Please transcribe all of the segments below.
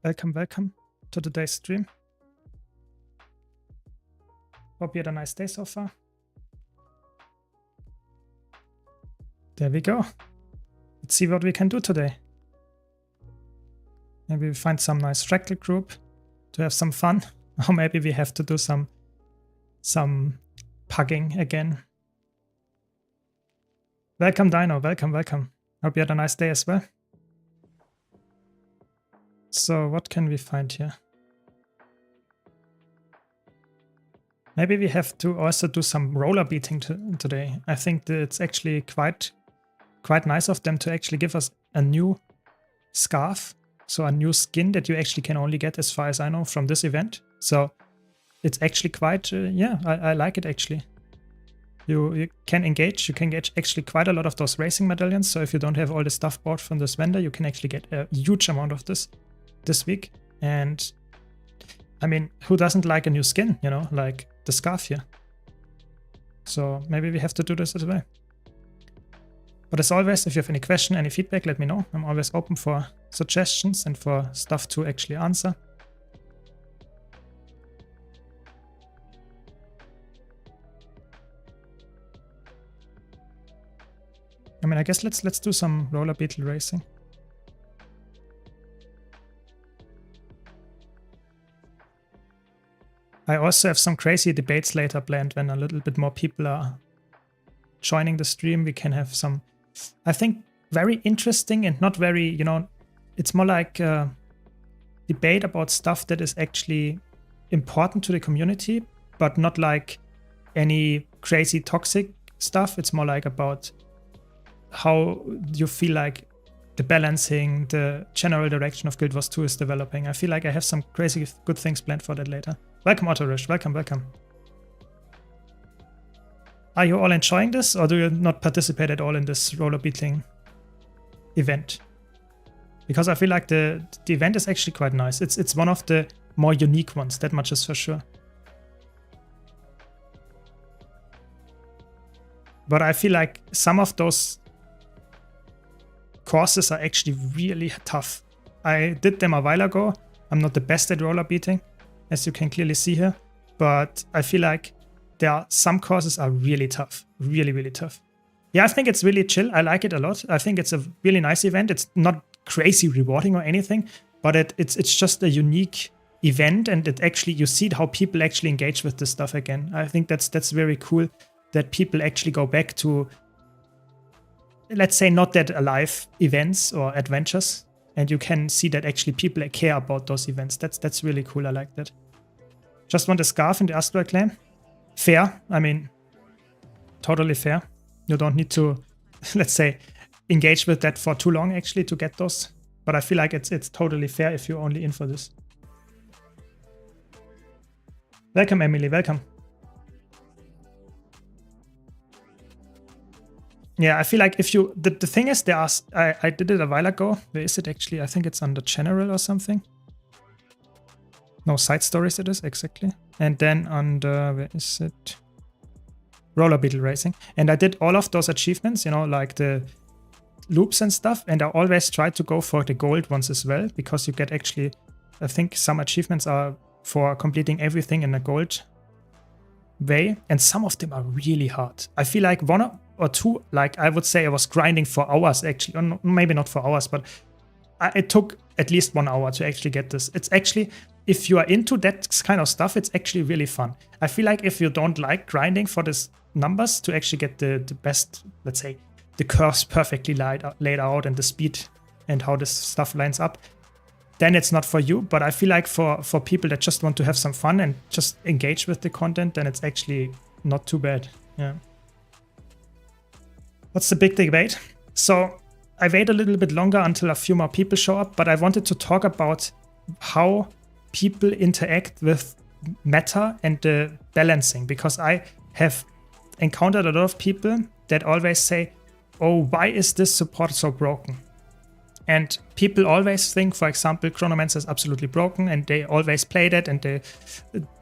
Welcome to today's stream. Hope you had a nice day so far. There we go. Let's see what we can do today. Maybe we find some nice fractal group to have some fun. Or maybe we have to do some pugging again. Welcome Dino, welcome. Hope you had a nice day as well. So what can we find here? Maybe we have to also do some roller beating today. I think that it's actually quite nice of them to actually give us a new scarf. So a new skin that you actually can only get, as far as I know, from this event. So it's actually quite, yeah, I like it actually. You can engage, actually quite a lot of those racing medallions. So if you don't have all the stuff bought from this vendor, you can actually get a huge amount of this week. And I mean, who doesn't like a new skin, you know, like the scarf here? So maybe we have to do this as well. But as always, if you have any question, any feedback, let me know. I'm always open for suggestions and for stuff to actually answer. I mean, I guess let's do some roller beetle racing. I also have some crazy debates later planned when a little bit more people are joining the stream. We can have some, I think, very interesting and not very, you know, it's more like a debate about stuff that is actually important to the community, but not like any crazy toxic stuff. It's more like about how you feel like the balancing, the general direction of Guild Wars 2 is developing. I feel like I have some crazy good things planned for that later. Welcome, Ottorish. Welcome. Are you all enjoying this, or do you not participate at all in this roller beating event? Because I feel like the event is actually quite nice. It's one of the more unique ones, that much is for sure. But I feel like some of those courses are actually really tough. I did them a while ago. I'm not the best at roller beating, as you can clearly see here, but I feel like some courses are really tough, really tough. Yeah, I think it's really chill. I like it a lot. I think it's a really nice event. It's not crazy rewarding or anything, but it's just a unique event, and it actually, you see how people actually engage with this stuff again. I think that's very cool that people actually go back to, let's say, not that alive events or adventures, and you can see that actually people care about those events. That's really cool. I like that. Just want a scarf in the Astral Clan. Fair. I mean, totally fair. You don't need to, let's say, engage with that for too long actually to get those. But I feel like it's totally fair if you're only in for this. Welcome, Emily. Welcome. Yeah, I feel like if you, the thing is, I did it a while ago. Where is it actually? I think it's under general or something. No, side stories it is, exactly. And then under, where is it? Roller beetle racing. And I did all of those achievements, you know, like the loops and stuff. And I always try to go for the gold ones as well, because you get actually, I think some achievements are for completing everything in a gold way. And some of them are really hard. I feel like one or two, like I would say I was grinding for hours actually, or maybe not for hours, but it took at least 1 hour to actually get this. It's actually, if you are into that kind of stuff, it's actually really fun. I feel like if you don't like grinding for these numbers to actually get the best, let's say, the curves perfectly laid out and the speed and how this stuff lines up, then it's not for you. But I feel like for people that just want to have some fun and just engage with the content, then it's actually not too bad. Yeah. What's the big debate? So I wait a little bit longer until a few more people show up, but I wanted to talk about how people interact with meta and the balancing, because I have encountered a lot of people that always say, oh, why is this support so broken? And people always think, for example, Chronomancer is absolutely broken, and they always play that and they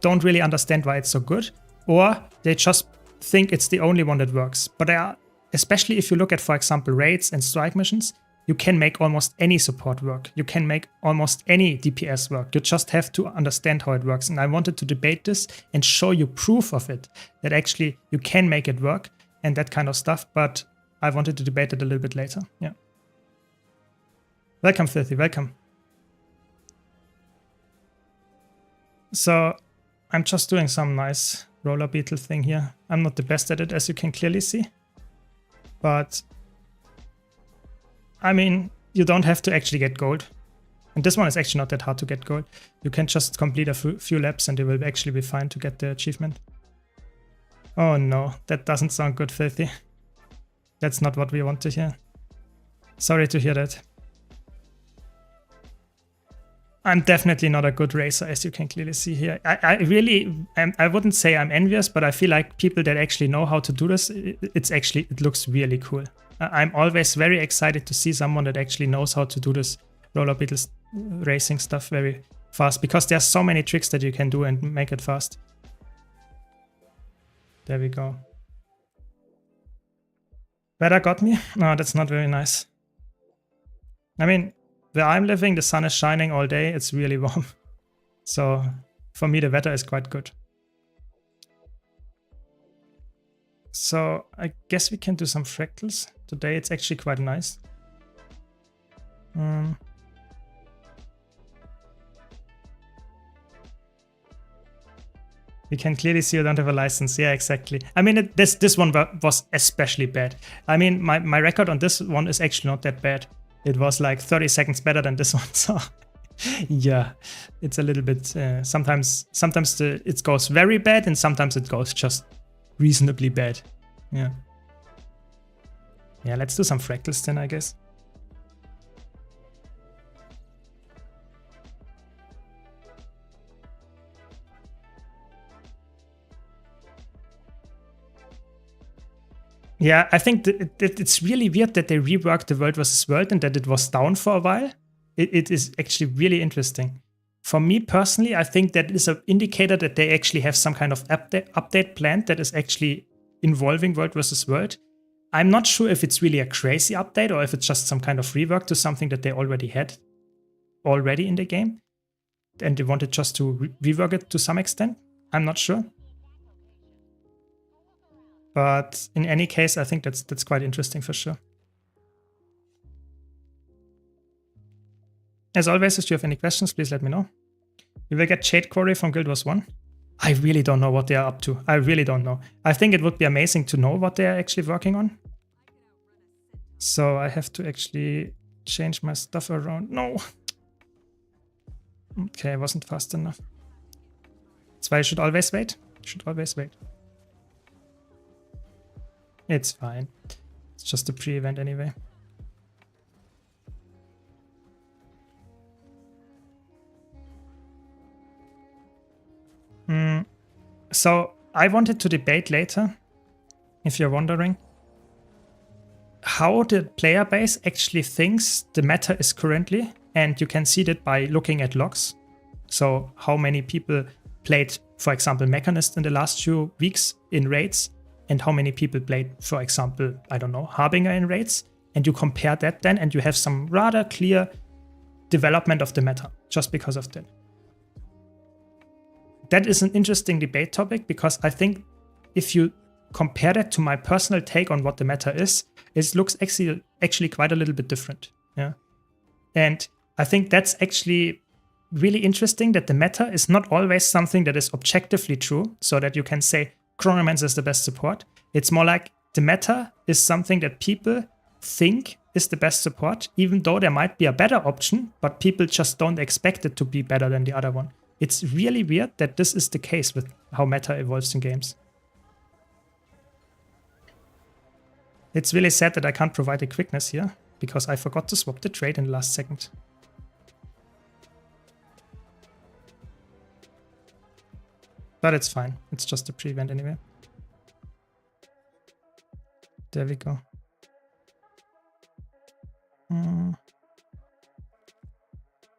don't really understand why it's so good, or they just think it's the only one that works. But there are, especially if you look at, for example, raids and strike missions, you can make almost any support work. You can make almost any DPS work. You just have to understand how it works. And I wanted to debate this and show you proof of it, that actually you can make it work and that kind of stuff. But I wanted to debate it a little bit later. Yeah. Welcome, Filthy. Welcome. So I'm just doing some nice roller beetle thing here. I'm not the best at it, as you can clearly see. But I mean, you don't have to actually get gold. And this one is actually not that hard to get gold. You can just complete a few laps and you will actually be fine to get the achievement. Oh no, that doesn't sound good, Filthy. That's not what we want to hear. Sorry to hear that. I'm definitely not a good racer, as you can clearly see here. I wouldn't say I'm envious, but I feel like people that actually know how to do this, it looks really cool. I'm always very excited to see someone that actually knows how to do this roller beetles racing stuff very fast, because there's so many tricks that you can do and make it fast. There we go. Weather got me? No, that's not very nice. I mean, where I'm living, the sun is shining all day. It's really warm. So for me, the weather is quite good. So I guess we can do some fractals. Today it's actually quite nice. You can clearly see you don't have a license. Yeah, exactly. I mean, this one was especially bad. I mean, my record on this one is actually not that bad. It was like 30 seconds better than this one. So yeah, it's a little bit, sometimes it goes very bad and sometimes it goes just reasonably bad. Yeah. Yeah, let's do some fractals then, I guess. Yeah, I think it's really weird that they reworked the World vs. World and that it was down for a while. It is actually really interesting. For me personally, I think that is an indicator that they actually have some kind of update planned that is actually involving World vs. World. I'm not sure if it's really a crazy update or if it's just some kind of rework to something that they already had in the game. And they wanted just to rework it to some extent. I'm not sure. But in any case, I think that's quite interesting for sure. As always, if you have any questions, please let me know. You will get Jade Quarry from Guild Wars 1. I really don't know what they are up to. I really don't know. I think it would be amazing to know what they are actually working on. So I have to actually change my stuff around. No. Okay, I wasn't fast enough. That's why I should always wait. Should always wait. It's fine. It's just a pre-event anyway. So I wanted to debate later, if you're wondering, how the player base actually thinks the meta is currently, and you can see that by looking at logs. So how many people played, for example, Mechanist in the last few weeks in raids, and how many people played, for example, I don't know, Harbinger in raids, and you compare that then, and you have some rather clear development of the meta, just because of that. That is an interesting debate topic, because I think if you compare that to my personal take on what the meta is, it looks actually quite a little bit different. Yeah, and I think that's actually really interesting, that the meta is not always something that is objectively true, so that you can say Chronomancer is the best support. It's more like the meta is something that people think is the best support, even though there might be a better option, but people just don't expect it to be better than the other one. It's really weird that this is the case with how meta evolves in games. It's really sad that I can't provide the quickness here, because I forgot to swap the trait in the last second. But it's fine. It's just a pre-event anyway. There we go.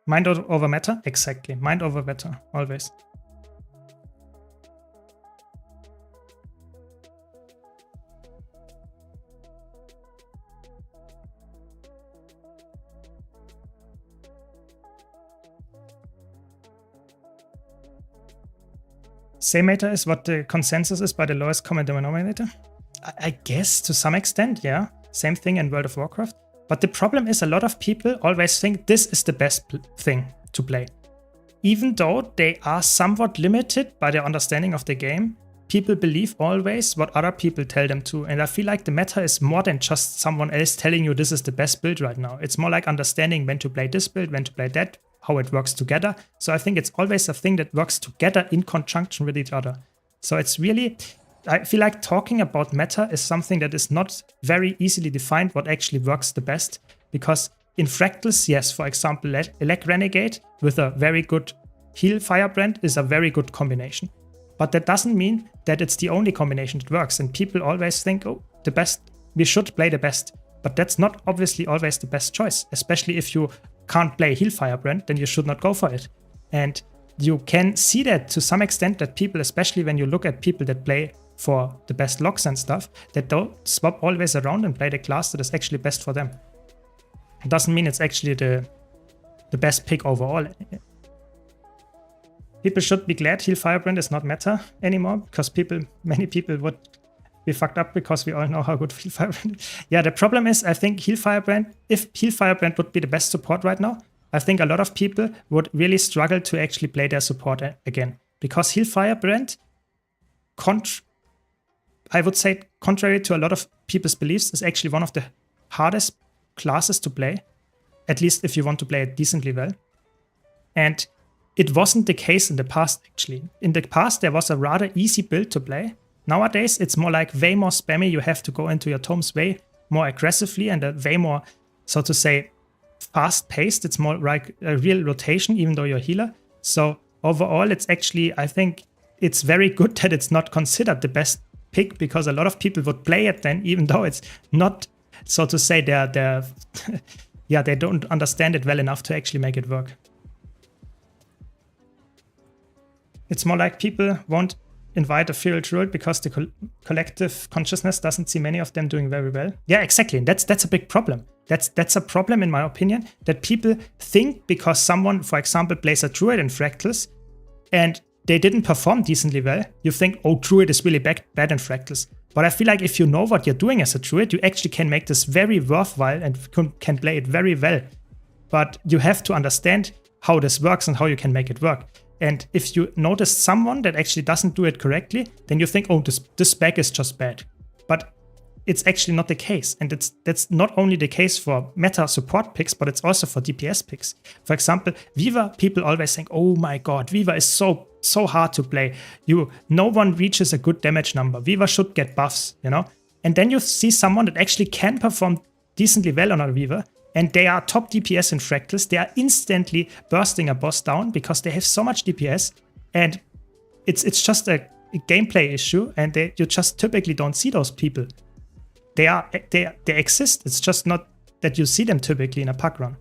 Mind over matter? Exactly. Mind over matter. Always. Same meta is what the consensus is by the lowest common denominator. I guess to some extent, yeah. Same thing in World of Warcraft. But the problem is a lot of people always think this is the best thing to play. Even though they are somewhat limited by their understanding of the game, people believe always what other people tell them to. And I feel like the meta is more than just someone else telling you this is the best build right now. It's more like understanding when to play this build, when to play that, how it works together. So I think it's always a thing that works together in conjunction with each other. So it's really, I feel like talking about meta is something that is not very easily defined what actually works the best. Because in Fractals, yes, for example, Elec Renegade with a very good heal firebrand is a very good combination. But that doesn't mean that it's the only combination that works. And people always think, oh, the best, we should play the best. But that's not obviously always the best choice, especially if you can't play heal firebrand, then you should not go for it. And you can see that to some extent that people, especially when you look at people that play for the best locks and stuff, that don't swap always around and play the class that is actually best for them. It doesn't mean it's actually the best pick overall. People should be glad heal firebrand is not meta anymore, because many people would be fucked up because we all know how good heal firebrand is. Yeah, the problem is, I think heal firebrand, if heal firebrand would be the best support right now, I think a lot of people would really struggle to actually play their support again. Because heal firebrand, I would say, contrary to a lot of people's beliefs, is actually one of the hardest classes to play, at least if you want to play it decently well. And it wasn't the case in the past, actually. In the past, there was a rather easy build to play. Nowadays, it's more like way more spammy. You have to go into your tomes way more aggressively and way more, so to say, fast-paced. It's more like a real rotation, even though you're a healer. So overall, it's actually, I think it's very good that it's not considered the best pick, because a lot of people would play it then, even though it's not, so to say, they're yeah, they don't understand it well enough to actually make it work. It's more like people won't invite a feral druid because the collective consciousness doesn't see many of them doing very well. Yeah, exactly. That's a big problem. That's a problem, in my opinion, that people think because someone, for example, plays a druid in Fractals and they didn't perform decently well, you think, oh, druid is really bad in Fractals. But I feel like if you know what you're doing as a druid, you actually can make this very worthwhile and can play it very well. But you have to understand how this works and how you can make it work. And if you notice someone that actually doesn't do it correctly, then you think, oh, this spec is just bad. But it's actually not the case. And that's not only the case for meta support picks, but it's also for DPS picks. For example, Viva, people always think, oh my god, Viva is so hard to play. No one reaches a good damage number. Viva should get buffs, you know? And then you see someone that actually can perform decently well on a Viva, and they are top DPS in Fractals. They are instantly bursting a boss down because they have so much DPS, and it's just a gameplay issue, and you just typically don't see those people. They exist. It's just not that you see them typically in a pack run.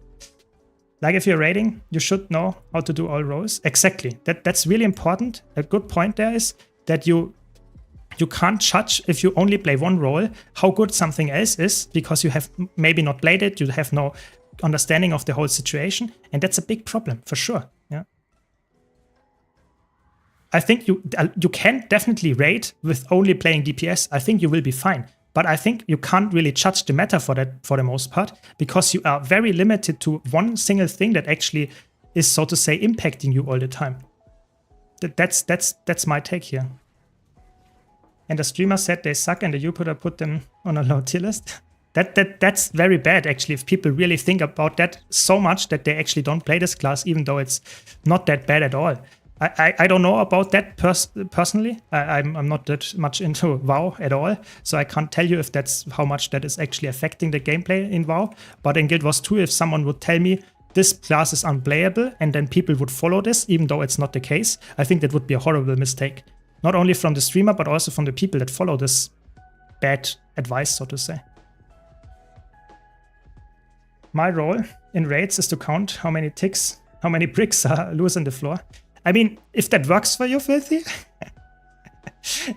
Like if you're raiding, you should know how to do all roles. Exactly. That's really important. A good point there is that you can't judge if you only play one role how good something else is, because you have maybe not played it, you have no understanding of the whole situation, and that's a big problem for sure. Yeah, I think you can definitely raid with only playing DPS. I think you will be fine, but I think you can't really judge the meta for that for the most part, because you are very limited to one single thing that actually is, so to say, impacting you all the time. That's my take here. And the streamer said they suck and the YouTuber put them on a low tier list. That's very bad, actually, if people really think about that so much that they actually don't play this class, even though it's not that bad at all. I don't know about that personally. I'm not that much into WoW at all, so I can't tell you if that's how much that is actually affecting the gameplay in WoW. But in Guild Wars 2, if someone would tell me this class is unplayable and then people would follow this, even though it's not the case, I think that would be a horrible mistake. Not only from the streamer, but also from the people that follow this bad advice, so to say. My role in raids is to count how many bricks are loose on the floor. I mean, if that works for you, Filthy,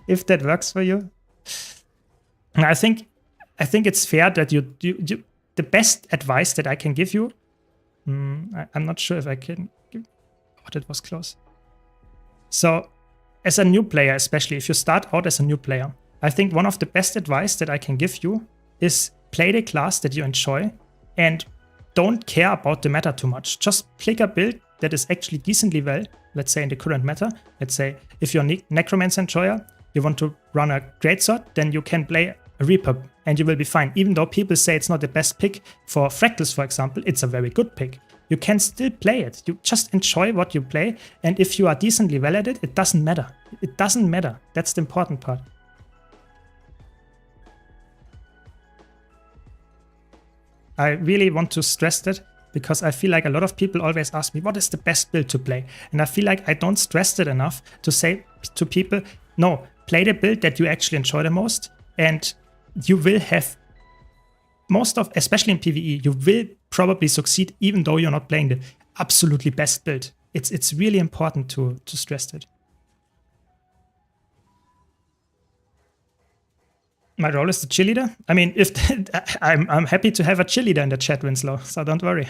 if that works for you, I think it's fair that you the best advice that I can give you. I'm not sure if I can give. Oh, that was close. So as a new player, especially if you start out as a new player, I think one of the best advice that I can give you is play the class that you enjoy and don't care about the meta too much. Just pick a build that is actually decently well, let's say in the current meta. Let's say if you're a Necromancer enjoyer, you want to run a Greatsword, then you can play a Reaper and you will be fine. Even though people say it's not the best pick for Fractals, for example, it's a very good pick. You can still play it. You just enjoy what you play, and if you are decently well at it, it doesn't matter. It doesn't matter. That's the important part. I really want to stress that because I feel like a lot of people always ask me, what is the best build to play? And I feel like I don't stress it enough to say to people, no, play the build that you actually enjoy the most, and you will have most of, especially in PvE, you will probably succeed even though you're not playing the absolutely best build. It's really important to stress that. My role is the cheerleader. I mean, if I'm happy to have a cheerleader in the chat, Winslow, so don't worry.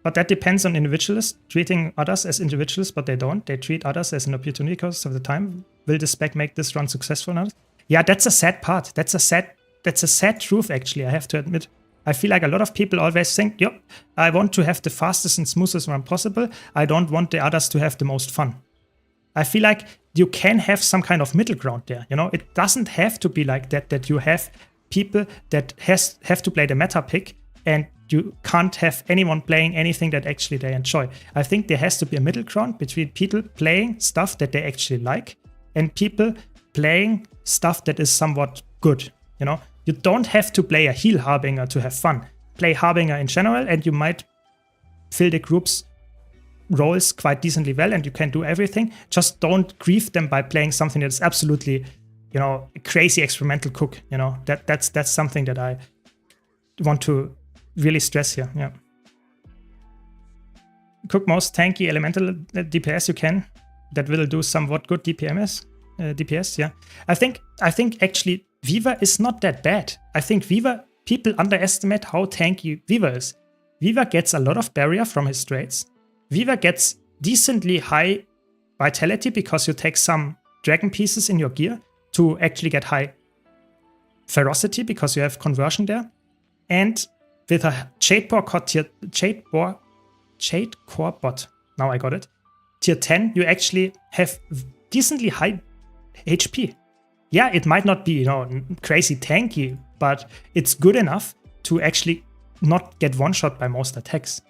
But that depends on individuals treating others as individuals, but they don't. They treat others as an opportunity cost of the time. Will the spec make this run successful or not? Yeah, that's a sad part. That's a sad truth, actually, I have to admit. I feel like a lot of people always think, yep, I want to have the fastest and smoothest run possible. I don't want the others to have the most fun. I feel like you can have some kind of middle ground there. You know, it doesn't have to be like that you have people that have to play the meta pick and you can't have anyone playing anything that actually they enjoy. I think there has to be a middle ground between people playing stuff that they actually like and people playing stuff that is somewhat good. You know, you don't have to play a heal Harbinger to have fun. Play Harbinger in general and you might fill the group's roles quite decently well and you can do everything. Just don't grieve them by playing something that's absolutely, you know, a crazy experimental cook. You know, that's something that I want to really stress here. Yeah. Cook most tanky elemental DPS you can. That will do somewhat good DPS, yeah. I think actually Viva is not that bad. I think Viva, people underestimate how tanky Viva is. Viva gets a lot of barrier from his traits. Viva gets decently high vitality because you take some dragon pieces in your gear to actually get high ferocity because you have conversion there. And with a Jade Core bot, now I got it, tier 10, you actually have decently high HP. Yeah, it might not be, you know, crazy tanky, but it's good enough to actually not get one-shot by most attacks.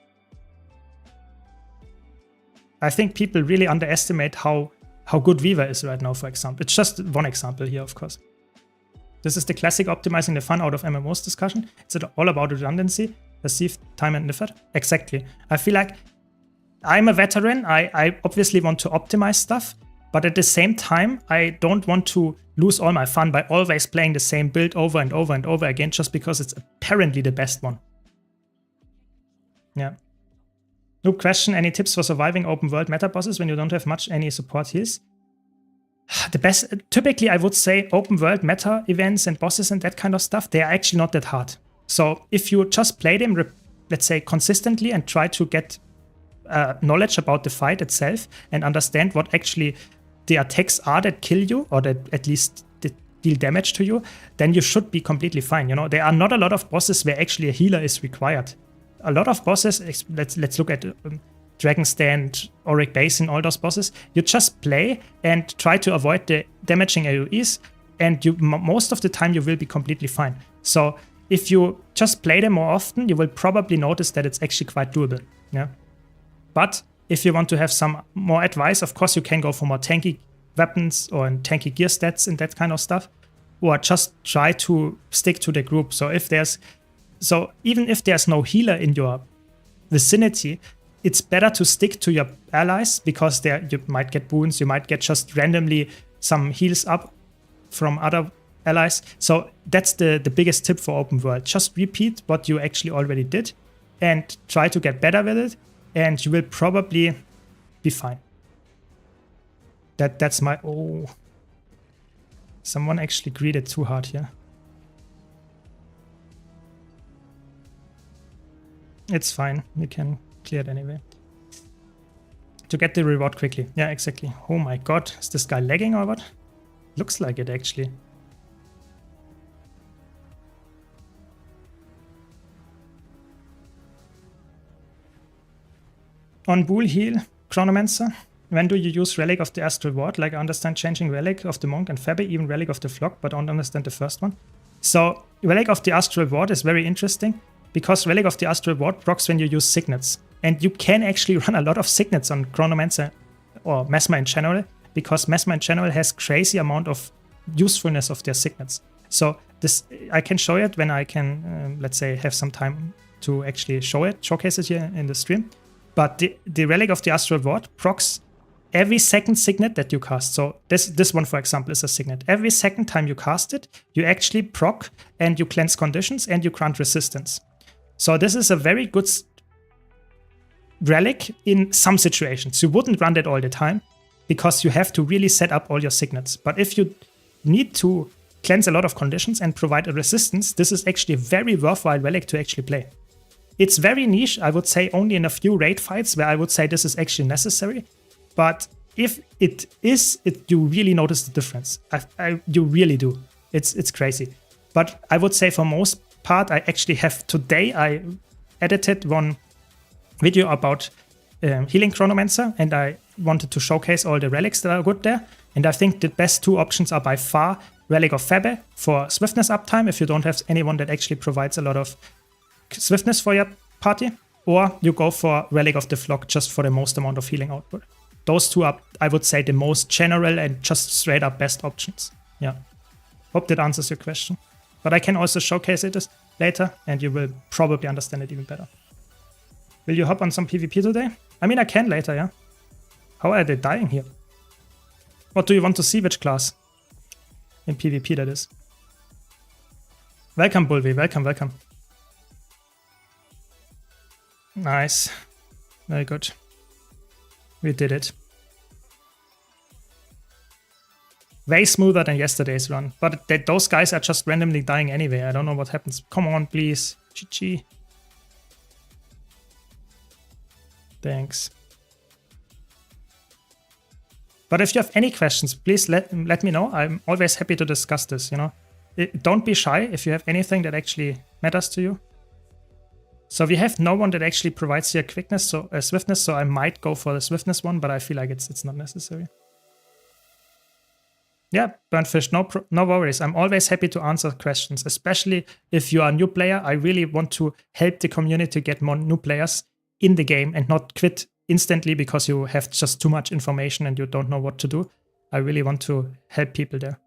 I think people really underestimate how good Viva is right now, for example. It's just one example here, of course. This is the classic optimizing the fun out of MMOs discussion. It's all about redundancy, perceived time and effort. Exactly. I feel like I'm a veteran. I obviously want to optimize stuff, but at the same time, I don't want to lose all my fun by always playing the same build over and over and over again just because it's apparently the best one. Yeah. No question, any tips for surviving open world meta bosses when you don't have any support heals? The best, typically I would say open world meta events and bosses and that kind of stuff, they are actually not that hard. So if you just play them, let's say consistently and try to get knowledge about the fight itself and understand what actually the attacks are that kill you or that at least deal damage to you, then you should be completely fine. You know, there are not a lot of bosses where actually a healer is required. A lot of bosses, let's look at Dragon Stand, Auric Basin, all those bosses, you just play and try to avoid the damaging AoEs, and most of the time you will be completely fine. So if you just play them more often, you will probably notice that it's actually quite doable. Yeah. But if you want to have some more advice, of course you can go for more tanky weapons or tanky gear stats and that kind of stuff, or just try to stick to the group. So even if there's no healer in your vicinity, it's better to stick to your allies because you might get boons, you might get just randomly some heals up from other allies. So that's the biggest tip for open world. Just repeat what you actually already did and try to get better with it, and you will probably be fine. That's my... Oh. Someone actually greeted too hard here. It's fine. You can clear it anyway. to get the reward quickly. Yeah, exactly. Oh my god, is this guy lagging or what? Looks like it actually. On Bull Heal, Chronomancer, when do you use Relic of the Astral Ward? Like I understand changing Relic of the Monk and Fabi, even Relic of the Flock, but I don't understand the first one. So Relic of the Astral Ward is very interesting because Relic of the Astral Ward procs when you use Signets. And you can actually run a lot of Signets on Chronomancer or Mesmer in general, because Mesmer in general has crazy amount of usefulness of their Signets. So this, I can show it when I can, let's say, have some time to actually showcase it here in the stream. But the Relic of the Astral Ward procs every second Signet that you cast. So this one, for example, is a Signet. Every second time you cast it, you actually proc and you cleanse conditions and you grant resistance. So this is a very good relic in some situations. You wouldn't run that all the time because you have to really set up all your Signets. But if you need to cleanse a lot of conditions and provide a resistance, this is actually a very worthwhile relic to actually play. It's very niche, I would say only in a few raid fights where I would say this is actually necessary. But if it is, you really notice the difference. You really do. It's crazy. But I would say for most part, I actually have today, I edited one video about healing Chronomancer, and I wanted to showcase all the relics that are good there. And I think the best two options are by far Relic of Fabe for swiftness uptime, if you don't have anyone that actually provides a lot of swiftness for your party, or you go for Relic of the Flock just for the most amount of healing output. Those two are, I would say, the most general and just straight up best options. Yeah. Hope that answers your question. But I can also showcase it later, and you will probably understand it even better. Will you hop on some PvP today? I mean, I can later, yeah? How are they dying here? What do you want to see? Which class? In PvP, that is. Welcome, Bulvi. Welcome, welcome. Nice. Very good. We did it. Way smoother than yesterday's run. But those guys are just randomly dying anyway. I don't know what happens. Come on, please. GG. Thanks. But if you have any questions, please let me know. I'm always happy to discuss this, you know. Don't be shy if you have anything that actually matters to you. So we have no one that actually provides here quickness, so swiftness, so I might go for the swiftness one, but I feel like it's not necessary. Yeah, Burnfish, no worries. I'm always happy to answer questions, especially if you are a new player. I really want to help the community get more new players in the game and not quit instantly because you have just too much information and you don't know what to do. I really want to help people there.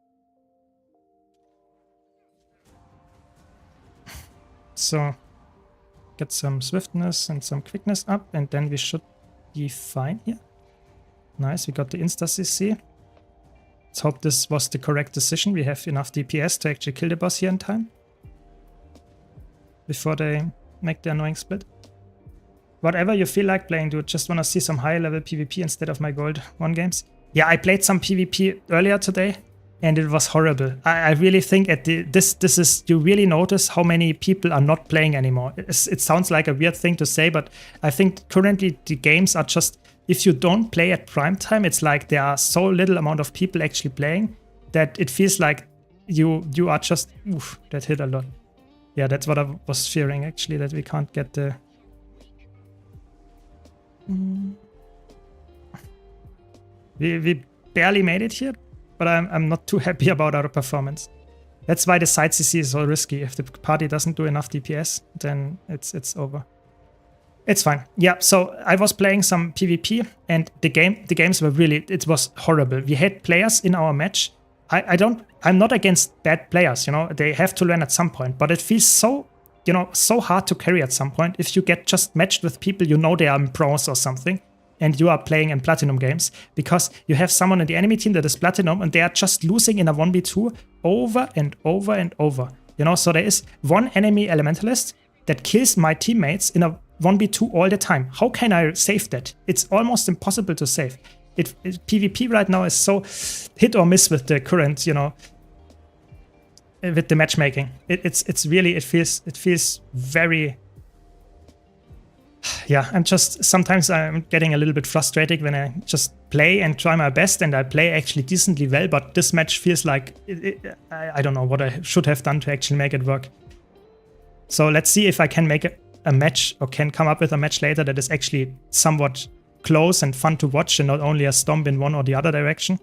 So get some swiftness and some quickness up, and then we should be fine here. Nice, we got the insta CC. Let's hope this was the correct decision. We have enough DPS to actually kill the boss here in time before they make the annoying split. Whatever you feel like playing, dude. Just want to see some high level PvP instead of my Gold 1 games. Yeah, I played some PvP earlier today and it was horrible. I really think at this is, you really notice how many people are not playing anymore. It sounds like a weird thing to say, but I think currently the games are just, if you don't play at prime time, it's like there are so little amount of people actually playing that it feels like you are just, oof, that hit a lot. Yeah, that's what I was fearing actually, that we can't get the... We barely made it here, but I'm not too happy about our performance. That's why the side CC is so risky. If the party doesn't do enough DPS, then it's over. It's fine. Yeah, so I was playing some PvP and the games were really, it was horrible. We had players in our match. I'm not against bad players, you know, they have to learn at some point, but it feels so, you know, so hard to carry at some point if you get just matched with people you know they are in bronze or something and you are playing in platinum games, because you have someone in the enemy team that is platinum and they are just losing in a 1v2 over and over and over. You know, so there is one enemy elementalist that kills my teammates in a 1v2 all the time. How can I save that? It's almost impossible to save. PvP right now is so hit or miss with the current, you know, with the matchmaking. It's really, it feels very, Yeah, sometimes I'm getting a little bit frustrated when I just play and try my best and I play actually decently well, but this match feels like I don't know what I should have done to actually make it work. So let's see if I can make a match or can come up with a match later that is actually somewhat close and fun to watch and not only a stomp in one or the other direction.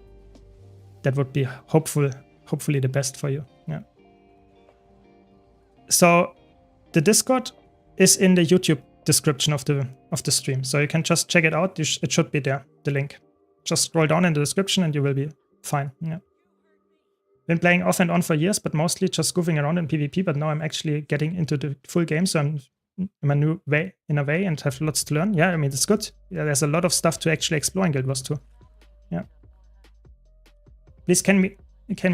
That would be hopefully the best for you. Yeah. So the Discord is in the YouTube description of the stream, so you can just check it out. It should be there, the link. Just scroll down in the description and you will be fine. Yeah. Been playing off and on for years, but mostly just goofing around in PvP, but now I'm actually getting into the full game, so I'm in a new way and have lots to learn. Yeah, I mean, it's good. Yeah, there's a lot of stuff to actually explore in Guild Wars 2. Yeah. Please can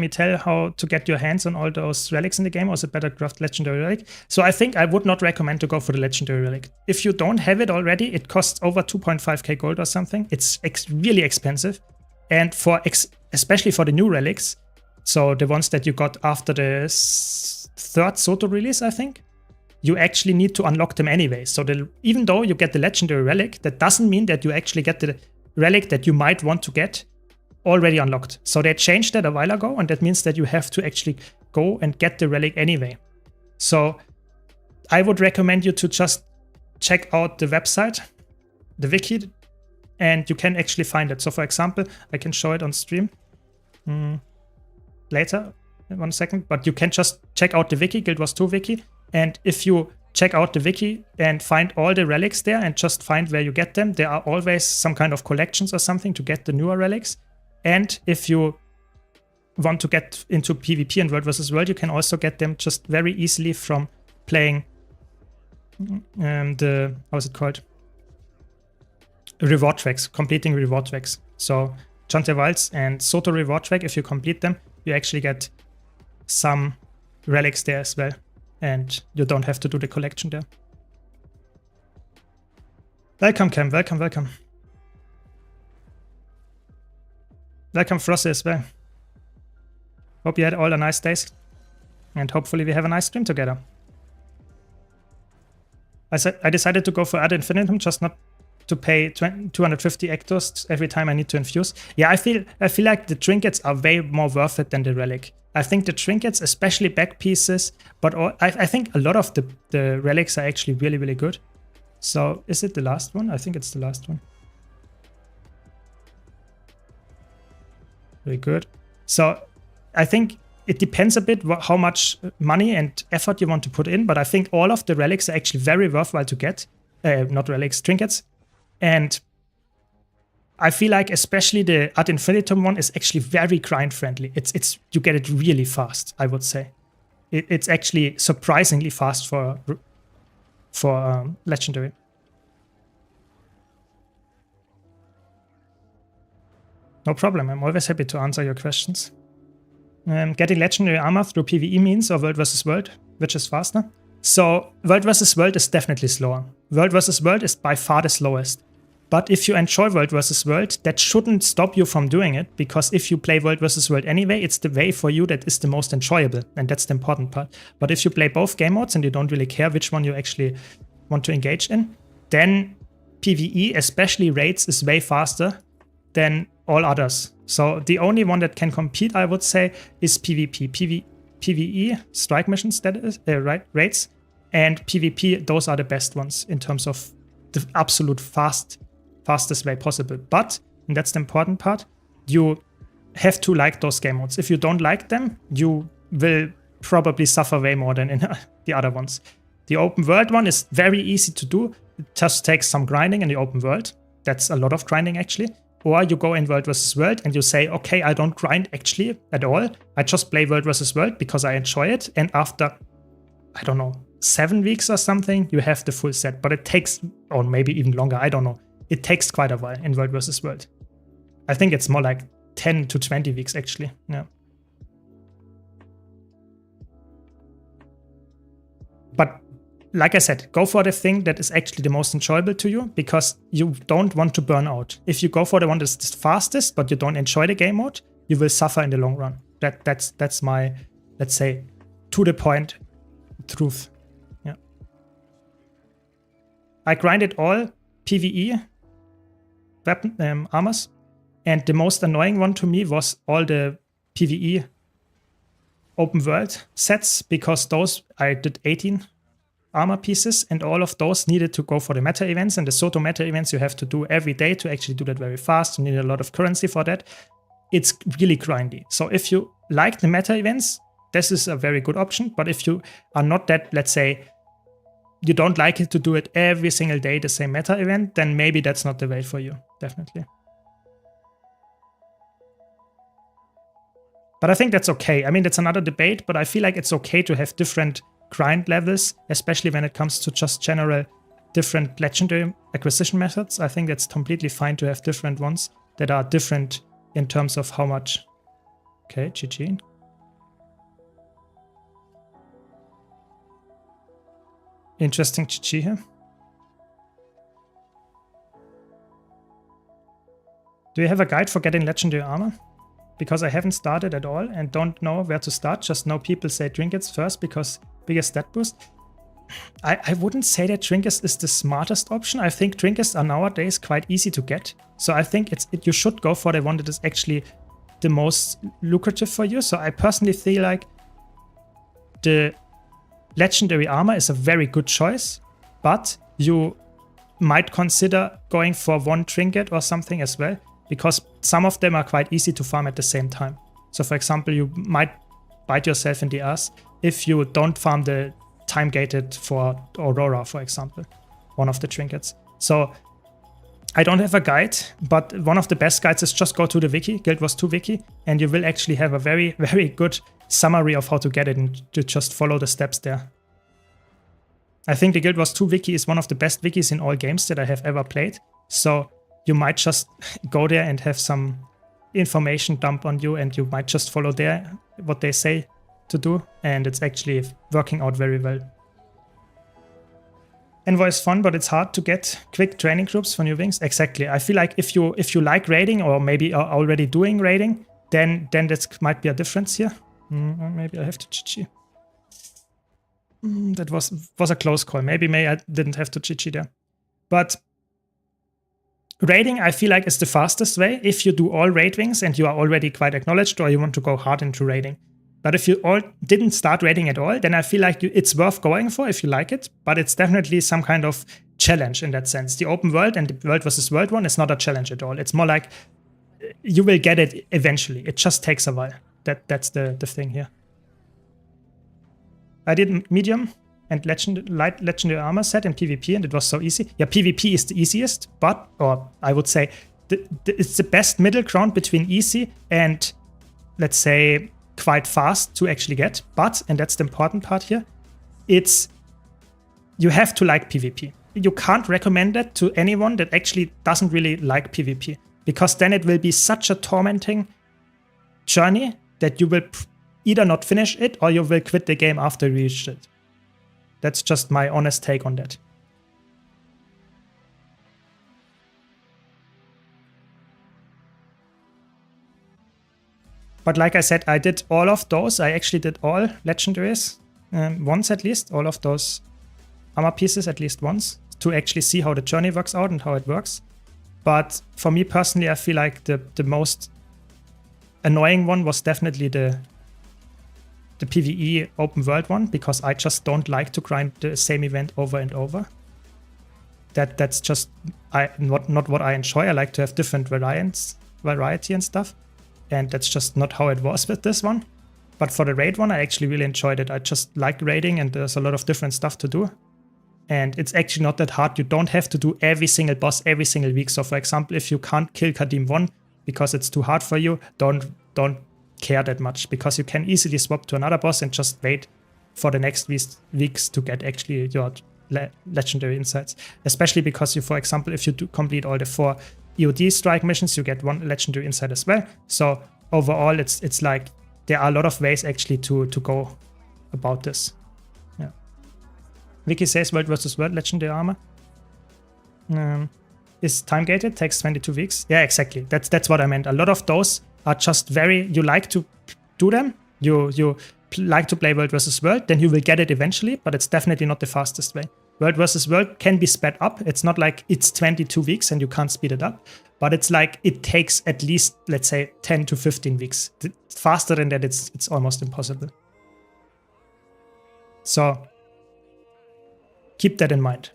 we tell how to get your hands on all those relics in the game, or is it better craft legendary relic? So I think I would not recommend to go for the legendary relic. If you don't have it already, it costs over 2.5k gold or something. It's really expensive. And especially for the new relics, so the ones that you got after the 3rd Soto release, I think, you actually need to unlock them anyway. So even though you get the legendary relic, that doesn't mean that you actually get the relic that you might want to get already unlocked. So they changed that a while ago, and that means that you have to actually go and get the relic anyway. So I would recommend you to just check out the website, the wiki, and you can actually find it. So for example, I can show it on stream later in 1 second, but you can just check out the wiki, Guild Wars 2 wiki, and if you check out the wiki and find all the relics there and just find where you get them, there are always some kind of collections or something to get the newer relics. And if you want to get into PvP and World vs. World, you can also get them just very easily from playing how's it called? Reward tracks, completing reward tracks. So Chanteval's and Soto reward track, if you complete them, you actually get some relics there as well. And you don't have to do the collection there. Welcome, Cam. Welcome, welcome. Welcome, Frosty, as well. Hope you had all a nice days. And hopefully we have a nice stream together. I decided to go for Ad Infinitum, just not to pay 250 Ectos every time I need to infuse. Yeah, I feel like the trinkets are way more worth it than the relic. I think the trinkets, especially back pieces, but I think a lot of the relics are actually really, really good. So is it the last one? I think it's the last one. Very good. So I think it depends a bit how much money and effort you want to put in, but I think all of the relics are actually very worthwhile to get. Not relics, trinkets. And I feel like especially the Ad Infinitum one is actually very grind friendly. You get it really fast, I would say. It's actually surprisingly fast for legendary. No problem, I'm always happy to answer your questions. Getting legendary armor through PvE means, or World vs. World, which is faster? So World vs. World is definitely slower. World vs. World is by far the slowest. But if you enjoy World vs. World, that shouldn't stop you from doing it, because if you play World vs. World anyway, it's the way for you that is the most enjoyable, and that's the important part. But if you play both game modes and you don't really care which one you actually want to engage in, then PvE, especially raids, is way faster than all others. So the only one that can compete, I would say, is PvP. PvE, strike missions, that is, raids, and PvP, those are the best ones in terms of the absolute fastest way possible. But, and that's the important part, you have to like those game modes. If you don't like them, you will probably suffer way more than in the other ones. The open world one is very easy to do. It just takes some grinding in the open world. That's a lot of grinding actually. Or you go in World vs. World and you say, okay, I don't grind actually at all. I just play World vs. World because I enjoy it. And after, I don't know, 7 weeks or something, you have the full set. But it takes, or maybe even longer, I don't know. It takes quite a while in World vs. World. I think it's more like 10 to 20 weeks actually. Yeah. But like I said, go for the thing that is actually the most enjoyable to you, because you don't want to burn out. If you go for the one that's the fastest, but you don't enjoy the game mode, you will suffer in the long run. That's my, let's say, to the point truth. Yeah. I grinded all PvE weapon armors, and the most annoying one to me was all the PvE open world sets, because those I did 18 armor pieces, and all of those needed to go for the meta events, and the Soto meta events you have to do every day to actually do that very fast. You need a lot of currency for that. It's really grindy. So if you like the meta events, this is a very good option. But if you are not that, let's say, you don't like it to do it every single day, the same meta event, then maybe that's not the way for you, definitely. But I think that's okay. I mean, that's another debate, but I feel like it's okay to have different grind levels, especially when it comes to just general different legendary acquisition methods. I think it's completely fine to have different ones that are different in terms of how much. Okay, GG. Interesting GG here. Do you have a guide for getting legendary armor? Because I haven't started at all and don't know where to start. Just know people say trinkets first because biggest stat boost. I wouldn't say that trinkets is the smartest option. I think trinkets are nowadays quite easy to get. So I think you should go for the one that is actually the most lucrative for you. So I personally feel like the legendary armor is a very good choice, but you might consider going for one trinket or something as well, because some of them are quite easy to farm at the same time. So for example, you might bite yourself in the ass if you don't farm the time-gated for Aurora, for example, one of the trinkets. So I don't have a guide, but one of the best guides is just go to the wiki, Guild Wars 2 wiki, and you will actually have a very, very good summary of how to get it and to just follow the steps there. I think the Guild Wars 2 wiki is one of the best wikis in all games that I have ever played. So you might just go there and have some information dump on you, and you might just follow there what they say to do, and it's actually working out very well. Envoy is fun, but it's hard to get quick training groups for new wings. Exactly. I feel like if you like raiding, or maybe are already doing raiding, then this might be a difference here. Maybe I have to GG. That was a close call. Maybe I didn't have to GG there. But raiding, I feel like, is the fastest way if you do all raid wings and you are already quite acknowledged, or you want to go hard into raiding. But if you all didn't start raiding at all, then I feel like it's worth going for if you like it. But it's definitely some kind of challenge in that sense. The open world and the world versus world one is not a challenge at all. It's more like you will get it eventually. It just takes a while. That's the thing here. I did medium and light legendary armor set in PvP, and it was so easy. Yeah, PvP is the easiest, or I would say it's the best middle ground between easy and, let's say, quite fast to actually get. But, and that's the important part here, you have to like PvP. You can't recommend that to anyone that actually doesn't really like PvP, because then it will be such a tormenting journey that you will either not finish it or you will quit the game after you reach it. That's just my honest take on that. But like I said, I did all of those. I actually did all legendaries once at least, all of those armor pieces at least once, to actually see how the journey works out and how it works. But for me personally, I feel like the most annoying one was definitely the PvE open world one, because I just don't like to grind the same event over and over. That's just not what I enjoy. I like to have different variety and stuff. And that's just not how it was with this one. But for the raid one, I actually really enjoyed it. I just like raiding, and there's a lot of different stuff to do. And it's actually not that hard. You don't have to do every single boss every single week. So for example, if you can't kill Kadim 1 because it's too hard for you, don't care that much, because you can easily swap to another boss and just wait for the next weeks to get actually your legendary insights. Especially because you, for example, if you do complete all the 4 EOD strike missions, you get 1 legendary insight as well. So overall, it's like there are a lot of ways actually to go about this. Yeah. Wiki says world versus world legendary armor is time gated, takes 22 weeks. Yeah, exactly. That's what I meant. A lot of those are just you like to do them. You like to play world versus world, then you will get it eventually, but it's definitely not the fastest way. World versus World can be sped up. It's not like it's 22 weeks and you can't speed it up, but it's like it takes at least, let's say, 10 to 15 weeks. Faster than that, it's almost impossible. So keep that in mind.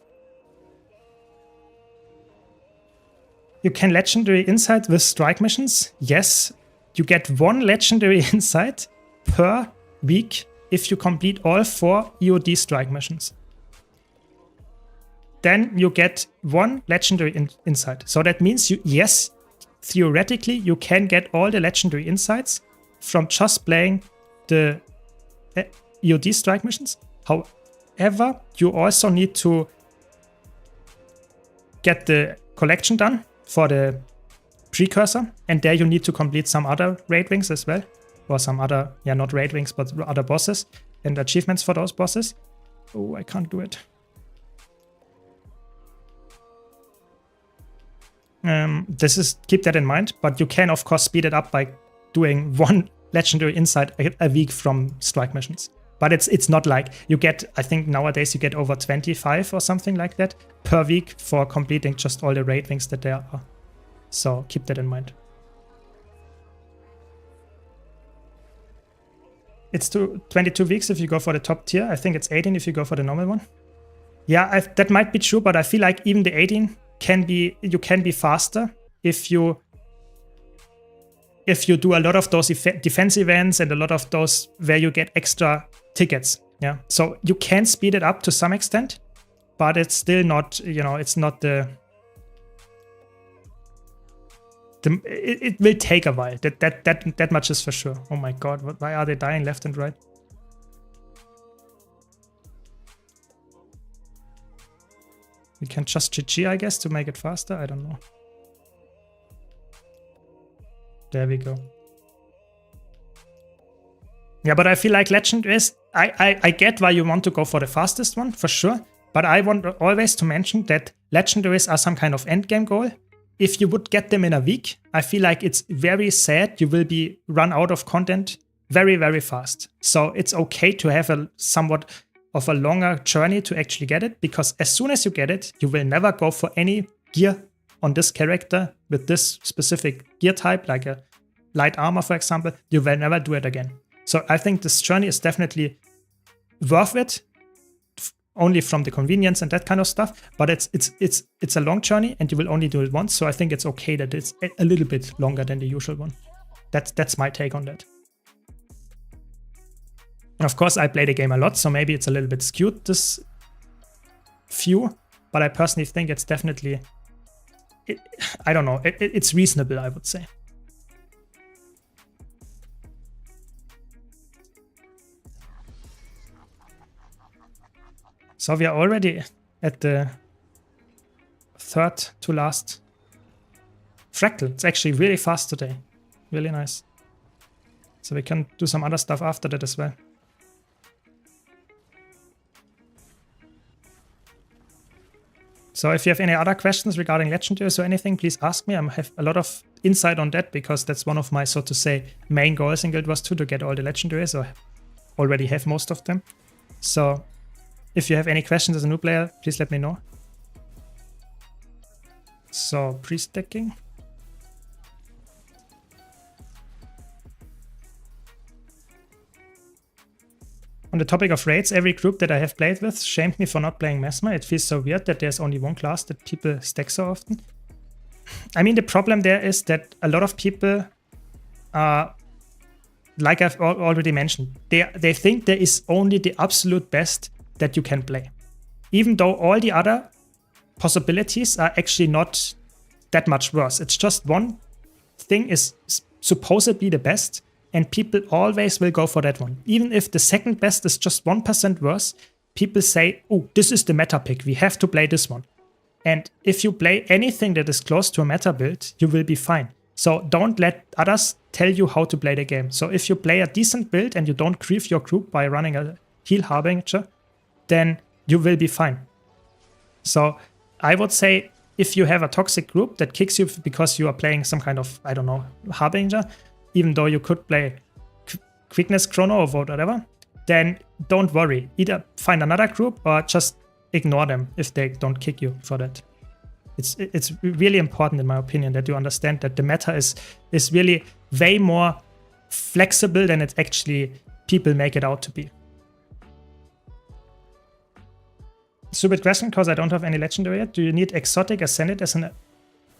You can legendary insight with strike missions. Yes, you get 1 legendary insight per week if you complete all 4 EOD strike missions. Then you get 1 legendary insight. So that means yes, theoretically you can get all the legendary insights from just playing the EOD strike missions. However, you also need to get the collection done for the precursor, and there you need to complete some other raid wings as well, or some other, not raid wings, but other bosses and achievements for those bosses. Oh, I can't do it. Keep that in mind, but you can of course speed it up by doing 1 legendary insight a week from strike missions. But it's not like you get, I think nowadays you get over 25 or something like that per week for completing just all the raid wings that there are. So keep that in mind. It's 22 weeks if you go for the top tier. I think it's 18 if you go for the normal one. Yeah, that might be true, but I feel like even the 18 you can be faster if you do a lot of those defense events and a lot of those where you get extra tickets. Yeah, so you can speed it up to some extent, but it's still not, it's not it will take a while. That much is for sure. Oh my god, why are they dying left and right? We can just GG, I guess, to make it faster. I don't know. There we go. Yeah, but I feel like Legend is... I get why you want to go for the fastest one, for sure. But I want always to mention that legendaries are some kind of endgame goal. If you would get them in a week, I feel like it's very sad. You will be run out of content very, very fast. So it's okay to have a somewhat of a longer journey to actually get it, because as soon as you get it, you will never go for any gear on this character with this specific gear type, like a light armor, for example. You will never do it again. So I think this journey is definitely worth it, only from the convenience and that kind of stuff. But it's a long journey, and you will only do it once. So I think it's okay that it's a little bit longer than the usual one. That's my take on that. Of course, I play the game a lot, so maybe it's a little bit skewed, this view. But I personally think it's definitely, I don't know, it's reasonable, I would say. So we are already at the 3rd to last fractal. It's actually really fast today. Really nice. So we can do some other stuff after that as well. So if you have any other questions regarding legendaries or anything, please ask me. I have a lot of insight on that, because that's one of my, so to say, main goals in Guild Wars 2, to get all the legendaries, or already have most of them. So if you have any questions as a new player, please let me know. So pre-stacking. On the topic of raids, every group that I have played with shamed me for not playing Mesmer. It feels so weird that there's only one class that people stack so often. I mean, the problem there is that a lot of people are, like I've already mentioned, they think there is only the absolute best that you can play. Even though all the other possibilities are actually not that much worse. It's just one thing is supposedly the best, and people always will go for that one. Even if the second best is just 1% worse, people say, oh, this is the meta pick, we have to play this one. And if you play anything that is close to a meta build, you will be fine. So don't let others tell you how to play the game. So if you play a decent build and you don't grief your group by running a heal harbinger, then you will be fine. So I would say, if you have a toxic group that kicks you because you are playing some kind of, I don't know, harbinger, even though you could play quickness chrono or whatever, then don't worry. Either find another group or just ignore them if they don't kick you for that. It's really important, in my opinion, that you understand that the meta is really way more flexible than it actually people make it out to be. Stupid question, because I don't have any legendary yet. Do you need exotic ascended as an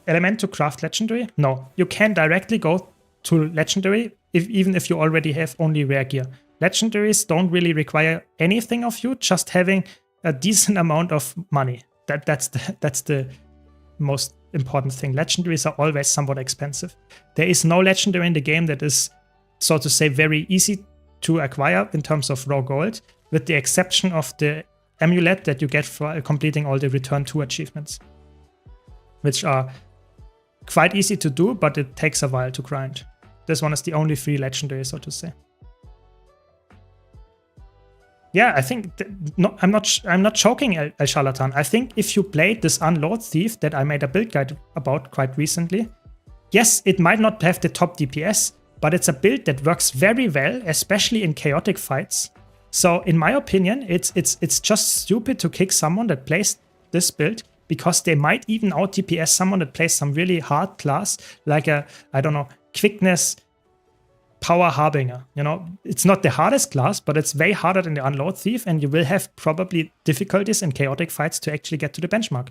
element to craft legendary? No, you can directly go to legendary even if you already have only rare gear. Legendaries don't really require anything of you, just having a decent amount of money. That's the most important thing. Legendaries are always somewhat expensive. There is no legendary in the game that is, so to say, very easy to acquire in terms of raw gold, with the exception of the amulet that you get for completing all the Return to achievements, which are quite easy to do, but it takes a while to grind. This one is the only free legendary, so to say. Yeah, I think no, I'm not joking, El Charlatan. I think if you played this Unload Thief that I made a build guide about quite recently, yes, it might not have the top DPS, but it's a build that works very well, especially in chaotic fights. So in my opinion, it's just stupid to kick someone that plays this build, because they might even out DPS someone that plays some really hard class, like a, I don't know, quickness power harbinger. You know, it's not the hardest class, but it's way harder than the Unload Thief, and you will have probably difficulties in chaotic fights to actually get to the benchmark.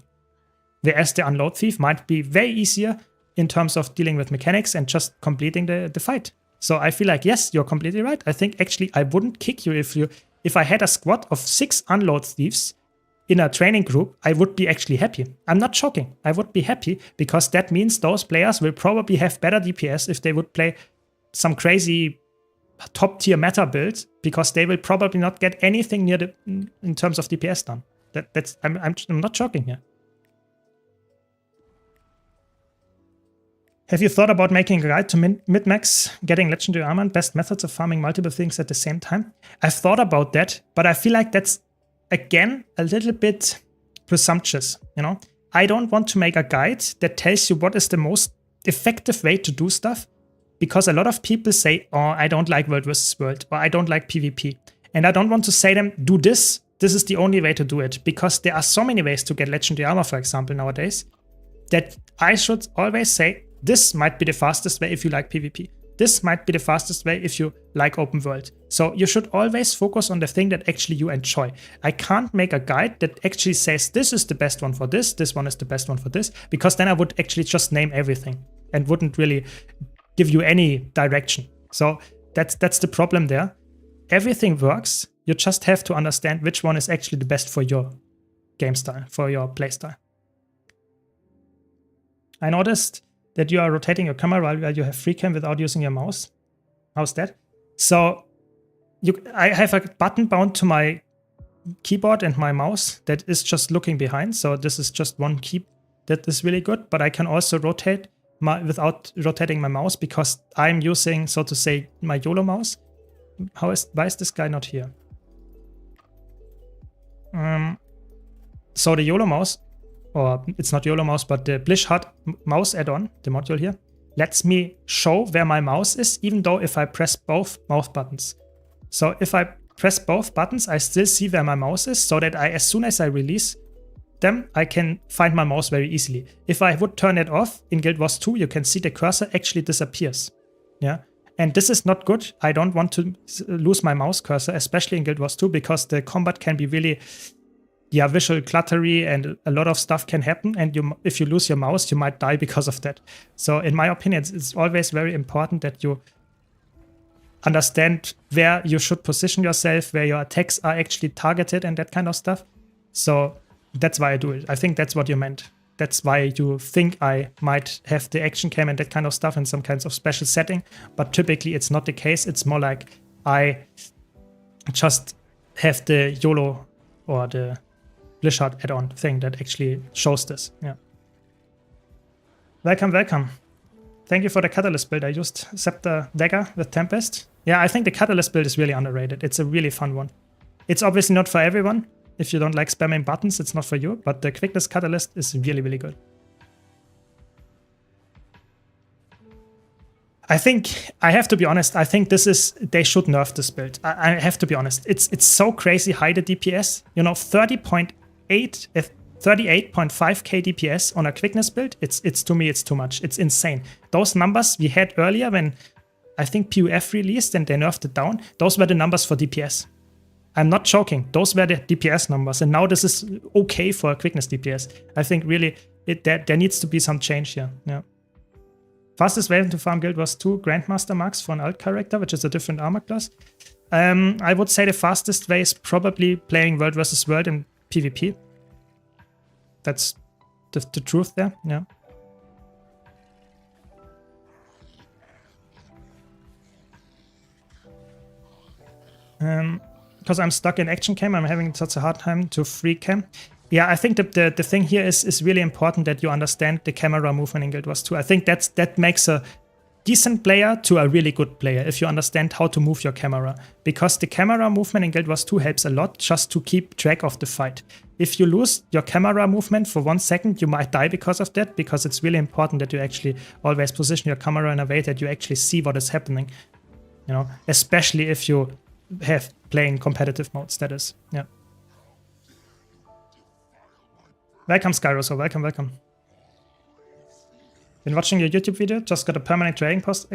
Whereas the Unload Thief might be way easier in terms of dealing with mechanics and just completing the fight. So I feel like, yes, you're completely right. I think actually I wouldn't kick you if I had a squad of 6 Unload Thieves in a training group. I would be actually happy. I'm not joking. I would be happy, because that means those players will probably have better DPS if they would play some crazy top tier meta build, because they will probably not get anything near in terms of DPS done. I'm not joking here. Have you thought about making a guide to mid-max, getting legendary armor, and best methods of farming multiple things at the same time? I've thought about that, but I feel like that's, again, a little bit presumptuous, you know? I don't want to make a guide that tells you what is the most effective way to do stuff, because a lot of people say, oh, I don't like world versus world, or I don't like PvP. And I don't want to say them, do this. This is the only way to do it, because there are so many ways to get legendary armor, for example, nowadays, that I should always say, this might be the fastest way if you like PvP. This might be the fastest way if you like open world. So you should always focus on the thing that actually you enjoy. I can't make a guide that actually says this is the best one for this one is the best one for this, because then I would actually just name everything and wouldn't really give you any direction. So that's the problem there. Everything works. You just have to understand which one is actually the best for your game style, for your play style. I noticed that you are rotating your camera while you have free cam without using your mouse. How's that? So I have a button bound to my keyboard and my mouse that is just looking behind. So this is just one key that is really good, but I can also rotate without rotating my mouse, because I'm using, so to say, my YOLO mouse. Why is this guy not here? So the YOLO mouse, or it's not YOLO mouse, but the Blishard mouse add-on, the module here, lets me show where my mouse is, even though if I press both mouse buttons. So if I press both buttons, I still see where my mouse is, so that as soon as I release them, I can find my mouse very easily. If I would turn it off in Guild Wars 2, you can see the cursor actually disappears. Yeah, and this is not good. I don't want to lose my mouse cursor, especially in Guild Wars 2, because the combat can be really, yeah, visual cluttery, and a lot of stuff can happen. And if you lose your mouse, you might die because of that. So in my opinion, it's always very important that you understand where you should position yourself, where your attacks are actually targeted and that kind of stuff. So that's why I do it. I think that's what you meant. That's why you think I might have the action cam and that kind of stuff in some kinds of special setting. But typically it's not the case. It's more like I just have the YOLO or the Blishard add-on thing that actually shows this. Yeah. Welcome, welcome. Thank you for the Catalyst build. I used Scepter Dagger with Tempest. Yeah, I think the Catalyst build is really underrated. It's a really fun one. It's obviously not for everyone. If you don't like spamming buttons, it's not for you. But the Quickness Catalyst is really, really good. I think, I have to be honest, I think they should nerf this build. I have to be honest. It's so crazy high, the DPS. You know, 30.8 38.5k DPS on a quickness build, it's to me, it's too much. It's insane. Those numbers we had earlier when I think PUF released and they nerfed it down, those were the numbers for DPS. I'm not joking. Those were the DPS numbers. And now this is okay for a quickness DPS. I think really there needs to be some change here. Yeah. Fastest way to farm guild was 2 Grandmaster marks for an alt character, which is a different armor class. I would say the fastest way is probably playing world versus world in PvP. That's the truth there, yeah. Because I'm stuck in action cam, I'm having such a hard time to free cam. Yeah, I think the thing here is really important that you understand the camera movement in Guild Wars 2. I think that makes a decent player to a really good player if you understand how to move your camera. Because the camera movement in Guild Wars 2 helps a lot just to keep track of the fight. If you lose your camera movement for 1 second, you might die because of that, because it's really important that you actually always position your camera in a way that you actually see what is happening. You know, especially if you have playing competitive modes, that is. Yeah. Welcome, Skyroso. Welcome, welcome. Been watching your YouTube video, just got a permanent trading post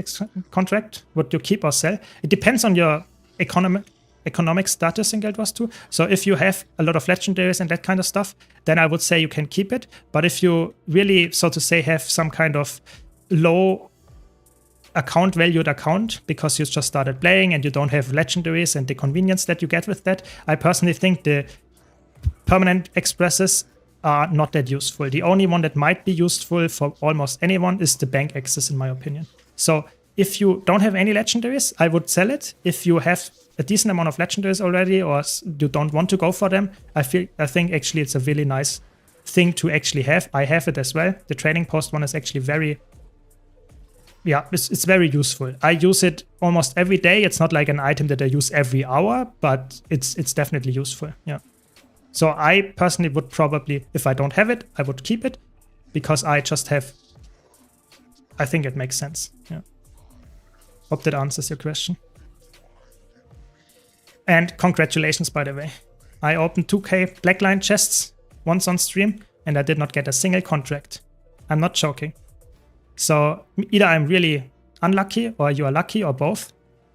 contract. Would you keep or sell? It depends on your economic status in Guild Wars 2. So if you have a lot of legendaries and that kind of stuff, then I would say you can keep it. But if you really, so to say, have some kind of low account valued account because you just started playing and you don't have legendaries and the convenience that you get with that, I personally think the permanent expresses are not that useful. The only one that might be useful for almost anyone is the bank access, in my opinion. So if you don't have any legendaries, I would sell it. If you have a decent amount of legendaries already or you don't want to go for them, I think actually it's a really nice thing to actually have. I have it as well. The trading post one is actually very, yeah, it's very useful. I use it almost every day. It's not like an item that I use every hour, but it's definitely useful. Yeah. So I personally would probably, if I don't have it, I would keep it because I just have, I think it makes sense. Yeah. Hope that answers your question. And congratulations, by the way. I opened 2k Blackline chests once on stream and I did not get a single contract. I'm not joking. So either I'm really unlucky or you are lucky or both.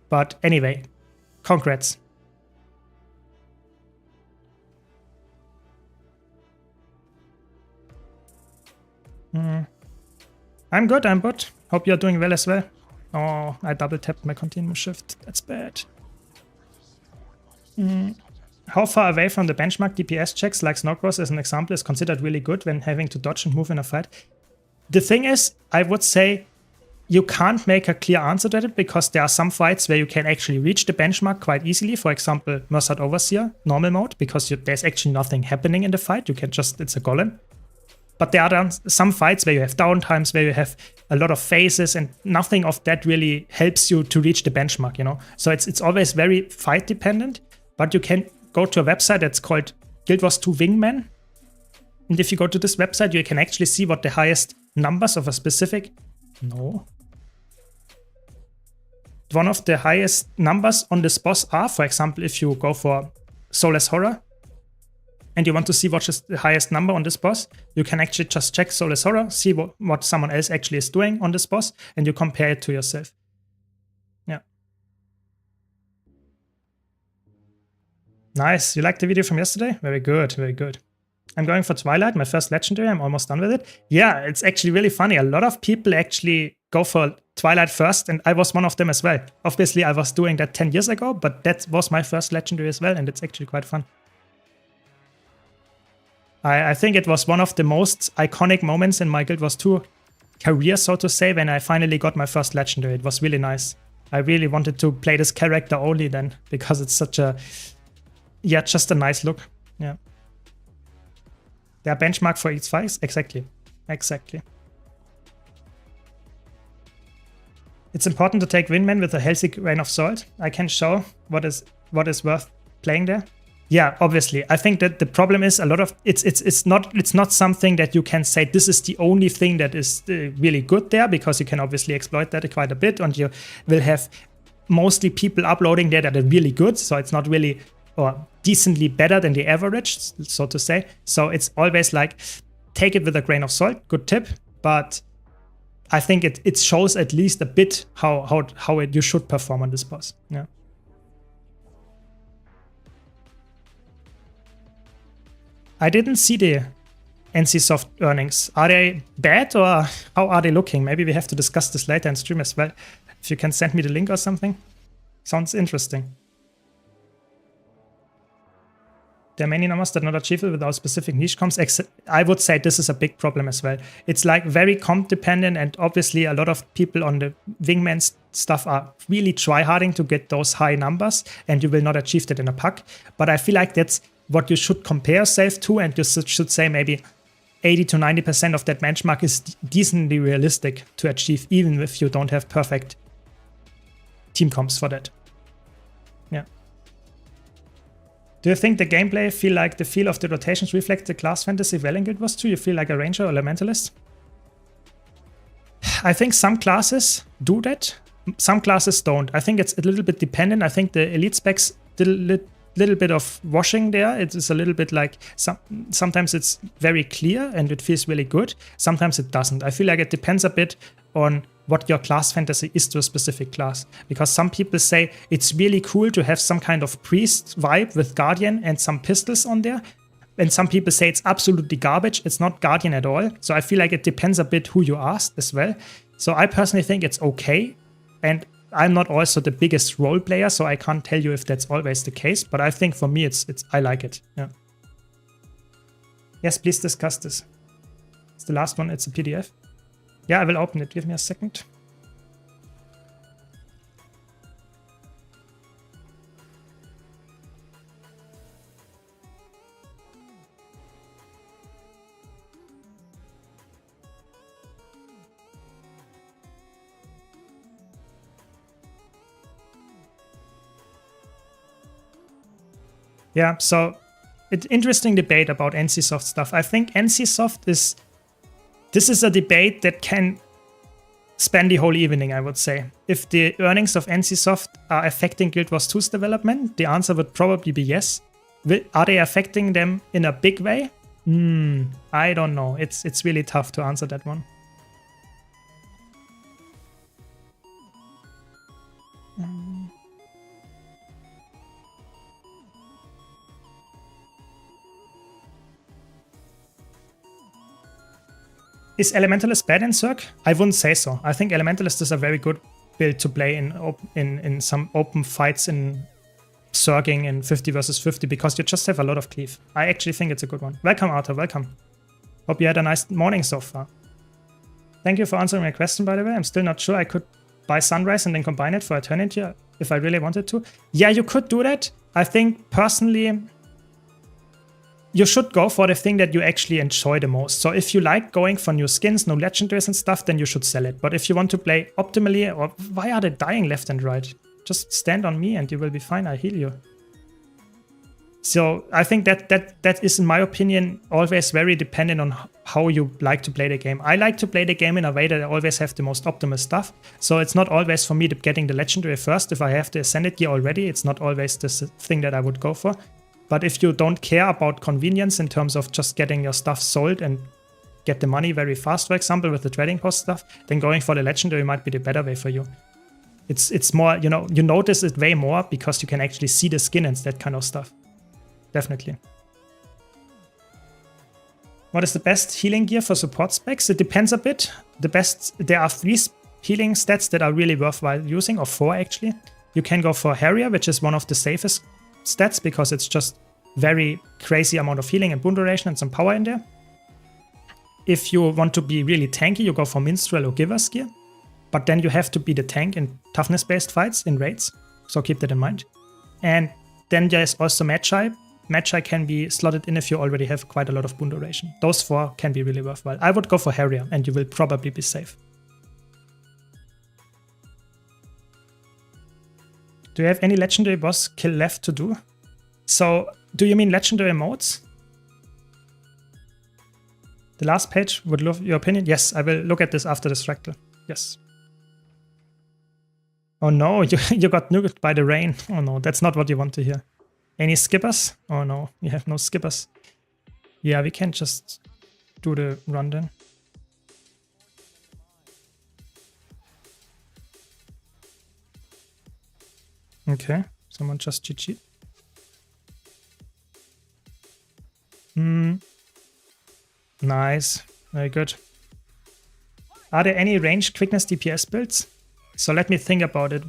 But anyway, congrats. I'm good, I'm good. Hope you're doing well as well. Oh, I double tapped my continuous shift. That's bad. How far away from the benchmark DPS checks, like Snowcross as an example, is considered really good when having to dodge and move in a fight? The thing is, I would say you can't make a clear answer to it because there are some fights where you can actually reach the benchmark quite easily. For example, Merced Overseer, normal mode, because there's actually nothing happening in the fight. You can just, it's a golem. But there are some fights where you have downtimes, where you have a lot of phases and nothing of that really helps you to reach the benchmark, you know? So it's always very fight dependent, but you can go to a website that's called Guild Wars 2 Wingman. And if you go to this website, you can actually see what the highest numbers of a specific, one of the highest numbers on this boss are. For example, if you go for Soulless Horror, and you want to see what is the highest number on this boss, you can actually just check Soulless Horror, see what someone else actually is doing on this boss, and you compare it to yourself. Yeah. Nice. You liked the video from yesterday? Very good, very good. I'm going for Twilight, my first legendary. I'm almost done with it. Yeah, it's actually really funny. A lot of people actually go for Twilight first, and I was one of them as well. Obviously, I was doing that 10 years ago, but that was my first legendary as well, and it's actually quite fun. I think it was one of the most iconic moments in my Guild Wars 2 career, so to say, when I finally got my first legendary. It was really nice. I really wanted to play this character only then, because it's such a, yeah, just a nice look. Yeah. Their benchmark for each fight? Exactly. Exactly. It's important to take Windman with a healthy grain of salt. I can show what is worth playing there. Yeah, obviously. I think that the problem is a lot of it's not something that you can say this is the only thing that is really good there, because you can obviously exploit that quite a bit, and you will have mostly people uploading there that are really good. So it's not really or decently better than the average, so to say. So it's always like, take it with a grain of salt, good tip, but I think it shows at least a bit how you should perform on this boss. Yeah. I didn't see the NCSoft earnings. Are they bad or how are they looking? Maybe we have to discuss this later in stream as well. If you can send me the link or something. Sounds interesting. There are many numbers that are not achievable without specific niche comps. I would say this is a big problem as well. It's like very comp dependent, and obviously a lot of people on the wingman stuff are really tryharding to get those high numbers, and you will not achieve that in a pack. But I feel like that's what you should compare yourself to, and you should say maybe 80 to 90% of that benchmark is decently realistic to achieve, even if you don't have perfect team comps for that. Yeah. Do you think the gameplay feel like the feel of the rotations reflect the class fantasy Valen Guild was too? You feel like a ranger or elementalist? I think some classes do that, some classes don't. I think it's a little bit dependent. I think the elite specs did a little bit of washing there. It is a little bit like sometimes it's very clear and it feels really good. Sometimes it doesn't. I feel like it depends a bit on what your class fantasy is to a specific class. Because some people say it's really cool to have some kind of priest vibe with guardian and some pistols on there. And some people say it's absolutely garbage. It's not guardian at all. So I feel like it depends a bit who you ask as well. So I personally think it's okay. And I'm not also the biggest role player, so I can't tell you if that's always the case. But I think for me, I like it. Yeah. Yes, please discuss this. It's the last one. It's a PDF. Yeah, I will open it. Give me a second. Yeah, so it's interesting debate about NCSoft stuff. I think NCSoft this is a debate that can span the whole evening, I would say. If the earnings of NCSoft are affecting Guild Wars 2's development, the answer would probably be yes. Are they affecting them in a big way? I don't know. It's really tough to answer that one. Is Elementalist bad in Zerg? I wouldn't say so. I think Elementalist is a very good build to play in some open fights in Zerging in 50 versus 50 because you just have a lot of cleave. I actually think it's a good one. Welcome, Arthur. Welcome. Hope you had a nice morning so far. Thank you for answering my question, by the way. I'm still not sure I could buy Sunrise and then combine it for Eternity if I really wanted to. Yeah, you could do that. I think personally, you should go for the thing that you actually enjoy the most. So if you like going for new skins, new legendaries and stuff, then you should sell it. But if you want to play optimally, or why are they dying left and right? Just stand on me and you will be fine. I heal you. So I think that is, in my opinion, always very dependent on how you like to play the game. I like to play the game in a way that I always have the most optimal stuff. So it's not always for me getting the legendary first. If I have the Ascended gear already, it's not always the thing that I would go for. But if you don't care about convenience in terms of just getting your stuff sold and get the money very fast, for example, with the trading post stuff, then going for the legendary might be the better way for you. It's more, you notice it way more because you can actually see the skin and that kind of stuff. Definitely. What is the best healing gear for support specs? It depends a bit. There are 3 healing stats that are really worthwhile using, or 4 actually. You can go for Harrier, which is one of the safest stats because it's just very crazy amount of healing and boon duration and some power in there. If you want to be really tanky, you go for Minstrel or Giver's gear. But then you have to be the tank in toughness-based fights in raids, so keep that in mind. And then there's also Magi. Magi can be slotted in if you already have quite a lot of boon duration. Those 4 can be really worthwhile. I would go for Harrier and you will probably be safe. Do you have any legendary boss kill left to do? So, do you mean legendary modes? The last page, would love your opinion. Yes, I will look at this after this fractal. Yes. Oh no, you got nuked by the rain. Oh no, that's not what you want to hear. Any skippers? Oh no, we have no skippers. Yeah, we can just do the run then. Okay, someone just GG. Nice, very good. Are there any ranged quickness DPS builds? So let me think about it.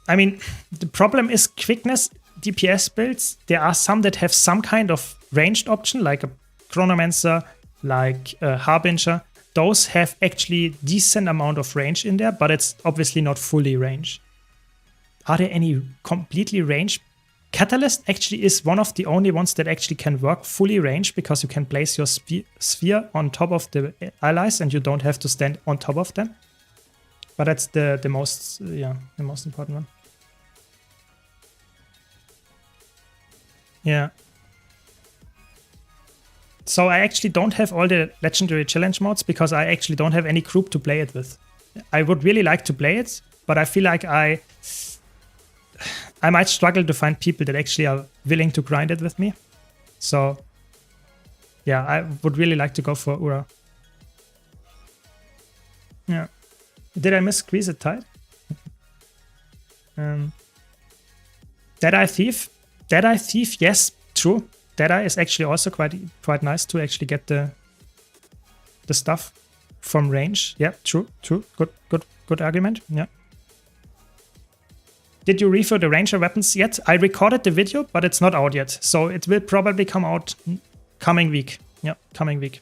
I mean, the problem is quickness DPS builds. There are some that have some kind of ranged option, like a Chronomancer, like a Harbinger. Those have actually decent amount of range in there, but it's obviously not fully ranged. Are there any completely ranged? Catalyst actually is one of the only ones that actually can work fully ranged, because you can place your sphere on top of the allies and you don't have to stand on top of them. But that's the most important one. Yeah. So I actually don't have all the legendary challenge modes because I actually don't have any group to play it with. I would really like to play it, but I feel like I might struggle to find people that actually are willing to grind it with me. So yeah, I would really like to go for Ura. Yeah. Did I miss squeeze it tight? Deadeye Thief? Deadeye Thief, yes, true. Deadeye is actually also quite nice to actually get the stuff from range. Yeah, true. Good argument. Yeah. Did you review the ranger weapons yet? I recorded the video, but it's not out yet. So it will probably come out coming week. Yeah, coming week.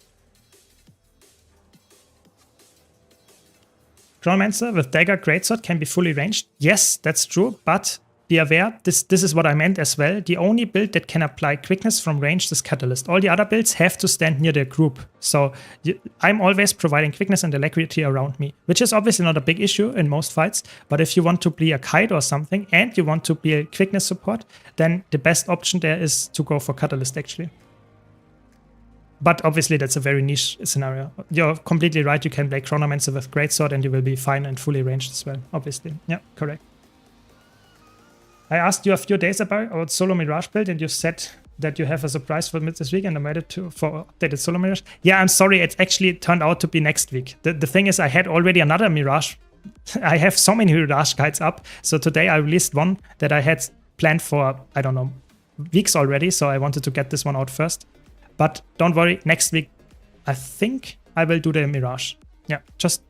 Chronomancer with dagger greatsword can be fully ranged. Yes, that's true, but be aware, this is what I meant as well. The only build that can apply quickness from range is Catalyst. All the other builds have to stand near the group. So I'm always providing quickness and alacrity around me, which is obviously not a big issue in most fights. But if you want to be a kite or something and you want to be a quickness support, then the best option there is to go for Catalyst actually. But obviously that's a very niche scenario. You're completely right, you can play Chronomancer with Greatsword and you will be fine and fully ranged as well, obviously. Yeah, correct. I asked you a few days about Solo Mirage build and you said that you have a surprise for mid this week and I made it for updated Solo Mirage. Yeah, I'm sorry, it actually turned out to be next week. The thing is I had already another Mirage. I have so many Mirage guides up. So today I released one that I had planned for, I don't know, weeks already. So I wanted to get this one out first. But don't worry, next week I think I will do the Mirage. Yeah, just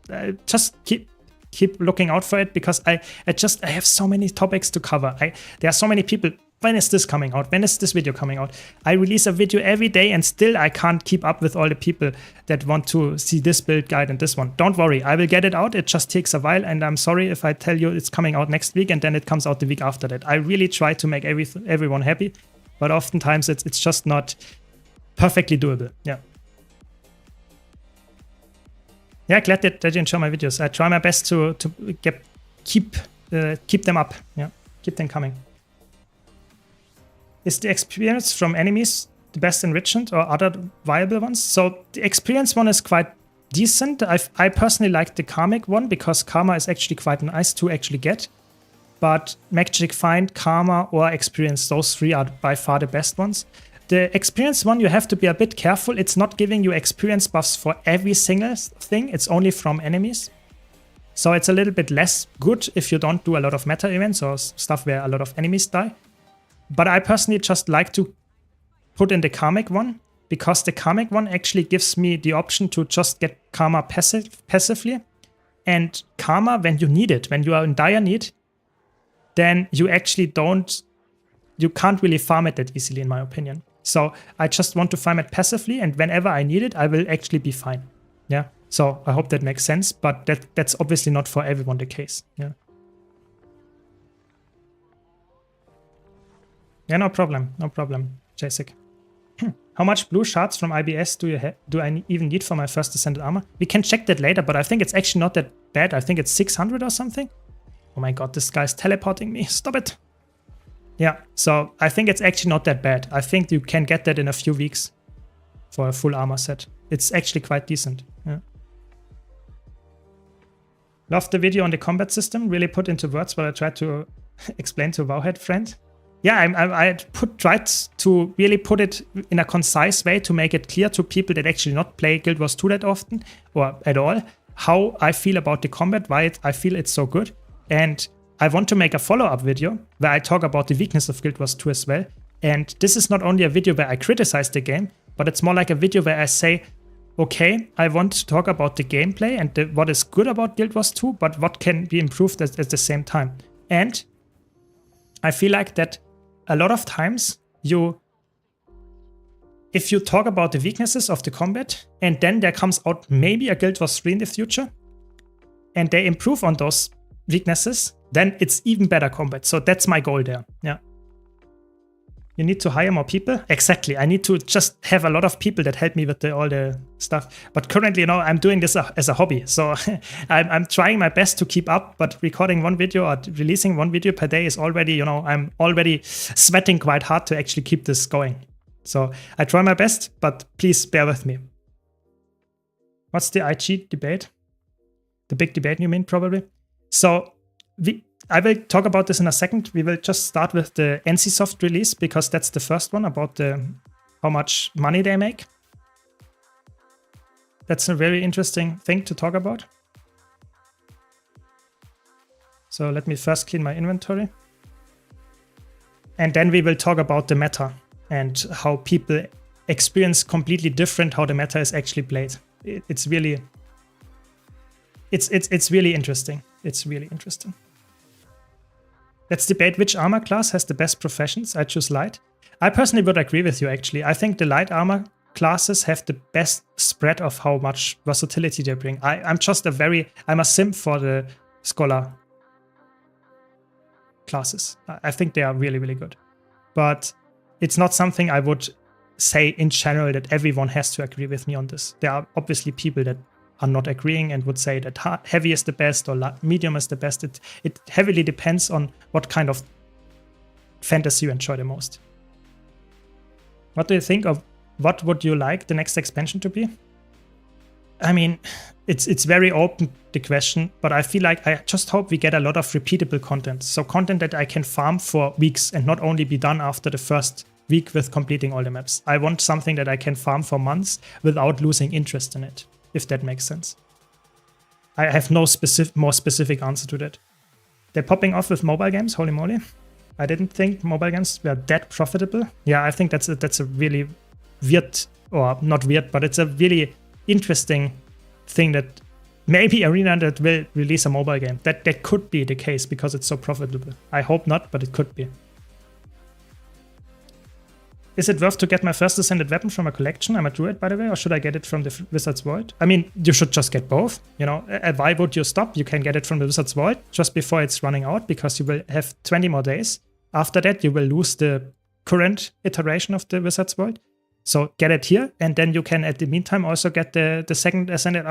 keep looking out for it because I have so many topics to cover. There are so many people. When is this coming out? When is this video coming out? I release a video every day and still I can't keep up with all the people that want to see this build guide and this one. Don't worry, I will get it out. It just takes a while and I'm sorry if I tell you it's coming out next week and then it comes out the week after that. I really try to make everyone happy, but oftentimes it's just not perfectly doable. Yeah. Yeah, glad that you enjoy my videos. I try my best to keep them up. Yeah, keep them coming. Is the experience from enemies the best enrichment or other viable ones? So the experience one is quite decent. I personally like the karmic one because karma is actually quite nice to actually get. But Magic Find, karma, or experience, those three are by far the best ones. The experience one, you have to be a bit careful. It's not giving you experience buffs for every single thing. It's only from enemies. So it's a little bit less good if you don't do a lot of meta events or stuff where a lot of enemies die. But I personally just like to put in the karmic one because the karmic one actually gives me the option to just get karma passively. And karma, when you need it, when you are in dire need, then you actually you can't really farm it that easily in my opinion. So I just want to farm it passively, and whenever I need it, I will actually be fine. Yeah. So I hope that makes sense, but that's obviously not for everyone the case. Yeah. Yeah, no problem, Jasek. How much blue shards from IBS do I even need for my first Descended armor? We can check that later, but I think it's actually not that bad. I think it's 600 or something. Oh my god, this guy's teleporting me. Stop it. Yeah, so I think it's actually not that bad. I think you can get that in a few weeks for a full armor set. It's actually quite decent. Yeah. Love the video on the combat system. Really put into words what I tried to explain to Wowhead friend. Yeah, I tried to really put it in a concise way to make it clear to people that actually not play Guild Wars 2 that often or at all, how I feel about the combat, why I feel it's so good. And I want to make a follow-up video where I talk about the weakness of Guild Wars 2 as well. And this is not only a video where I criticize the game, but it's more like a video where I say, okay, I want to talk about the gameplay and what is good about Guild Wars 2, but what can be improved at the same time. And I feel like that a lot of times if you talk about the weaknesses of the combat and then there comes out maybe a Guild Wars 3 in the future and they improve on those weaknesses, then it's even better combat. So that's my goal there. Yeah. You need to hire more people? Exactly. I need to just have a lot of people that help me with all the stuff. But currently, I'm doing this as a hobby. So I'm trying my best to keep up, but recording one video or releasing one video per day is already, I'm already sweating quite hard to actually keep this going. So I try my best, but please bear with me. What's the IG debate? The big debate, you mean, probably? So I will talk about this in a second. We will just start with the NCSoft release because that's the first one about how much money they make. That's a very interesting thing to talk about. So let me first clean my inventory. And then we will talk about the meta and how people experience completely different how the meta is actually played. It's really interesting. It's really interesting. Let's debate which armor class has the best professions. I choose light. I personally would agree with you, actually. I think the light armor classes have the best spread of how much versatility they bring. I'm a simp for the scholar classes. I think they are really, really good. But it's not something I would say in general that everyone has to agree with me on this. There are obviously people that are not agreeing and would say that heavy is the best or medium is the best. It heavily depends on what kind of fantasy you enjoy the most. What do you think of what would you like the next expansion to be? I mean, it's very open, the question, but I feel like I just hope we get a lot of repeatable content. So content that I can farm for weeks and not only be done after the first week with completing all the maps. I want something that I can farm for months without losing interest in it, if that makes sense. I have no more specific answer to that. They're popping off with mobile games, holy moly. I didn't think mobile games were that profitable. Yeah, I think that's a really weird, or not weird, but it's a really interesting thing that maybe Arena that will release a mobile game. That could be the case because it's so profitable. I hope not, but it could be. Is it worth to get my first ascended weapon from a collection? I'm a druid, by the way, or should I get it from the Wizard's Vault? I mean, you should just get both. Why would you stop? You can get it from the Wizard's Vault just before it's running out because you will have 20 more days. After that, you will lose the current iteration of the Wizard's Vault. So get it here, and then you can, at the meantime, also get the second ascended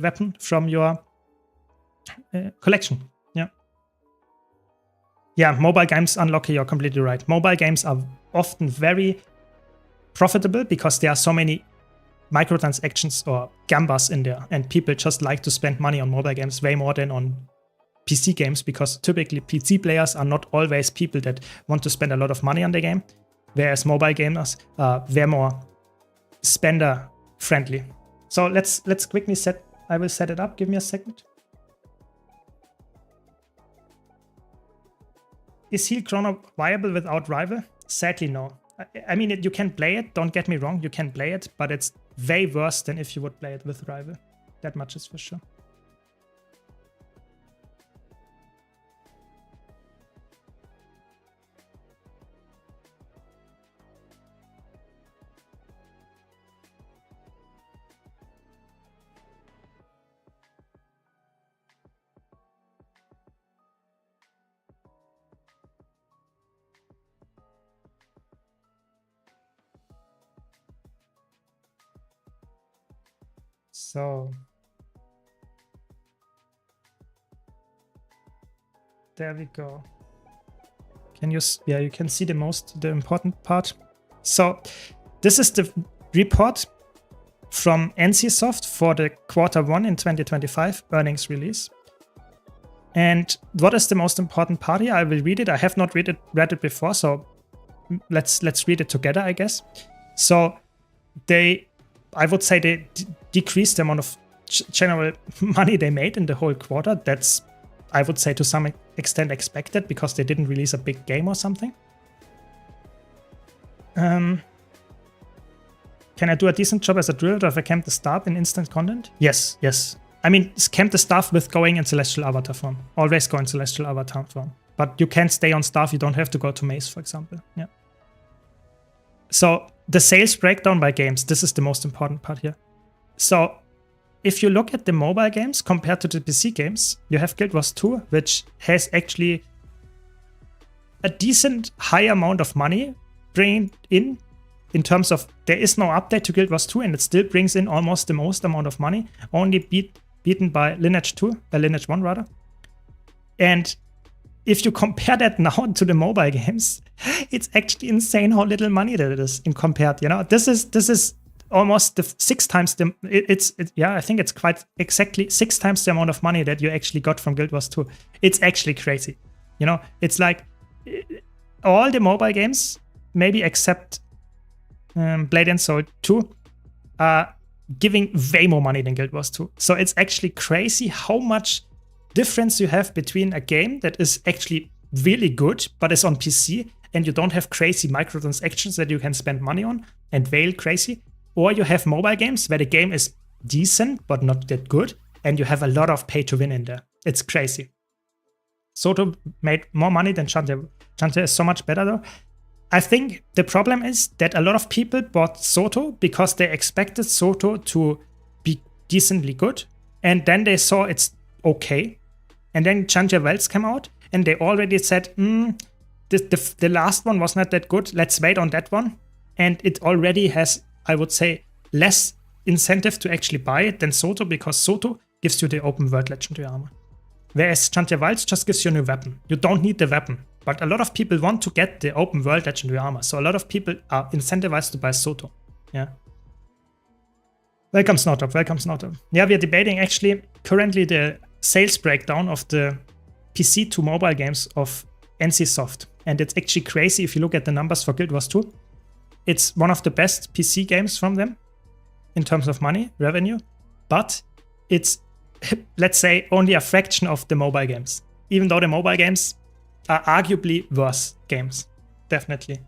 weapon from your collection. Yeah, mobile games unlock, you're completely right. Mobile games are often very profitable because there are so many microtransactions or gambas in there, and people just like to spend money on mobile games way more than on PC games because typically PC players are not always people that want to spend a lot of money on the game, whereas mobile gamers are way more spender friendly. So let's quickly I will set it up. Give me a second. Is Heal Chrono viable without Rival? Sadly, no. I mean, you can play it, don't get me wrong, you can play it, but it's way worse than if you would play it with Rival. That much is for sure. So there we go. You can see the important part. So this is the report from NCSoft for the Q1 in 2025 earnings release. And what is the most important part here? I will read it. I have not read it before, so let's read it together, I guess. So I would say they decreased the amount of general money they made in the whole quarter. That's, I would say, to some extent expected because they didn't release a big game or something. Can I do a decent job as a driller if I camp the staff in instant content? Yes. I mean, camp the staff with going in Celestial Avatar form. Always go in Celestial Avatar form. But you can stay on staff. You don't have to go to Maze, for example. Yeah. So the sales breakdown by games. This is the most important part here. So if you look at the mobile games compared to the PC games, you have Guild Wars 2, which has actually a decent high amount of money bringing in terms of there is no update to Guild Wars 2 and it still brings in almost the most amount of money, only beaten by Lineage 1 rather. And if you compare that now to the mobile games, it's actually insane how little money that it is in compared. You know, this is almost the 6 times the yeah, I think it's quite exactly 6 times the amount of money that you actually got from Guild Wars 2. It's actually crazy. You know, it's like all the mobile games, maybe except Blade and Soul 2, are giving way more money than Guild Wars 2. So it's actually crazy how much difference you have between a game that is actually really good but is on PC and you don't have crazy microtransactions that you can spend money on and veil crazy, or you have mobile games where the game is decent but not that good and you have a lot of pay to win in there. It's crazy. Soto made more money than Chante. Chante is so much better though. I think the problem is that a lot of people bought Soto because they expected Soto to be decently good, and then they saw it's okay. And then Chante Wells came out, and they already said, the last one was not that good, let's wait on that one. And it already has, I would say, less incentive to actually buy it than Soto, because Soto gives you the open world legendary armor. Whereas Chante Wells just gives you a new weapon. You don't need the weapon. But a lot of people want to get the open world legendary armor. So a lot of people are incentivized to buy Soto. Yeah. Welcome, Snowtop. Welcome, Snowtop. Yeah, we are debating actually currently the sales breakdown of the PC to mobile games of NCSoft. And it's actually crazy if you look at the numbers for Guild Wars 2. It's one of the best PC games from them in terms of money, revenue. But it's, let's say, only a fraction of the mobile games. Even though the mobile games are arguably worse games. Definitely.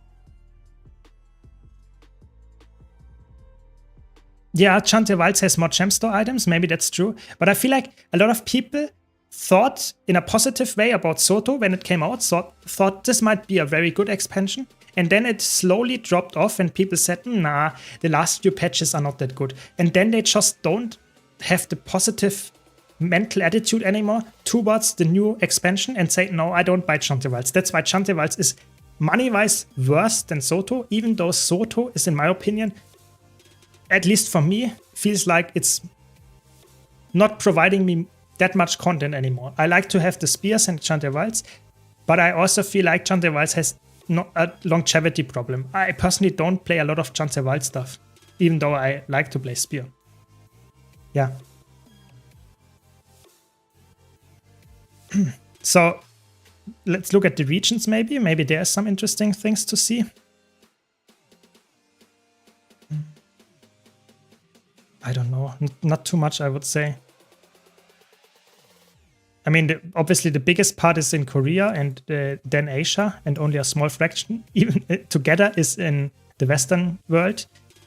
Yeah, Chante Wilds has more gem store items. Maybe that's true. But I feel like a lot of people thought in a positive way about Soto when it came out. Thought this might be a very good expansion. And then it slowly dropped off and people said, nah, the last few patches are not that good. And then they just don't have the positive mental attitude anymore towards the new expansion and say, no, I don't buy Chante Wilds. That's why Chante Wilds is money-wise worse than Soto, even though Soto is, in my opinion, at least for me, feels like it's not providing me that much content anymore. I like to have the spears and Chante Wilds, but I also feel like Chante Wilds has not a longevity problem. I personally don't play a lot of Chante Wild stuff, even though I like to play spear. Yeah. So let's look at the regions maybe. Maybe there's some interesting things to see. I don't know. Not too much, I would say. I mean, obviously the biggest part is in Korea and then Asia, and only a small fraction, even together, is in the Western world,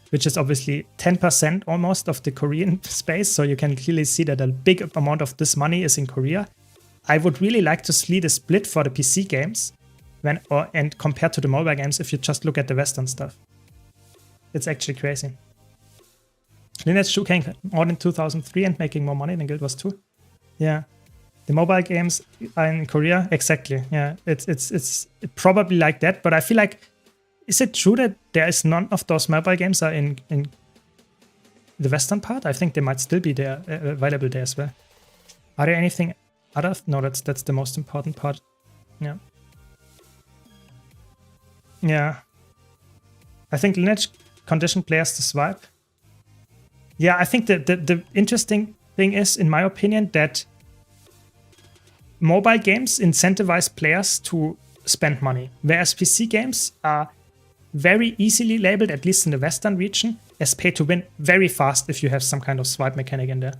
which is obviously 10% almost of the Korean space. So you can clearly see that a big amount of this money is in Korea. I would really like to see the split for the PC games and compared to the mobile games if you just look at the Western stuff. It's actually crazy. Lineage 2 came out in 2003 and making more money than Guild Wars 2. Yeah. The mobile games are in Korea. Exactly. Yeah. It's probably like that, but I feel like, is it true that there is none of those mobile games are in the Western part? I think they might still be there, available there as well. Are there anything other? No, that's the most important part. Yeah. Yeah. I think Lineage conditioned players to swipe. Yeah, I think the interesting thing is, in my opinion, that mobile games incentivize players to spend money, whereas PC games are very easily labeled, at least in the Western region, as pay to win very fast if you have some kind of swipe mechanic in there.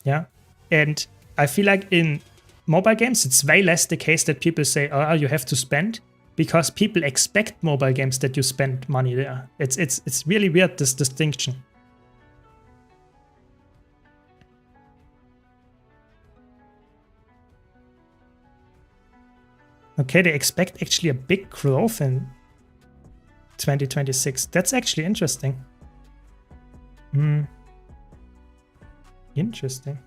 Yeah. And I feel like in mobile games, it's way less the case that people say, oh, you have to spend, because people expect mobile games that you spend money there. It's really weird, this distinction. Okay, they expect actually a big growth in 2026. That's actually interesting. Interesting.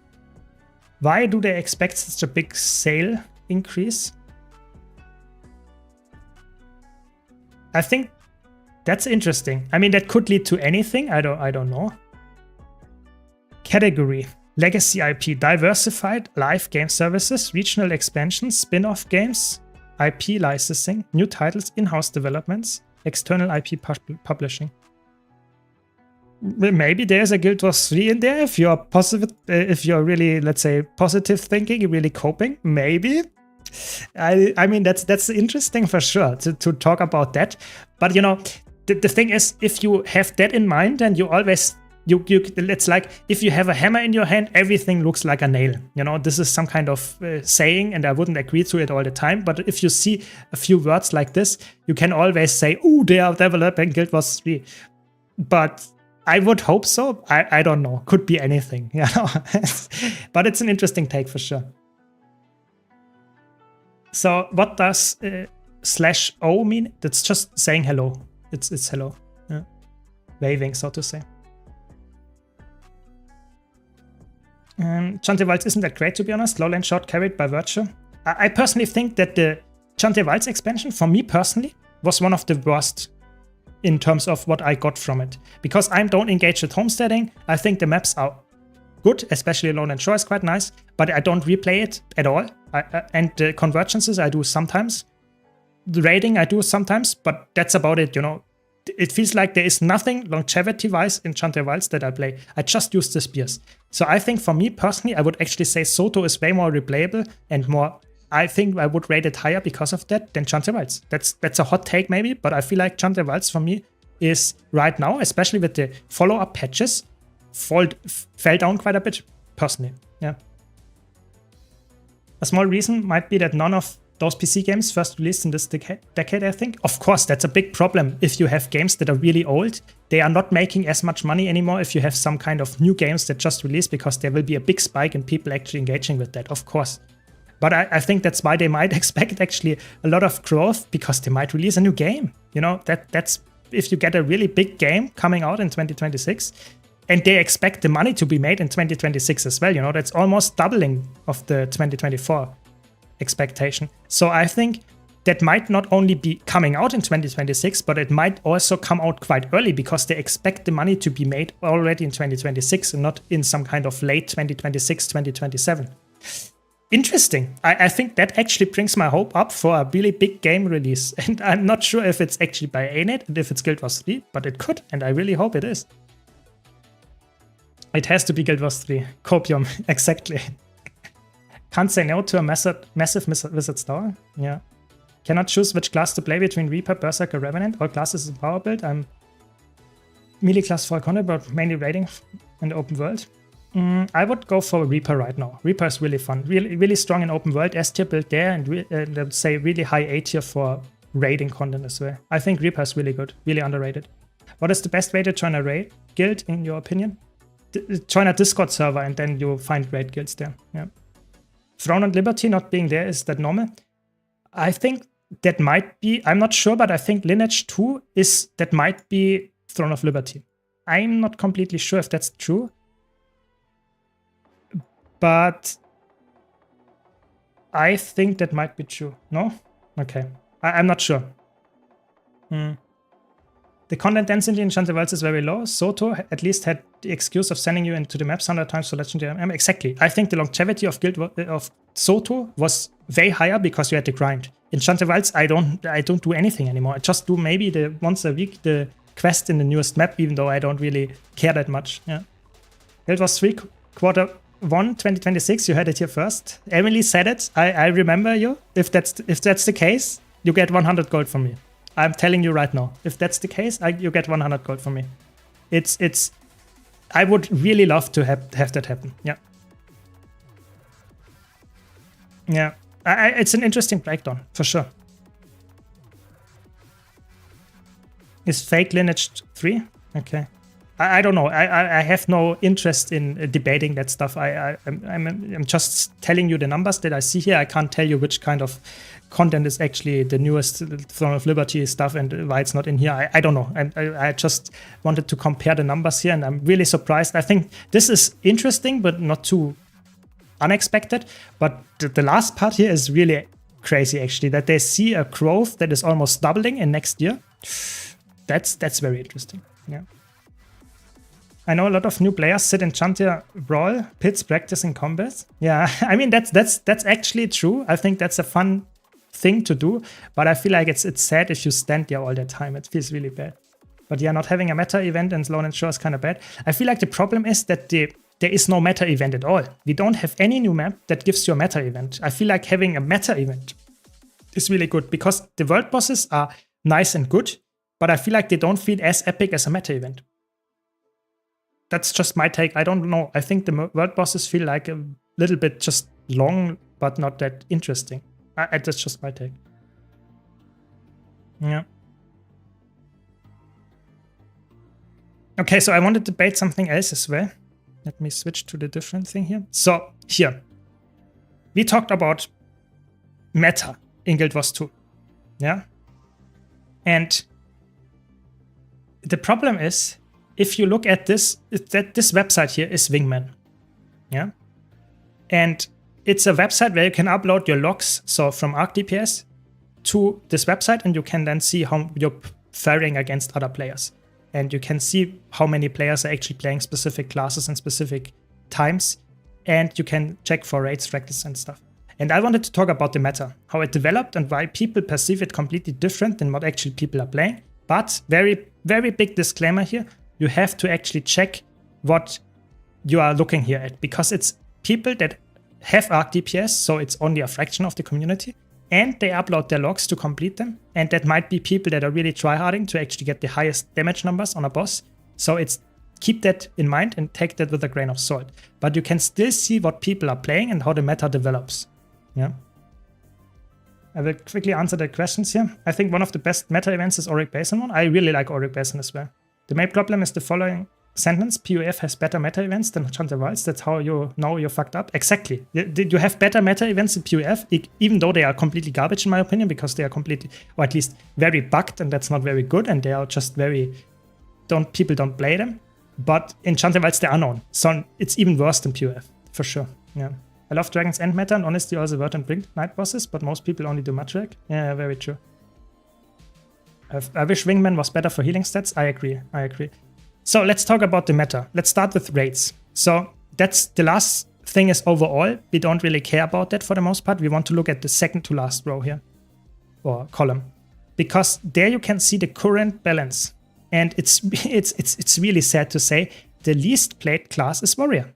Why do they expect such a big sale increase? I think that's interesting. I mean, that could lead to anything. I don't know. Category: legacy IP, diversified live game services, regional expansions, spin-off games, IP licensing, new titles, in-house developments, external IP publishing. Maybe there's a Guild Wars 3 in there if you're positive, if you're really, let's say, positive thinking, really coping. Maybe. I mean, that's interesting for sure to talk about that. But you know, the thing is, if you have that in mind, then you always it's like if you have a hammer in your hand, everything looks like a nail. You know, this is some kind of saying, and I wouldn't agree to it all the time. But if you see a few words like this, you can always say, "Oh, they are developing Guild Wars 3." But I would hope so. I don't know. Could be anything. You know? But it's an interesting take for sure. So what does /O mean? That's just saying hello. It's hello. Yeah. Waving, so to say. Chante Wilds isn't that great, to be honest. Lowland Shot carried by Virtue. I personally think that the Chante Wilds expansion, for me personally, was one of the worst in terms of what I got from it. Because I don't engage with homesteading. I think the maps are good, especially Lowland Shore is quite nice, but I don't replay it at all. And the convergences I do sometimes. The raiding I do sometimes, but that's about it, you know. It feels like there is nothing longevity-wise in Chante Wilds that I play. I just use the spears. So I think for me personally, I would actually say Soto is way more replayable and more. I think I would rate it higher because of that than Chante Wilds. That's a hot take maybe, but I feel like Chante Wilds for me is right now, especially with the follow-up patches, fell down quite a bit personally. Yeah. A small reason might be that none of those PC games first released in this decade, I think. Of course, that's a big problem if you have games that are really old. They are not making as much money anymore if you have some kind of new games that just released, because there will be a big spike in people actually engaging with that, of course. But I think that's why they might expect actually a lot of growth, because they might release a new game. You know, that's if you get a really big game coming out in 2026, and they expect the money to be made in 2026 as well. You know, that's almost doubling of the 2024 expectation. So I think that might not only be coming out in 2026, but it might also come out quite early, because they expect the money to be made already in 2026 and not in some kind of late 2026, 2027. Interesting. I think that actually brings my hope up for a really big game release. And I'm not sure if it's actually by ANET and if it's Guild Wars 3, but it could, and I really hope it is. It has to be Guild Wars 3. Copium, exactly. Can't say no to a massive Wizard's Tower. Yeah. Cannot choose which class to play between Reaper, Berserker, Revenant. All classes in power build. I'm melee class for Conde, but mainly raiding in the open world. I would go for Reaper right now. Reaper is really fun. Really strong in open world. S tier build there, and I would say really high A tier for raiding content as well. I think Reaper is really good. Really underrated. What is the best way to join a raid guild, in your opinion? Join a Discord server and then you'll find raid guilds there. Yeah. Throne and Liberty not being there, is that normal? I think that might be, I'm not sure, but I think Lineage 2 that might be Throne of Liberty. I'm not completely sure if that's true. But I think that might be true. No? Okay. I'm not sure. The content density in Chante Wilds is very low. Soto at least had the excuse of sending you into the maps 100 times for Legendary MM. Exactly. I think the longevity of Soto was way higher because you had to grind. In Chante Wilds, I don't do anything anymore. I just do maybe the once a week the quest in the newest map, even though I don't really care that much. Yeah. Guild Wars 3 quarter won 2026. You heard it here first. Emily said it. I remember you. If that's the case, you get 100 gold from me. I'm telling you right now. If that's the case, you get 100 gold from me. It's. I would really love to have that happen. Yeah. Yeah. It's an interesting breakdown for sure. Is fake lineage 3? Okay. I don't know. I have no interest in debating that stuff. I'm just telling you the numbers that I see here. I can't tell you which kind of content is actually the newest Throne of Liberty stuff and why it's not in here. I don't know. I just wanted to compare the numbers here, and I'm really surprised. I think this is interesting, but not too unexpected. But the last part here is really crazy, actually, that they see a growth that is almost doubling in next year. That's very interesting. Yeah. I know a lot of new players sit in Chantia Brawl pits practicing combat. Yeah, I mean that's actually true. I think that's a fun thing to do, but I feel like it's sad if you stand there all the time. It feels really bad. But yeah, not having a meta event in Sloan and Shore is kind of bad. I feel like the problem is that there is no meta event at all. We don't have any new map that gives you a meta event. I feel like having a meta event is really good because the world bosses are nice and good, but I feel like they don't feel as epic as a meta event. That's just my take. I don't know. I think the world bosses feel like a little bit just long, but not that interesting. That's just my take. Yeah. Okay, so I want to debate something else as well. Let me switch to the different thing here. So here, we talked about meta in Guild Wars 2. Yeah. And the problem is, if you look at this, that this website here is Wingman. Yeah. And it's a website where you can upload your logs, so from ArcDPS to this website, and you can then see how you're faring against other players. And you can see how many players are actually playing specific classes and specific times. And you can check for raids, fractals, and stuff. And I wanted to talk about the meta, how it developed and why people perceive it completely different than what actually people are playing. But very, very big disclaimer here. You have to actually check what you are looking here at, because it's people that have ArcDPS, so it's only a fraction of the community, and they upload their logs to complete them. And that might be people that are really tryharding to actually get the highest damage numbers on a boss. So it's keep that in mind and take that with a grain of salt. But you can still see what people are playing and how the meta develops. Yeah. I will quickly answer the questions here. I think one of the best meta events is Auric Basin one. I really like Auric Basin as well. The main problem is the following sentence. PUF has better meta events than Chanter Wilds. That's how you know you're fucked up. Exactly. You have better meta events in PUF, even though they are completely garbage in my opinion, because they are completely, or at least very bugged, and that's not very good, and they are just very, people don't play them. But in Chanter Wilds they are known. So it's even worse than PUF, for sure. Yeah. I love Dragon's End meta, and honestly also Word and Blink night bosses, but most people only do Matriarch. Yeah, very true. I wish Wingman was better for healing stats. I agree. So let's talk about the meta. Let's start with raids. So that's the last thing is overall. We don't really care about that for the most part. We want to look at the second to last row here, or column, because there you can see the current balance. And it's really sad to say the least played class is Warrior.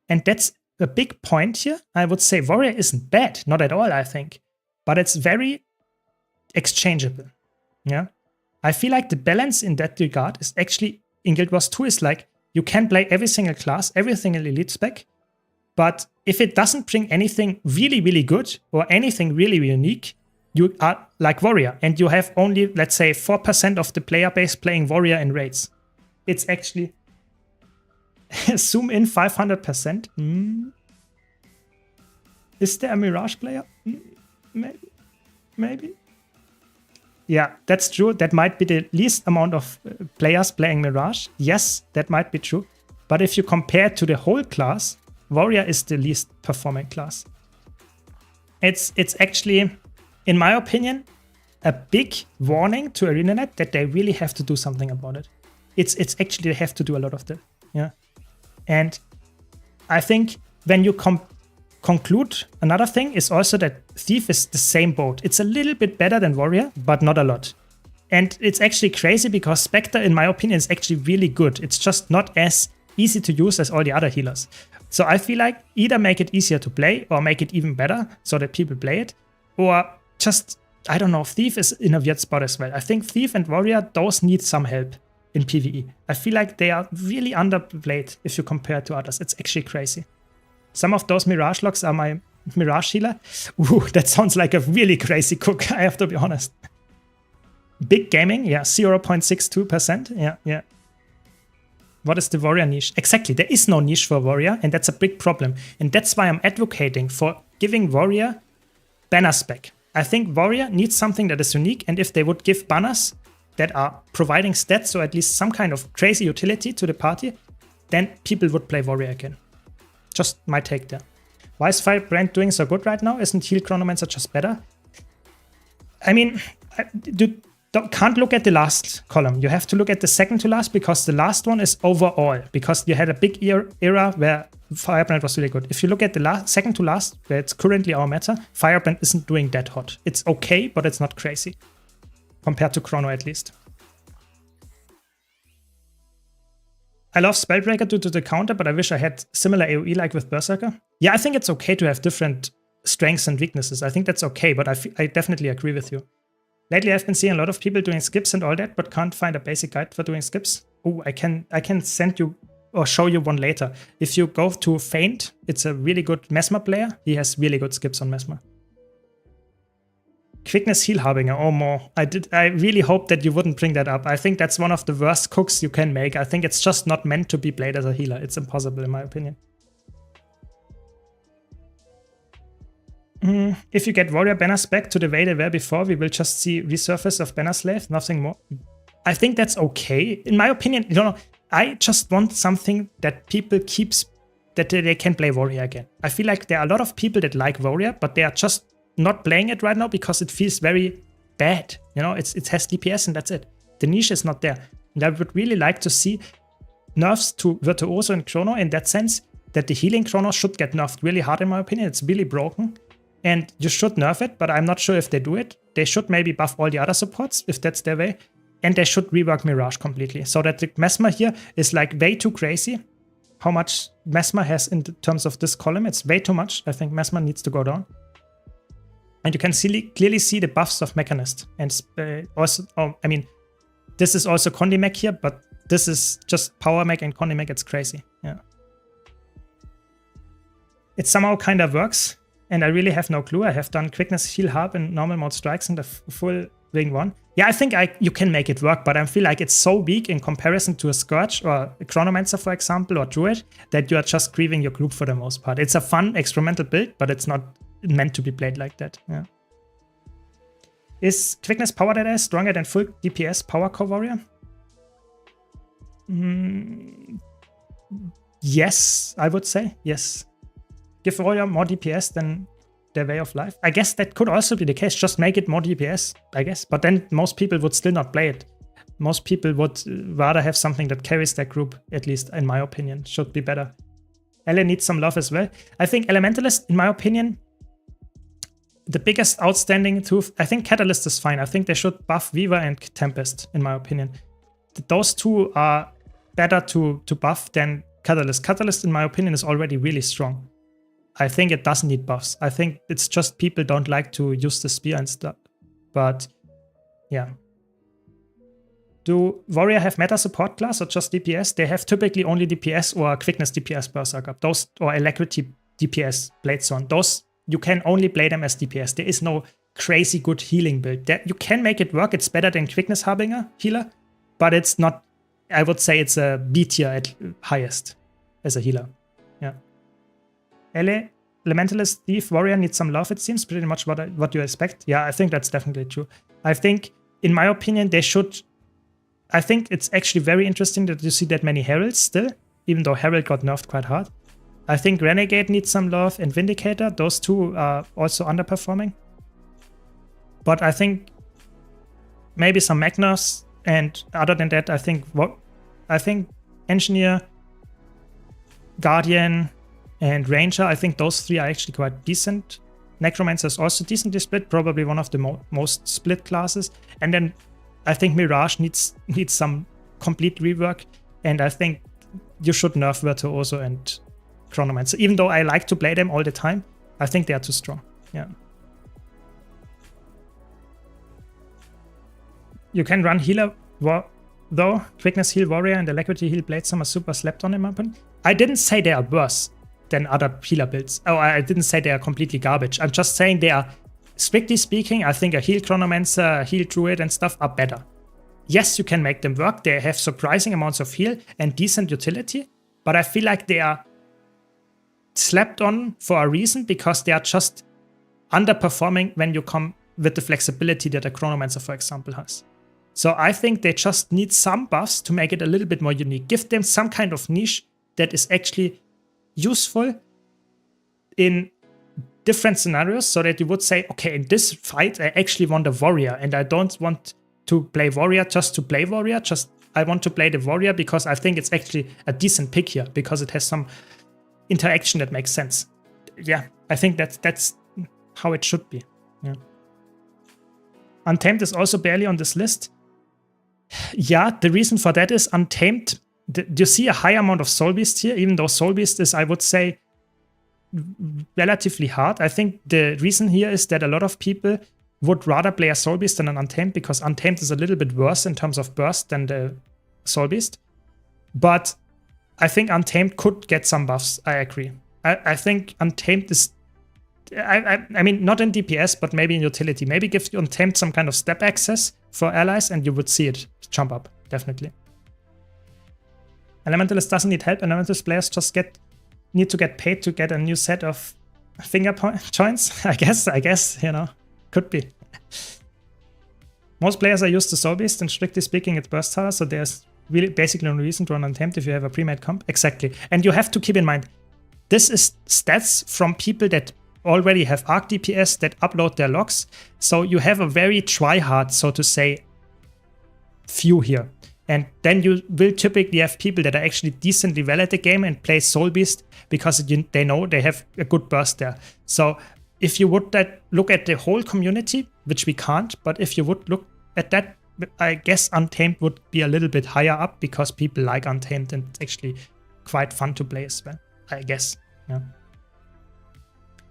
And that's a big point here. I would say Warrior isn't bad, not at all, I think, but it's very exchangeable. Yeah, I feel like the balance in that regard is actually in Guild Wars 2 is like you can play every single class, every single elite spec, but if it doesn't bring anything really, really good or anything really unique, you are like Warrior, and you have only, let's say, 4% of the player base playing Warrior in raids. It's actually zoom in 500%. Is there a Mirage player? Maybe. Yeah, that's true. That might be the least amount of players playing Mirage. Yes, that might be true. But if you compare to the whole class, Warrior is the least performing class. It's actually, in my opinion, a big warning to ArenaNet that they really have to do something about it. It's actually they have to do a lot of that. Yeah. And I think when you conclude, another thing is also that Thief is the same boat. It's a little bit better than Warrior, but not a lot. And it's actually crazy because Spectre, in my opinion, is actually really good. It's just not as easy to use as all the other healers. So I feel like either make it easier to play or make it even better so that people play it, or just, I don't know, Thief is in a weird spot as well. I think Thief and Warrior, those need some help in PvE. I feel like they are really underplayed if you compare to others. It's actually crazy. Some of those Mirage locks are my Mirage healer. Ooh, that sounds like a really crazy cook, I have to be honest. Big gaming, yeah, 0.62%, yeah. What is the warrior niche? Exactly, there is no niche for warrior, and that's a big problem. And that's why I'm advocating for giving warrior banners back. I think warrior needs something that is unique, and if they would give banners that are providing stats or at least some kind of crazy utility to the party, then people would play warrior again. Just my take there. Why is Firebrand doing so good right now? Isn't Heal Chronomancer just better? I mean, can't look at the last column. You have to look at the second to last, because the last one is overall, because you had a big era where Firebrand was really good. If you look at the second to last, where it's currently our meta, Firebrand isn't doing that hot. It's okay, but it's not crazy. Compared to Chrono at least. I love Spellbreaker due to the counter, but I wish I had similar AoE like with Berserker. Yeah, I think it's okay to have different strengths and weaknesses. I think that's okay, but I definitely agree with you. Lately, I've been seeing a lot of people doing skips and all that, but can't find a basic guide for doing skips. Oh, I can send you or show you one later. If you go to Feint, it's a really good Mesmer player. He has really good skips on Mesmer. Quickness Heal Harbinger, oh more. I really hope that you wouldn't bring that up. I think that's one of the worst cooks you can make. I think it's just not meant to be played as a healer. It's impossible in my opinion. If you get warrior banners back to the way they were before, we will just see resurface of banner slave, nothing more. I think that's okay. In my opinion, you know, I just want something that people keeps, that they can play warrior again. I feel like there are a lot of people that like warrior, but they are just not playing it right now because it feels very bad. You know, it has DPS and that's it. The niche is not there. And I would really like to see nerfs to Virtuoso and Chrono in that sense, that the healing Chrono should get nerfed really hard in my opinion. It's really broken. And you should nerf it, but I'm not sure if they do it. They should maybe buff all the other supports, if that's their way. And they should rework Mirage completely. So that the Mesmer here is like way too crazy. How much Mesmer has in terms of this column, it's way too much. I think Mesmer needs to go down. And you can clearly see the buffs of Mechanist. And also, I mean, this is also Condimech here, but this is just Power Mech and Condimech, it's crazy. Yeah. It somehow kind of works. And I really have no clue. I have done Quickness Heal Harp in normal mode strikes in the full Ring 1. Yeah, I think you can make it work, but I feel like it's so weak in comparison to a Scourge or a Chronomancer, for example, or Druid, that you are just grieving your group for the most part. It's a fun experimental build, but it's not meant to be played like that. Yeah. Is Quickness Power Data stronger than full DPS Power Core Warrior? Yes, I would say. Yes. Give Warrior more DPS than their way of life. I guess that could also be the case. Just make it more DPS, I guess. But then most people would still not play it. Most people would rather have something that carries their group, at least in my opinion. Should be better. Ele needs some love as well. I think Elementalist, in my opinion, the biggest outstanding tooth, I think Catalyst is fine. I think they should buff Weaver and Tempest, in my opinion. Those two are better to buff than Catalyst. Catalyst, in my opinion, is already really strong. I think it doesn't need buffs. I think it's just people don't like to use the spear and stuff. But yeah. Do Warrior have meta support class or just DPS? They have typically only DPS or Quickness DPS Berserker. Those, or Alacrity DPS Bladezone. Those, you can only play them as DPS. There is no crazy good healing build. You can make it work. It's better than Quickness Harbinger healer, but it's not, I would say it's a B tier at highest as a healer. Yeah. Elementalist Thief Warrior needs some love, it seems. Pretty much what you expect. Yeah, I think that's definitely true. I think, in my opinion, they should... I think it's actually very interesting that you see that many Heralds still, even though Herald got nerfed quite hard. I think Renegade needs some love and Vindicator. Those two are also underperforming. But I think maybe some Magnus, and other than that, I think Engineer, Guardian, and Ranger, I think those three are actually quite decent. Necromancer is also decently split, probably one of the most split classes. And then I think Mirage needs some complete rework. And I think you should nerf Virtuoso and Chronomancer. Even though I like to play them all the time, I think they are too strong. Yeah. You can run healer though. Quickness heal warrior and alacrity heal bladestorm are super slept on in my opinion. I didn't say they are worse than other healer builds. Oh, I didn't say they are completely garbage. I'm just saying they are, strictly speaking, I think a heal Chronomancer, a heal druid and stuff are better. Yes, you can make them work. They have surprising amounts of heal and decent utility, but I feel like they are slept on for a reason because they are just underperforming when you come with the flexibility that a Chronomancer, for example, has. So I think they just need some buffs to make it a little bit more unique. Give them some kind of niche that is actually useful in different scenarios so that you would say, okay, in this fight, I actually want a warrior and I don't want to play warrior just to play warrior. I want to play the warrior because I think it's actually a decent pick here because it has some interaction that makes sense. Yeah, I think that's how it should be. Yeah. Untamed is also barely on this list. Yeah, the reason for that is Untamed. You see a high amount of Soul Beast here, even though Soul Beast is, I would say, relatively hard. I think the reason here is that a lot of people would rather play a Soul Beast than an Untamed because Untamed is a little bit worse in terms of burst than the Soul Beast. But I think Untamed could get some buffs, I agree. I think Untamed is... I mean, not in DPS, but maybe in utility. Maybe give Untamed some kind of step access for allies and you would see it jump up, definitely. Elementalist doesn't need help. Elementalist players just need to get paid to get a new set of finger joints. I guess, you know, could be. Most players are used to Soul Beast and strictly speaking it's burst tower, so there's really basically no reason to run Untamed if you have a pre-made comp. Exactly. And you have to keep in mind, this is stats from people that already have arc DPS that upload their logs. So you have a very try-hard, so to say, few here. And then you will typically have people that are actually decently well at the game and play Soul Beast because they know they have a good burst there. So if you would look at the whole community, which we can't, but if you would look at that, I guess Untamed would be a little bit higher up because people like Untamed and it's actually quite fun to play as well, I guess. Yeah.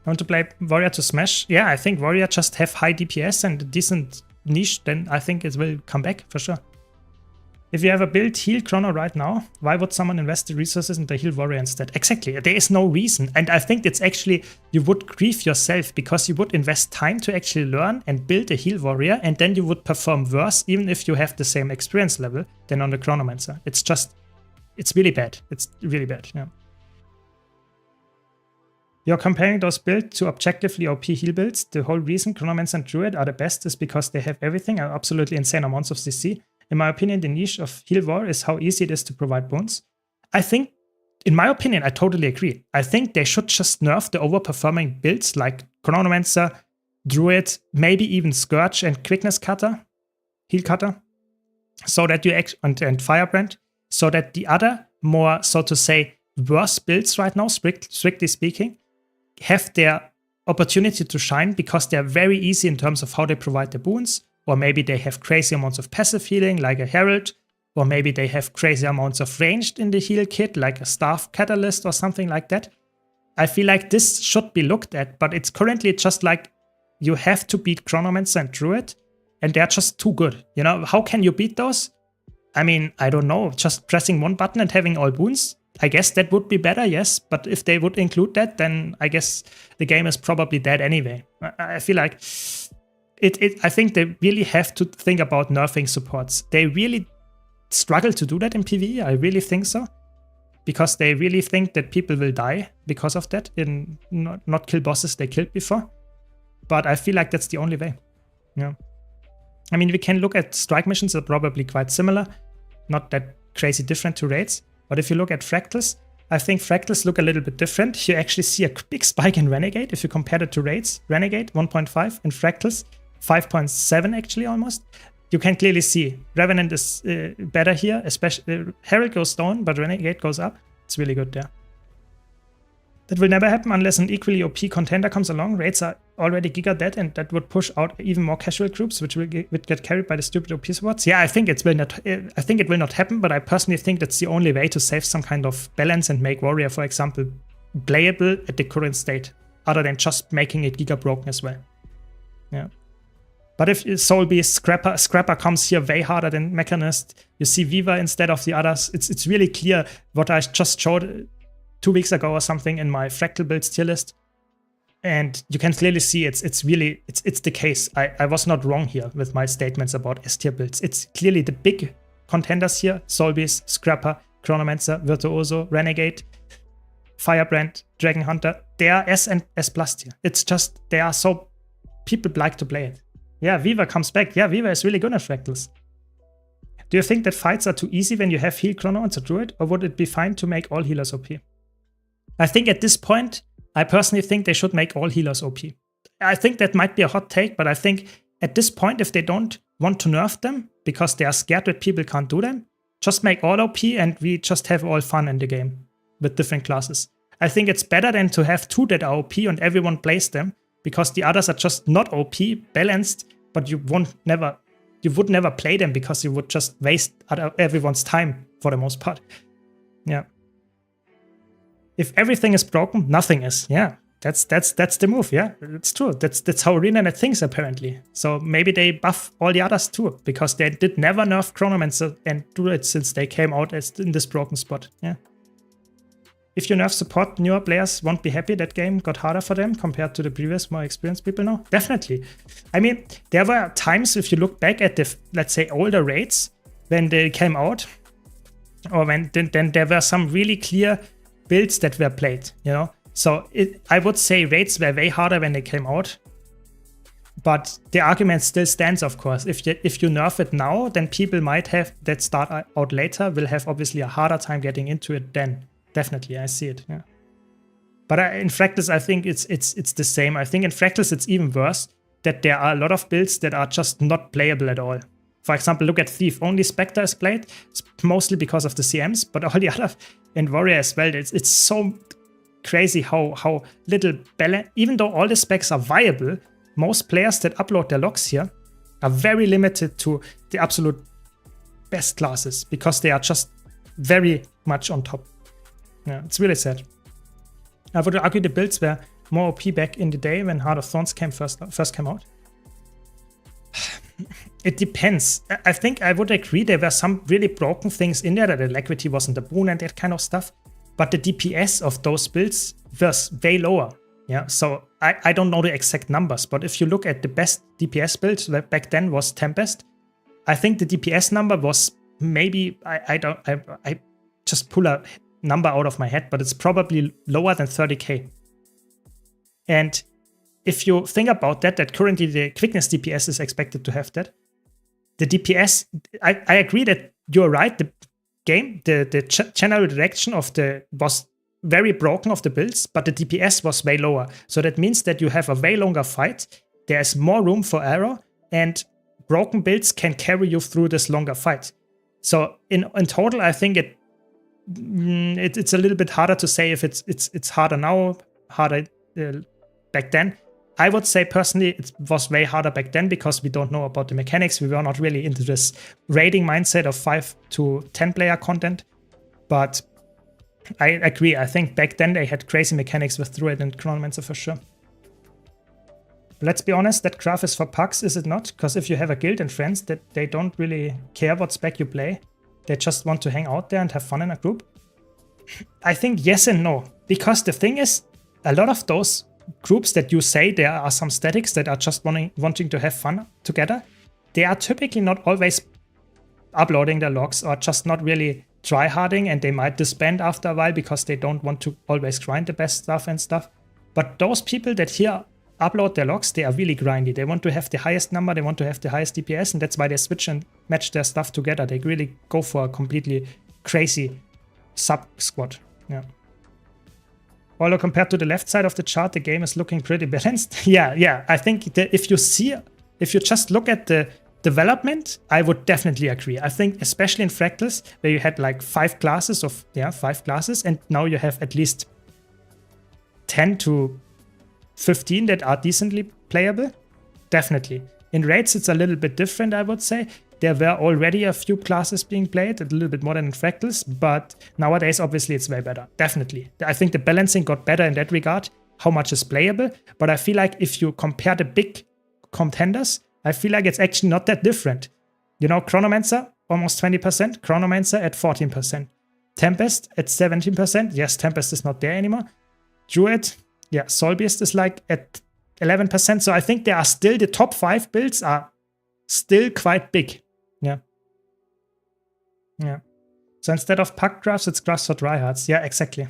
I want to play Warrior to Smash. Yeah, I think Warrior just have high DPS and a decent niche, then I think it will come back for sure. If you have a build heal Chrono right now, why would someone invest the resources in the heal warrior instead? Exactly, there is no reason. And I think it's actually, you would grieve yourself because you would invest time to actually learn and build a heal warrior and then you would perform worse even if you have the same experience level than on the Chronomancer. It's just, it's really bad. It's really bad, yeah. You're comparing those builds to objectively OP heal builds. The whole reason Chronomancer and Druid are the best is because they have everything and absolutely insane amounts of CC. In my opinion, the niche of heal war is how easy it is to provide boons. I think, in my opinion, I totally agree. I think they should just nerf the overperforming builds like Chronomancer, Druid, maybe even Scourge and Quickness Cutter, Heal Cutter, so that you and Firebrand, so that the other more, so to say, worse builds right now, strictly speaking, have their opportunity to shine because they're very easy in terms of how they provide the boons, or maybe they have crazy amounts of passive healing like a Herald, or maybe they have crazy amounts of ranged in the heal kit like a Staff Catalyst or something like that. I feel like this should be looked at, but it's currently just like you have to beat Chronomancer and Druid, and they're just too good. You know, how can you beat those? I mean, I don't know, just pressing one button and having all boons? I guess that would be better, yes, but if they would include that, then I guess the game is probably dead anyway. I feel like I think they really have to think about nerfing supports. They really struggle to do that in PvE, I really think so. Because they really think that people will die because of that, in not kill bosses they killed before. But I feel like that's the only way. Yeah. I mean, we can look at strike missions, are probably quite similar. Not that crazy different to raids. But if you look at fractals, I think fractals look a little bit different. You actually see a big spike in Renegade if you compare it to raids. Renegade 1.5 and fractals 5.7 actually almost. You can clearly see Revenant is better here, especially Herald goes down, but Renegade goes up. It's really good there. That will never happen unless an equally OP contender comes along. Raids are already giga dead, and that would push out even more casual groups, which would get carried by the stupid OP supports. Yeah, I think it will not happen, but I personally think that's the only way to save some kind of balance and make Warrior, for example, playable at the current state, other than just making it giga broken as well. Yeah. But if Soul Beast, Scrapper comes here way harder than Mechanist. You see Viva instead of the others. It's really clear what I just showed 2 weeks ago or something in my Fractal builds tier list. And you can clearly see it's the case. I was not wrong here with my statements about S tier builds. It's clearly the big contenders here: Soul Beast, Scrapper, Chronomancer, Virtuoso, Renegade, Firebrand, Dragon Hunter. They are S and S plus tier. It's just they are so people like to play it. Yeah, Viva comes back. Yeah, Viva is really good at Fractals. Do you think that fights are too easy when you have heal Chronomancer Druid, or would it be fine to make all healers OP? I think at this point, I personally think they should make all healers OP. I think that might be a hot take, but I think at this point, if they don't want to nerf them because they are scared that people can't do them, just make all OP and we just have all fun in the game with different classes. I think it's better than to have 2 that are OP and everyone plays them, because the others are just not OP, balanced, but you would never play them because you would just waste everyone's time for the most part. Yeah. If everything is broken, nothing is. Yeah, that's the move. Yeah, it's true. That's how ArenaNet thinks apparently. So maybe they buff all the others too, because they did never nerf Chronomancer and Druid since they came out as in this broken spot. Yeah. If you nerf support, newer players won't be happy that game got harder for them compared to the previous, more experienced people now. Definitely. I mean, there were times, if you look back at the, let's say, older raids when they came out, or when then there were some really clear builds that were played, you know? So I would say raids were way harder when they came out. But the argument still stands, of course. If you nerf it now, then people might have that start out later will have obviously a harder time getting into it then. Definitely, I see it. Yeah, but in Fractals, I think it's the same. I think in Fractals it's even worse that there are a lot of builds that are just not playable at all. For example, look at Thief. Only Spectre is played. It's mostly because of the CMs, but all the other, and Warrior as well. It's so crazy how little balance. Even though all the specs are viable, most players that upload their logs here are very limited to the absolute best classes because they are just very much on top. Yeah, it's really sad. I would argue the builds were more OP back in the day when Heart of Thorns first came out. It depends. I think I would agree there were some really broken things in there, that Alacrity wasn't a boon and that kind of stuff. But the DPS of those builds was way lower. Yeah, so I don't know the exact numbers, but if you look at the best DPS builds back then was Tempest. I think the DPS number was maybe I just pull a number out of my head, but it's probably lower than 30k. And if you think about that currently the quickness DPS is expected to have that. The DPS, I agree that you're right. The game, the general direction of was very broken of the builds, but the DPS was way lower. So that means that you have a way longer fight. There's more room for error, and broken builds can carry you through this longer fight. So in total, I think it's a little bit harder to say if it's harder now, harder back then. I would say personally it was way harder back then because we don't know about the mechanics. We were not really into this raiding mindset of 5 to 10 player content. But I agree. I think back then they had crazy mechanics with Druid and Chronomancer for sure. Let's be honest, that graph is for pucks, is it not? Because if you have a guild and friends that they don't really care what spec you play, they just want to hang out there and have fun in a group. I think yes and no. Because the thing is, a lot of those groups that you say there are some statics that are just wanting to have fun together, they are typically not always uploading their logs or just not really tryharding, and they might disband after a while because they don't want to always grind the best stuff and stuff. But those people that here upload their logs, they are really grindy. They want to have the highest number, they want to have the highest DPS, and that's why they switch and match their stuff together. They really go for a completely crazy sub-squad. Yeah. Although compared to the left side of the chart, the game is looking pretty balanced. yeah. I think that if you just look at the development, I would definitely agree. I think especially in Fractals, where you had like 5 classes, and now you have at least 10 to 15 that are decently playable. Definitely. In raids, it's a little bit different, I would say. there were already a few classes being played, a little bit more than in Fractals, but nowadays, obviously, it's way better. Definitely. I think the balancing got better in that regard, how much is playable, but I feel like if you compare the big contenders, I feel like it's actually not that different. You know, Chronomancer, almost 20%, Chronomancer at 14%. Tempest at 17%. Yes, Tempest is not there anymore. Druid, yeah, Soulbeast is like at 11%. So I think there are still, the top 5 builds are still quite big. Yeah. Yeah. So instead of pack drafts, it's graphs for tryhards. Yeah, exactly.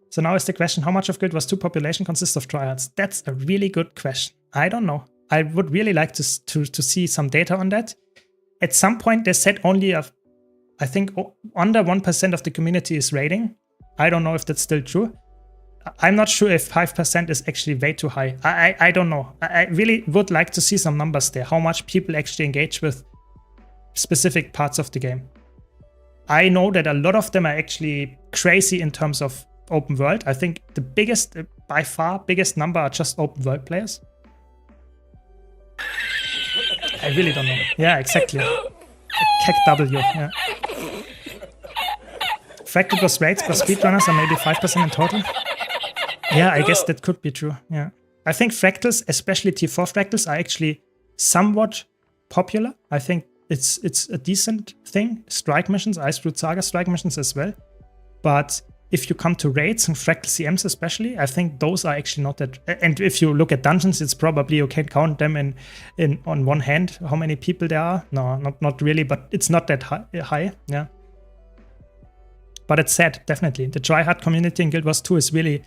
So now is the question, how much of Guild Wars 2 population consists of tryhards? That's a really good question. I don't know. I would really like to see some data on that. At some point, they said only, I think, under 1% of the community is raiding. I don't know if that's still true. I'm not sure if 5% is actually way too high. I don't know. I really would like to see some numbers there. How much people actually engage with specific parts of the game. I know that a lot of them are actually crazy in terms of open world. I think the biggest, by far biggest number are just open world players. I really don't know. Yeah, exactly. Keck W, yeah. Fractal plus raids plus speedrunners are maybe 5% in total. Yeah, I guess that could be true, yeah. I think Fractals, especially T4 Fractals, are actually somewhat popular. I think it's a decent thing. Strike missions, Ice Root Saga strike missions as well. But if you come to raids and Fractal CMs especially, I think those are actually not that... And if you look at dungeons, it's probably you can count them on one hand, how many people there are. No, not really, but it's not that high, yeah. But it's sad, definitely. The tryhard community in Guild Wars 2 is really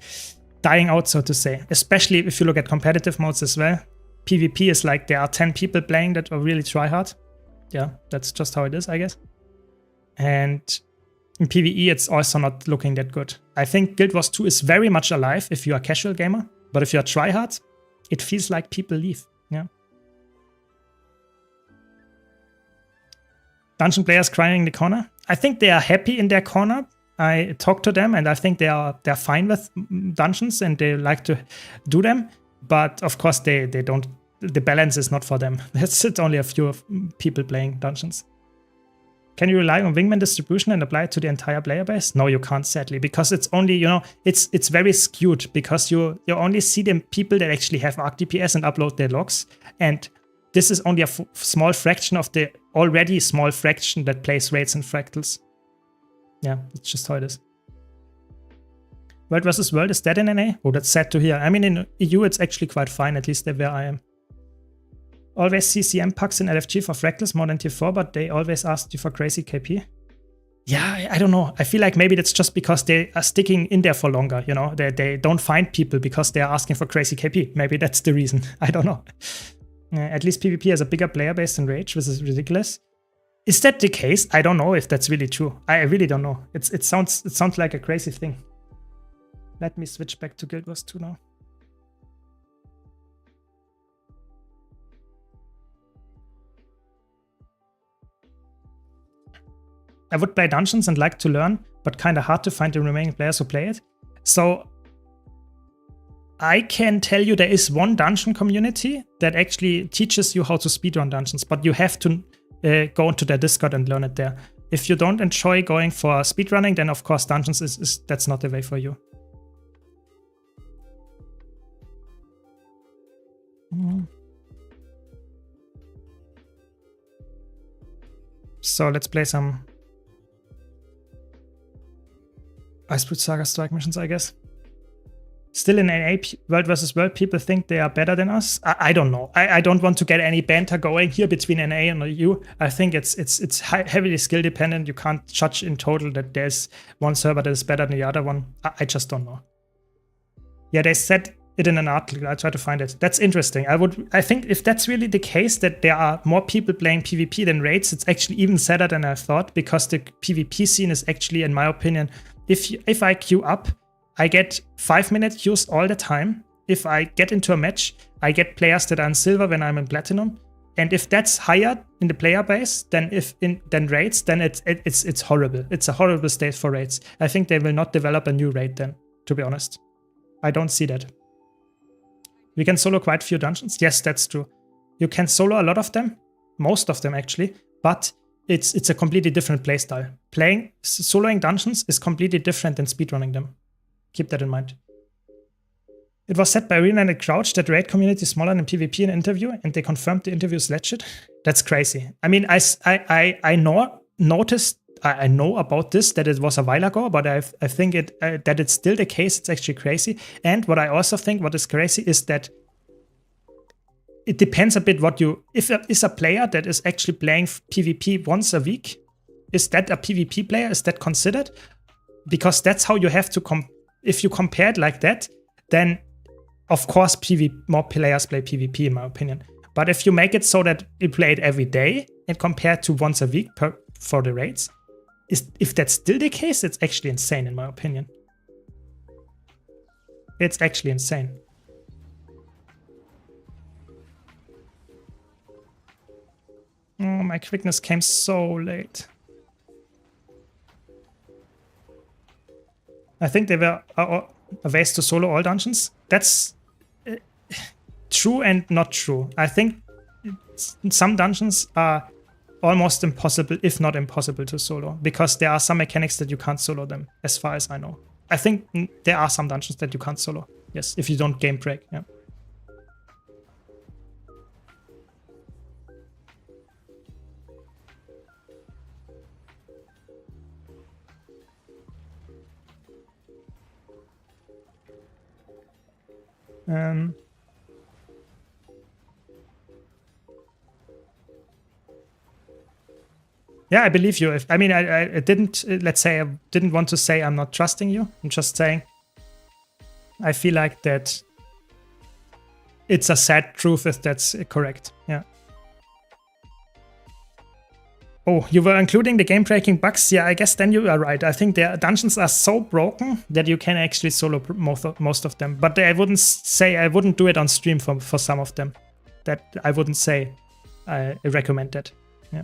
dying out, so to say. Especially if you look at competitive modes as well. PvP is like there are 10 people playing that are really tryhard. Yeah, that's just how it is, I guess. And in PvE, it's also not looking that good. I think Guild Wars 2 is very much alive if you are a casual gamer. But if you are tryhard, it feels like people leave. Yeah. Dungeon players crying in the corner. I think they are happy in their corner. I talked to them and I think they're fine with dungeons and they like to do them. But of course they don't, the balance is not for them. It's only a few people playing dungeons. Can you rely on wingman distribution and apply it to the entire player base? No, you can't, sadly, because it's only, you know, it's very skewed because you only see the people that actually have ArcDPS and upload their logs. And this is only a small fraction of the already small fraction that plays raids and fractals. Yeah, that's just how it is. World versus World is dead in NA? Oh, that's sad to hear. I mean, in EU, it's actually quite fine, at least where I am. Always see CM packs in LFG for fractals more than T4, but they always ask you for crazy KP. Yeah, I don't know. I feel like maybe that's just because they are sticking in there for longer, you know? They don't find people because they are asking for crazy KP. Maybe that's the reason. I don't know. At least PvP has a bigger player base than Rage, which is ridiculous. Is that the case? I don't know if that's really true. I really don't know. It sounds like a crazy thing. Let me switch back to Guild Wars 2 now. I would play dungeons and like to learn, but kind of hard to find the remaining players who play it. So I can tell you there is one dungeon community that actually teaches you how to speedrun dungeons, but you have to go into their Discord and learn it there. If you don't enjoy going for speedrunning, then of course dungeons that's not the way for you. So let's play some Ice Root Saga strike missions, I guess. Still in NA, World versus World, people think they are better than us. I don't know. I don't want to get any banter going here between NA and EU. I think it's heavily skill dependent. You can't judge in total that there's one server that is better than the other one. I just don't know. Yeah, they said it in an article. I try to find it. That's interesting. I think if that's really the case, that there are more people playing PvP than raids, it's actually even sadder than I thought, because the PvP scene is actually, in my opinion, if I queue up, I get 5-minute queues all the time. If I get into a match, I get players that are in silver when I'm in platinum. And if that's higher in the player base than raids, then it's horrible. It's a horrible state for raids. I think they will not develop a new raid then, to be honest. I don't see that. We can solo quite a few dungeons. Yes, that's true. You can solo a lot of them. Most of them, actually. but it's a completely different playstyle. Soloing dungeons is completely different than speedrunning them. Keep that in mind. It was said by Arena and Crouch that raid community is smaller than PvP in an interview, and they confirmed the interview is legit. That's crazy. I mean, I know about this, that it was a while ago, but I think that it's still the case. It's actually crazy. And what I also think what is crazy is that it depends a bit what if there is a player that is actually playing PvP once a week, is that a PvP player? Is that considered? Because that's how you have to if you compare it like that, then of course more players play PvP in my opinion. But if you make it so that you play it every day and compared to once a week for the raids, if that's still the case, it's actually insane in my opinion. It's actually insane. Oh, my quickness came so late. I think there were ways to solo all dungeons. That's true and not true. I think some dungeons are almost impossible, if not impossible, to solo, because there are some mechanics that you can't solo them, as far as I know. I think there are some dungeons that you can't solo. Yes, if you don't game break. Yeah. Yeah, I believe you. I mean, I didn't, let's say, I didn't want to say I'm not trusting you. I'm just saying I feel like that it's a sad truth if that's correct. Yeah. Oh, you were including the game-breaking bugs? Yeah, I guess then you are right. I think the dungeons are so broken that you can actually solo most of them. But I wouldn't say I wouldn't do it on stream for some of them. That I wouldn't say I recommend that. Yeah.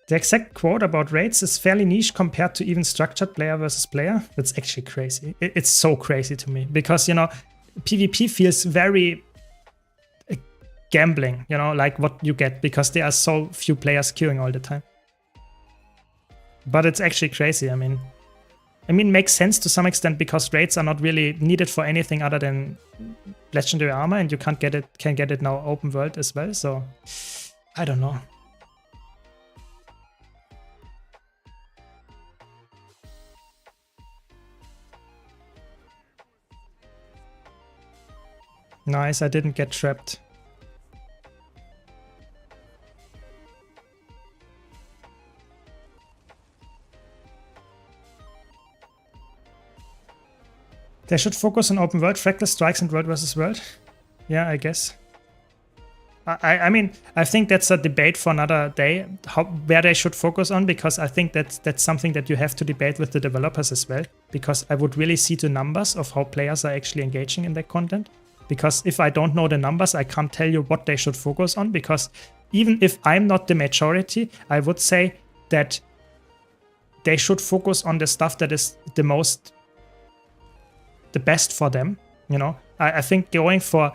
The exact quote about raids is fairly niche compared to even structured player versus player. That's actually crazy. It's so crazy to me because, you know, PvP feels very gambling, you know, like what you get because there are so few players queuing all the time. But it's actually crazy. I mean, makes sense to some extent because raids are not really needed for anything other than legendary armor, and you can get it now open world as well. So I don't know. Nice, I didn't get trapped. They should focus on open world, fractal strikes, and world versus world. Yeah, I guess. I mean, I think that's a debate for another day, where they should focus on, because I think that's something that you have to debate with the developers as well, because I would really see the numbers of how players are actually engaging in that content. Because if I don't know the numbers, I can't tell you what they should focus on, because even if I'm not the majority, I would say that they should focus on the stuff that is the best for them. You know, I think going for,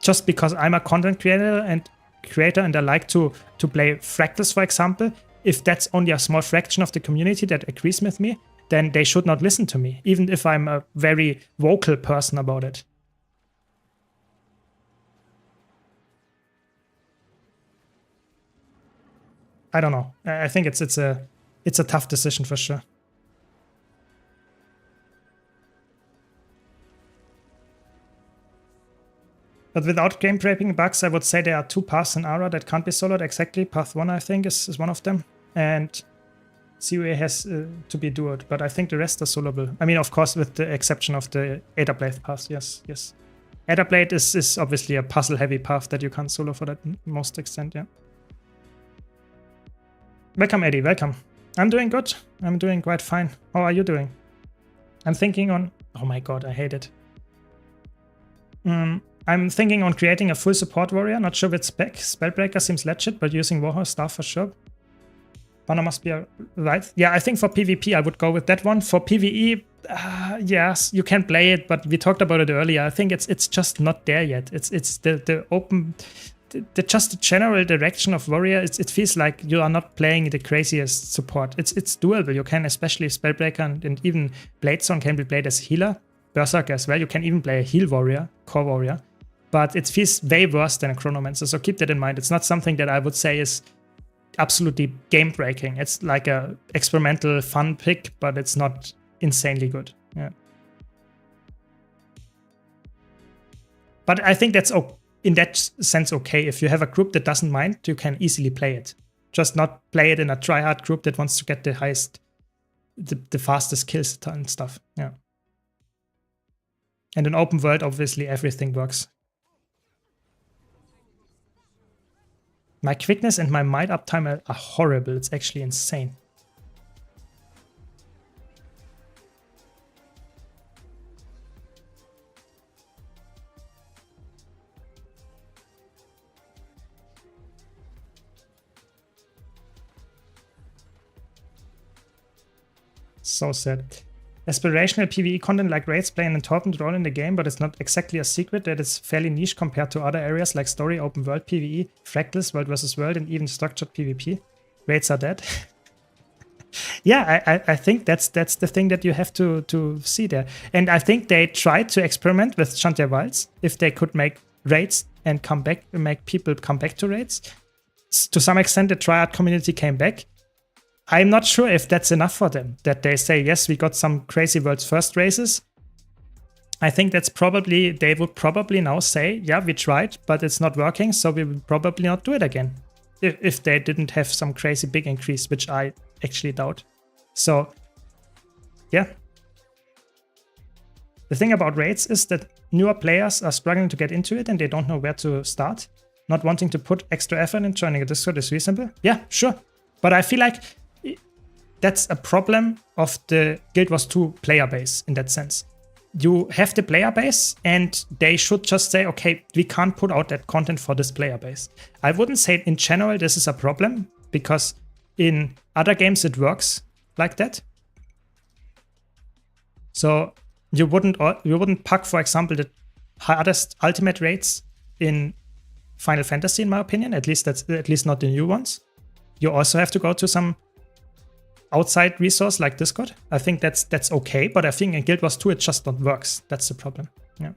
just because I'm a content creator and I like to play fractals, for example, if that's only a small fraction of the community that agrees with me, then they should not listen to me, even if I'm a very vocal person about it. I don't know. I think it's a tough decision for sure. But without game breaking bugs, I would say there are two paths in Ara that can't be soloed exactly. Path 1, I think, is one of them. And COA has to be duoed, but I think the rest are soloable. I mean, of course, with the exception of the Aetherblade path, yes. Aetherblade is obviously a puzzle-heavy path that you can't solo for that most extent, yeah. Welcome, Eddie, welcome. I'm doing good. I'm doing quite fine. How are you doing? I'm thinking on... Oh my god, I hate it. I'm thinking on creating a full support warrior. Not sure which spec. Spellbreaker seems legit, but using Warhorse staff for sure. Banner must be right. Yeah, I think for PvP I would go with that one. For PvE, yes, you can play it, but we talked about it earlier. I think it's just not there yet. It's the open, just the general direction of warrior. It feels like you are not playing the craziest support. It's doable. You can, especially Spellbreaker and even Bladestone can be played as healer. Berserker as well. You can even play a heal warrior, core warrior, but it feels way worse than a Chronomancer. So keep that in mind. It's not something that I would say is absolutely game breaking. It's like a experimental fun pick, but it's not insanely good. Yeah. But I think that's in that sense okay. If you have a group that doesn't mind, you can easily play it. Just not play it in a tryhard group that wants to get the highest, the fastest kills and stuff. Yeah. And in open world, obviously everything works. My quickness and my might uptime are horrible. It's actually insane. So sad. Aspirational PvE content like raids play an important role in the game, but it's not exactly a secret that it's fairly niche compared to other areas like story, open world PvE, fractals, world versus world, and even structured PvP. Raids are dead. Yeah, I think that's the thing that you have to see there. And I think they tried to experiment with Chantier Wilds if they could make raids and make people come back to raids. To some extent, the Triad community came back. I'm not sure if that's enough for them, that they say, yes, we got some crazy world's first races. I think that's probably, they would probably now say, yeah, we tried, but it's not working, so we will probably not do it again. If they didn't have some crazy big increase, which I actually doubt. So, yeah. The thing about raids is that newer players are struggling to get into it and they don't know where to start. Not wanting to put extra effort in joining a Discord is reasonable. Yeah, sure. But I feel like that's a problem of the Guild Wars 2 player base in that sense. You have the player base and they should just say, okay, we can't put out that content for this player base. I wouldn't say in general this is a problem because in other games it works like that. So you wouldn't pack, for example, the hardest ultimate raids in Final Fantasy, in my opinion. At least not the new ones. You also have to go to some outside resource like Discord. I think that's okay, but I think in Guild Wars 2 it just not works. That's the problem. Yeah.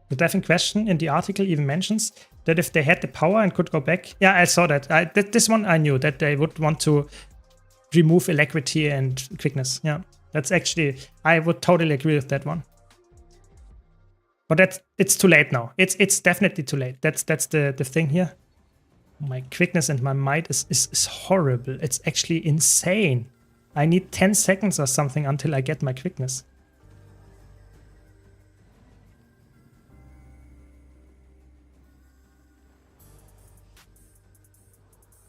The devin question in the article even mentions that if they had the power and could go back. Yeah, I saw that. This one I knew that they would want to remove alacrity and quickness. Yeah, that's actually, I would totally agree with that one. But it's too late now. It's definitely too late. That's the thing here. My quickness and my might is horrible. It's actually insane. I need 10 seconds or something until I get my quickness.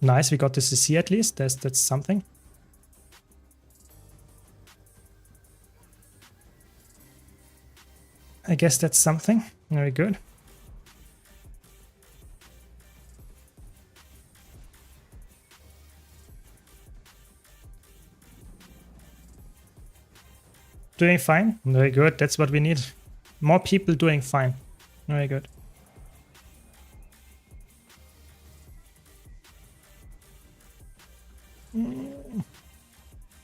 Nice, we got the CC at least. That's something. I guess that's something. Very good. Doing fine. Very good. That's what we need. More people doing fine. Very good.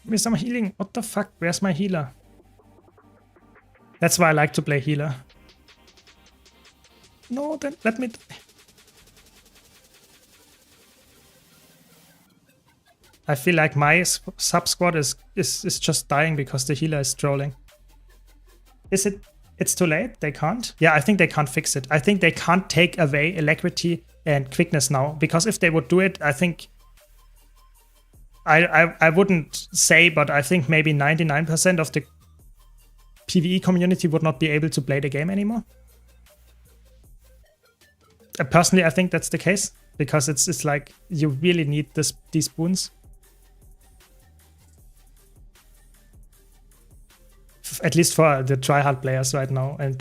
Where's some healing? What the fuck? Where's my healer? That's why I like to play healer. No, then let me... I feel like my sub-squad is just dying because the healer is trolling. Is it? It's too late? They can't? Yeah, I think they can't fix it. I think they can't take away alacrity and quickness now. Because if they would do it, I think... I wouldn't say, but I think maybe 99% of the PvE community would not be able to play the game anymore. Personally, I think that's the case. Because it's like, you really need these boons. At least for the tryhard players right now, and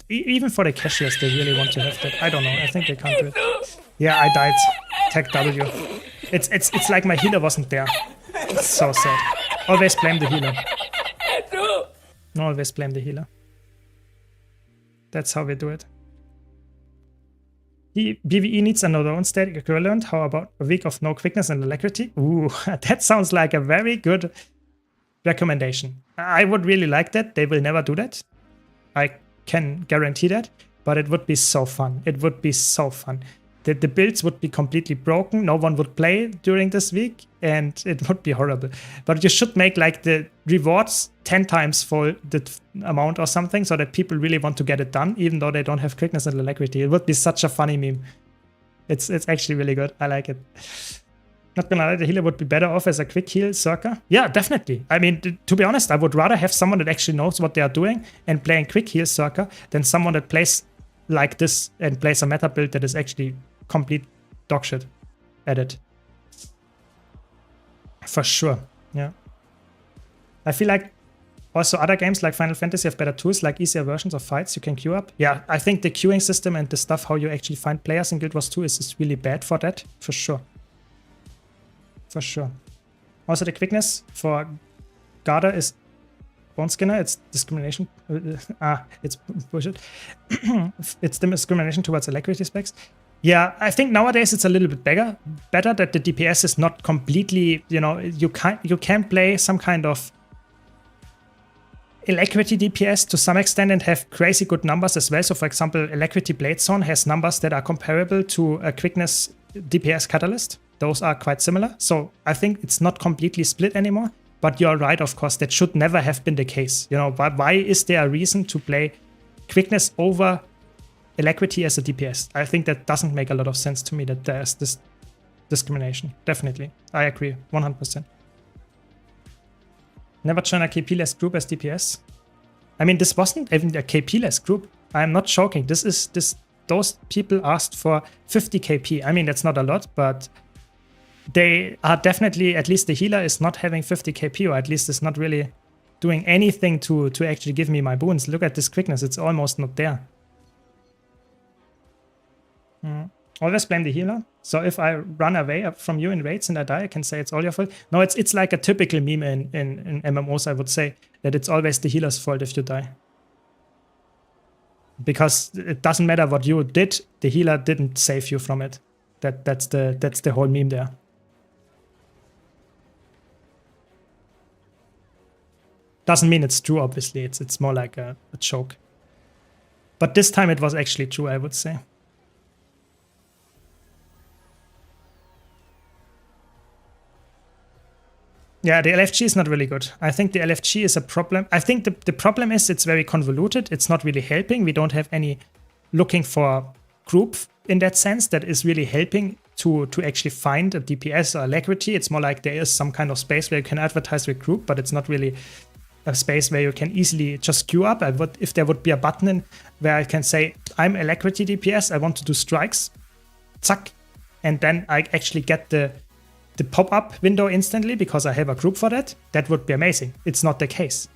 even for the casuals, they really want to have that. I don't know. I think they can't do it. Yeah, I died. Tech W. It's like my healer wasn't there. It's so sad. Always blame the healer. Always blame the healer. That's how we do it. BVE needs another own static equivalent. How about a week of no quickness and alacrity? Ooh, that sounds like a very good recommendation. I would really like that. They will never do that. I can guarantee that. But it would be so fun. It would be so fun. The builds would be completely broken. No one would play during this week. And it would be horrible. But you should make like the rewards 10 times for the amount or something, so that people really want to get it done, even though they don't have quickness and alacrity. It would be such a funny meme. It's actually really good. I like it. Not gonna lie, the healer would be better off as a quick heal circa. Yeah, definitely. I mean, to be honest, I would rather have someone that actually knows what they are doing and playing quick heal circa than someone that plays like this and plays a meta build that is actually complete dogshit at it. For sure, yeah. I feel like also other games like Final Fantasy have better tools, like easier versions of fights you can queue up. Yeah, I think the queuing system and the stuff, how you actually find players in Guild Wars 2 is really bad for that, for sure. For sure. Also the quickness for Garda is Bone Skinner, it's discrimination. It's bullshit. It's discrimination towards alacrity specs. Yeah, I think nowadays it's a little bit better that the DPS is not completely, you know, you can play some kind of alacrity DPS to some extent and have crazy good numbers as well. So for example, alacrity Bladezone has numbers that are comparable to a quickness DPS catalyst. Those are quite similar. So I think it's not completely split anymore. But you're right, of course, that should never have been the case. You know, why is there a reason to play quickness over alacrity as a DPS? I think that doesn't make a lot of sense to me, that there's this discrimination. Definitely. I agree, 100%. Never join a KP-less group as DPS. I mean, this wasn't even a KP-less group. I'm not joking. Those people asked for 50 KP. I mean, that's not a lot, but they are definitely, at least the healer is not having 50 KP, or at least is not really doing anything to actually give me my boons. Look at this quickness, it's almost not there. Always blame the healer. So if I run away from you in raids and I die, I can say it's all your fault. No, it's like a typical meme in MMOs, I would say, that it's always the healer's fault if you die. Because it doesn't matter what you did, the healer didn't save you from it. That's the whole meme there. Doesn't mean it's true, obviously. It's more like a joke. But this time it was actually true, I would say. Yeah, the LFG is not really good. I think the LFG is a problem. I think the problem is it's very convoluted. It's not really helping. We don't have any looking for group in that sense that is really helping to actually find a DPS or alacrity. It's more like there is some kind of space where you can advertise with group, but it's not really a space where you can easily just queue up. If there would be a button in where I can say, I'm alacrity DPS, I want to do strikes, zack, and then I actually get the pop-up window instantly because I have a group for that, that would be amazing. It's not the case.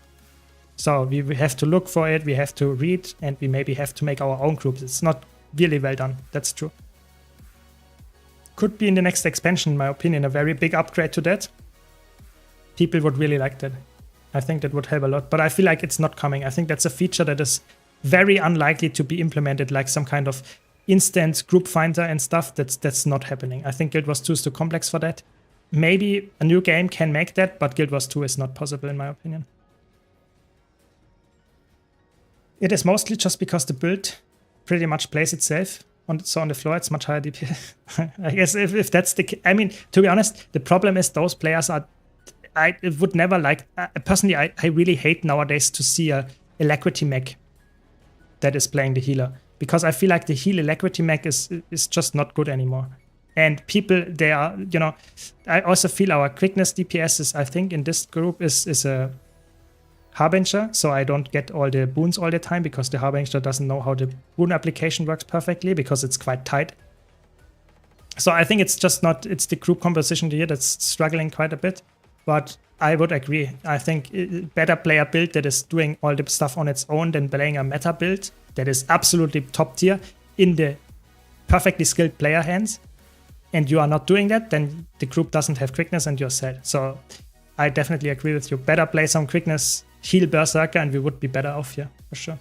So we have to look for it, we have to read, and we maybe have to make our own groups. It's not really well done, that's true. Could be in the next expansion, in my opinion, a very big upgrade to that. People would really like that. I think that would help a lot, but I feel like it's not coming. I think that's a feature that is very unlikely to be implemented, like some kind of instant group finder and stuff. That's not happening. I think Guild Wars 2 is too complex for that. Maybe a new game can make that, but Guild Wars 2 is not possible in my opinion. It is mostly just because the build pretty much plays itself. So on the floor, it's much higher DPS. I guess if that's the case, I mean, to be honest, the problem is those players are, I would never like, personally, I really hate nowadays to see a alacrity mech that is playing the healer. Because I feel like the heal alacrity mech is just not good anymore. And people, they are, you know, I also feel our quickness DPS is, I think in this group is a Harbinger, so I don't get all the boons all the time because the Harbinger doesn't know how the boon application works perfectly because it's quite tight. So I think it's just not, it's the group composition here that's struggling quite a bit. But I would agree. I think better player build that is doing all the stuff on its own than playing a meta build that is absolutely top tier in the perfectly skilled player hands. And you are not doing that, then the group doesn't have quickness and you're sad. So I definitely agree with you. Better play some quickness heal Berserker and we would be better off here, for sure.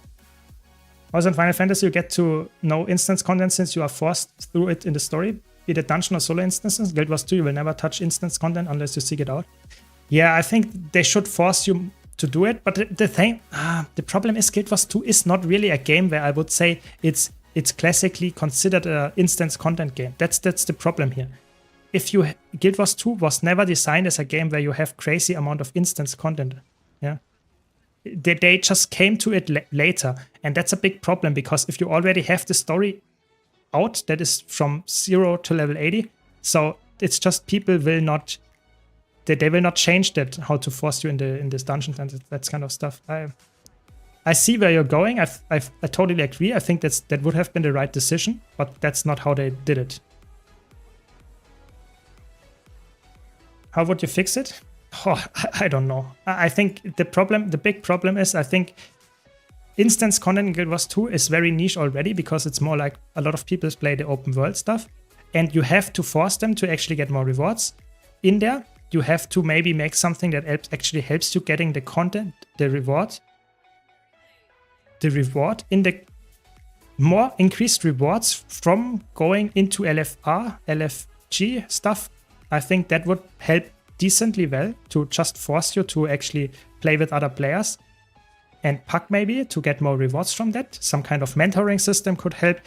Also in Final Fantasy, you get to know instance content since you are forced through it in the story, be it dungeon or solo instances. Guild Wars 2, you will never touch instance content unless you seek it out. Yeah, I think they should force you to do it, but the problem is Guild Wars 2 is not really a game where I would say it's classically considered an instance content game. That's the problem here. Guild Wars 2 was never designed as a game where you have crazy amount of instance content. Yeah. They just came to it later, and that's a big problem because if you already have the story out that is from 0 to level 80, so it's just people will not they will not change that, how to force you in this dungeon and that kind of stuff. I see where you're going. I totally agree. I think that would have been the right decision, but that's not how they did it. How would you fix it? Oh, I don't know. I think the big problem is, I think instance content in Guild Wars 2 is very niche already because it's more like a lot of people play the open world stuff, and you have to force them to actually get more rewards in there. You have to maybe make something that actually helps you getting the content, the reward in the more increased rewards from going into LFR, LFG stuff. I think that would help decently well to just force you to actually play with other players and puck maybe to get more rewards from that. Some kind of mentoring system could help.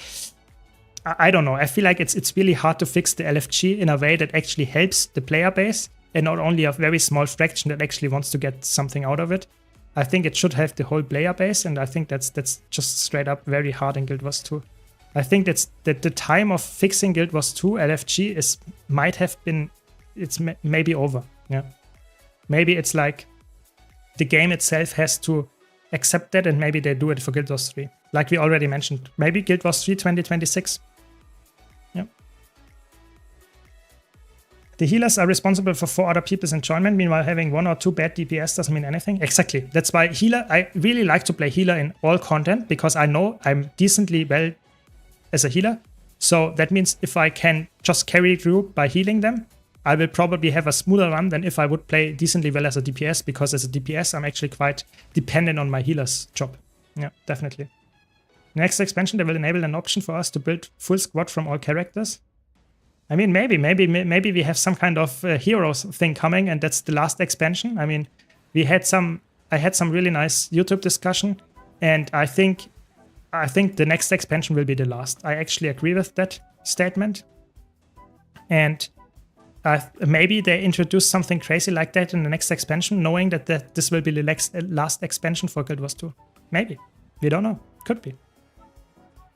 I don't know. I feel like it's really hard to fix the LFG in a way that actually helps the player base and not only a very small fraction that actually wants to get something out of it. I think it should have the whole player base, and I think that's just straight up very hard in Guild Wars 2. I think that the time of fixing Guild Wars 2 LFG might have been, it's maybe over. Yeah, maybe it's like the game itself has to accept that, and maybe they do it for Guild Wars 3, like we already mentioned. Maybe Guild Wars 3 2026. Yeah. The healers are responsible for 4 other people's enjoyment. Meanwhile, having 1 or 2 bad DPS doesn't mean anything. Exactly. That's why I really like to play healer in all content, because I know I'm decently well as a healer. So that means if I can just carry the group by healing them, I will probably have a smoother run than if I would play decently well as a DPS, because as a DPS, I'm actually quite dependent on my healer's job. Yeah, definitely. Next expansion, they will enable an option for us to build full squad from all characters. I mean, maybe we have some kind of heroes thing coming, and that's the last expansion. I mean, I had some really nice YouTube discussion, and I think the next expansion will be the last. I actually agree with that statement. And maybe they introduce something crazy like that in the next expansion, knowing that this will be the last expansion for Guild Wars 2. Maybe. We don't know. Could be.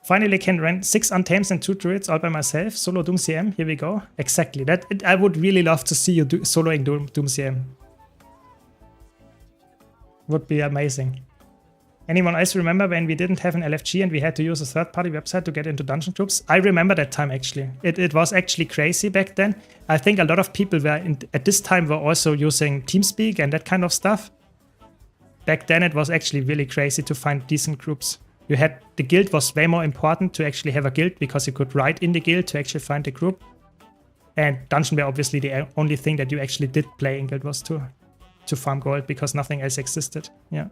Finally can run 6 Untames and 2 Druids all by myself. Solo Doom CM. Here we go. Exactly. I would really love to see you soloing Doom CM. Would be amazing. Anyone else remember when we didn't have an LFG and we had to use a third-party website to get into dungeon groups? I remember that time, actually. It was actually crazy back then. I think a lot of people at this time were also using TeamSpeak and that kind of stuff. Back then, it was actually really crazy to find decent groups. The guild was way more important to actually have a guild, because you could write in the guild to actually find the group. And dungeon were obviously the only thing that you actually did play in Guild Wars 2 to farm gold, because nothing else existed. Yeah.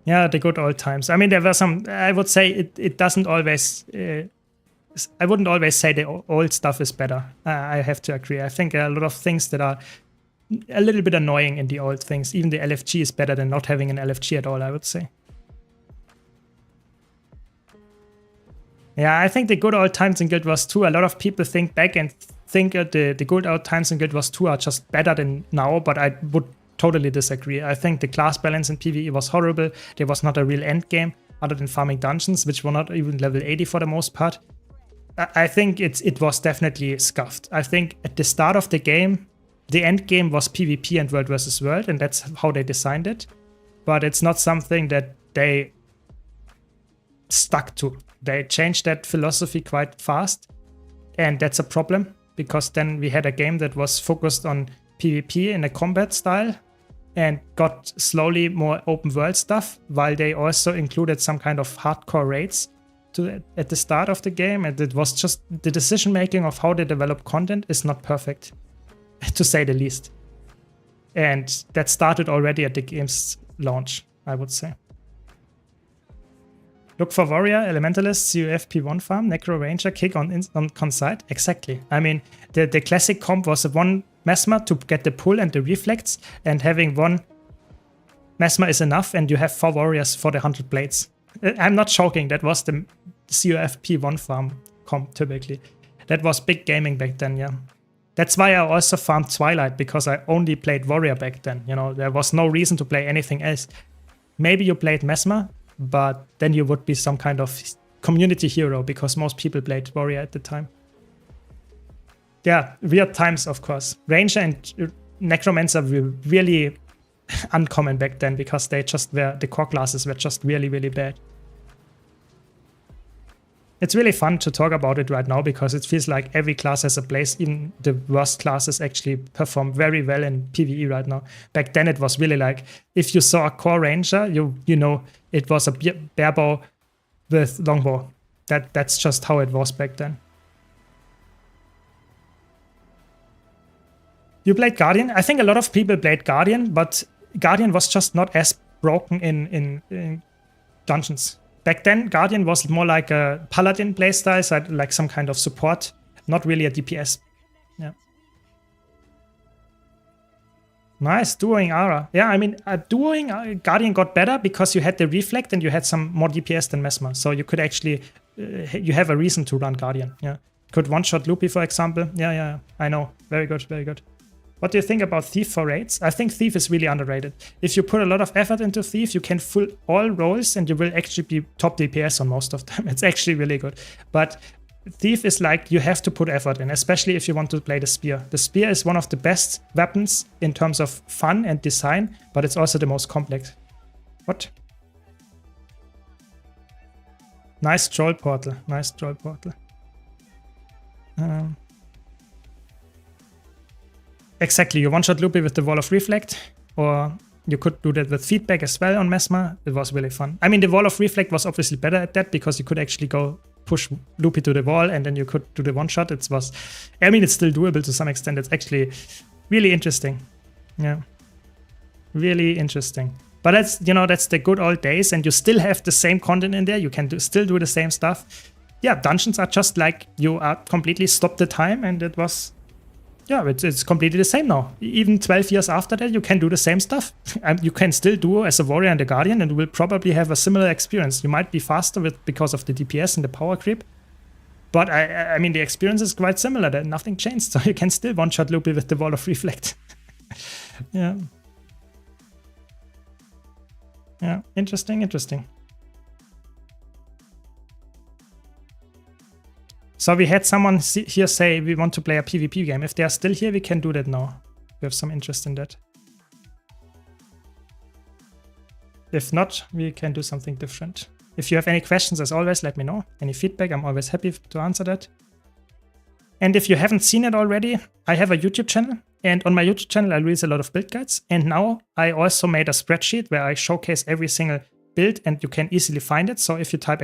Yeah, the good old times. I mean, there were some, I would say it doesn't always, I wouldn't always say the old stuff is better. I have to agree. I think a lot of things that are a little bit annoying in the old things. Even the LFG is better than not having an LFG at all, I would say. Yeah, I think the good old times in Guild Wars 2, a lot of people think back and think the good old times in Guild Wars 2 are just better than now, but I would totally disagree. I think the class balance in PvE was horrible. There was not a real end game other than farming dungeons, which were not even level 80 for the most part. I think it was definitely scuffed. I think at the start of the game, the end game was PvP and world versus world, and that's how they designed it. But it's not something that they stuck to. They changed that philosophy quite fast, and that's a problem, because then we had a game that was focused on PvP in a combat style and got slowly more open world stuff, while they also included some kind of hardcore raids at the start of the game. And it was just the decision making of how they develop content is not perfect. to say the least. And that started already at the game's launch, I would say. Look for Warrior, Elementalist, CUF P1 farm, Necro Ranger, kick on Concite. Exactly. I mean, the classic comp was a one Mesmer to get the pull and the reflects, and having one Mesmer is enough, and you have 4 Warriors for the 100 blades. I'm not joking, that was the CUF P1 farm comp typically. That was big gaming back then, yeah. That's why I also farmed Twilight, because I only played Warrior back then. You know, there was no reason to play anything else. Maybe you played Mesmer, but then you would be some kind of community hero, because most people played Warrior at the time. Yeah, weird times, of course. Ranger and Necromancer were really uncommon back then, because they just were, the core classes were just really, really bad. It's really fun to talk about it right now, because it feels like every class has a place. Even the worst classes actually perform very well in PvE right now. Back then it was really like, if you saw a core ranger, you know it was a bear bow with longbow. That's just how it was back then. You played Guardian? I think a lot of people played Guardian, but Guardian was just not as broken in dungeons. Back then, Guardian was more like a Paladin playstyle, so like some kind of support, not really a DPS. Yeah. Nice, duoing Ara. Yeah, I mean, duoing Guardian got better because you had the Reflect and you had some more DPS than Mesmer. So you could actually, you have a reason to run Guardian. Yeah. Could one-shot Loopy, for example. Yeah, I know. Very good, very good. What do you think about Thief for raids? I think Thief is really underrated. If you put a lot of effort into Thief, you can full all roles and you will actually be top DPS on most of them. It's actually really good. But Thief is like, you have to put effort in, especially if you want to play the Spear. The Spear is one of the best weapons in terms of fun and design, but it's also the most complex. What? Nice troll portal. Nice troll portal. Exactly, you one-shot Loopy with the Wall of Reflect, or you could do that with feedback as well on Mesmer. It was really fun. I mean, the Wall of Reflect was obviously better at that, because you could actually go push Loopy to the wall and then you could do the one-shot. It was, I mean, it's still doable to some extent. It's actually really interesting. Yeah, really interesting. But that's, you know, that's the good old days, and you still have the same content in there. You can still do the same stuff. Yeah, dungeons are just like, you are completely stopped the time, and it was... Yeah, it's completely the same now. Even 12 years after that, you can do the same stuff. And you can still do as a Warrior and a Guardian, and will probably have a similar experience. You might be faster because of the DPS and the power creep. But I mean, the experience is quite similar. That nothing changed. So you can still one-shot Loopy with the Wall of Reflect. Yeah. Yeah, interesting. So we had someone here say we want to play a PvP game. If they are still here, we can do that now. We have some interest in that. If not, we can do something different. If you have any questions, as always, let me know. Any feedback, I'm always happy to answer that. And if you haven't seen it already, I have a YouTube channel. And on my YouTube channel, I release a lot of build guides. And now I also made a spreadsheet where I showcase every single build, and you can easily find it. So if you type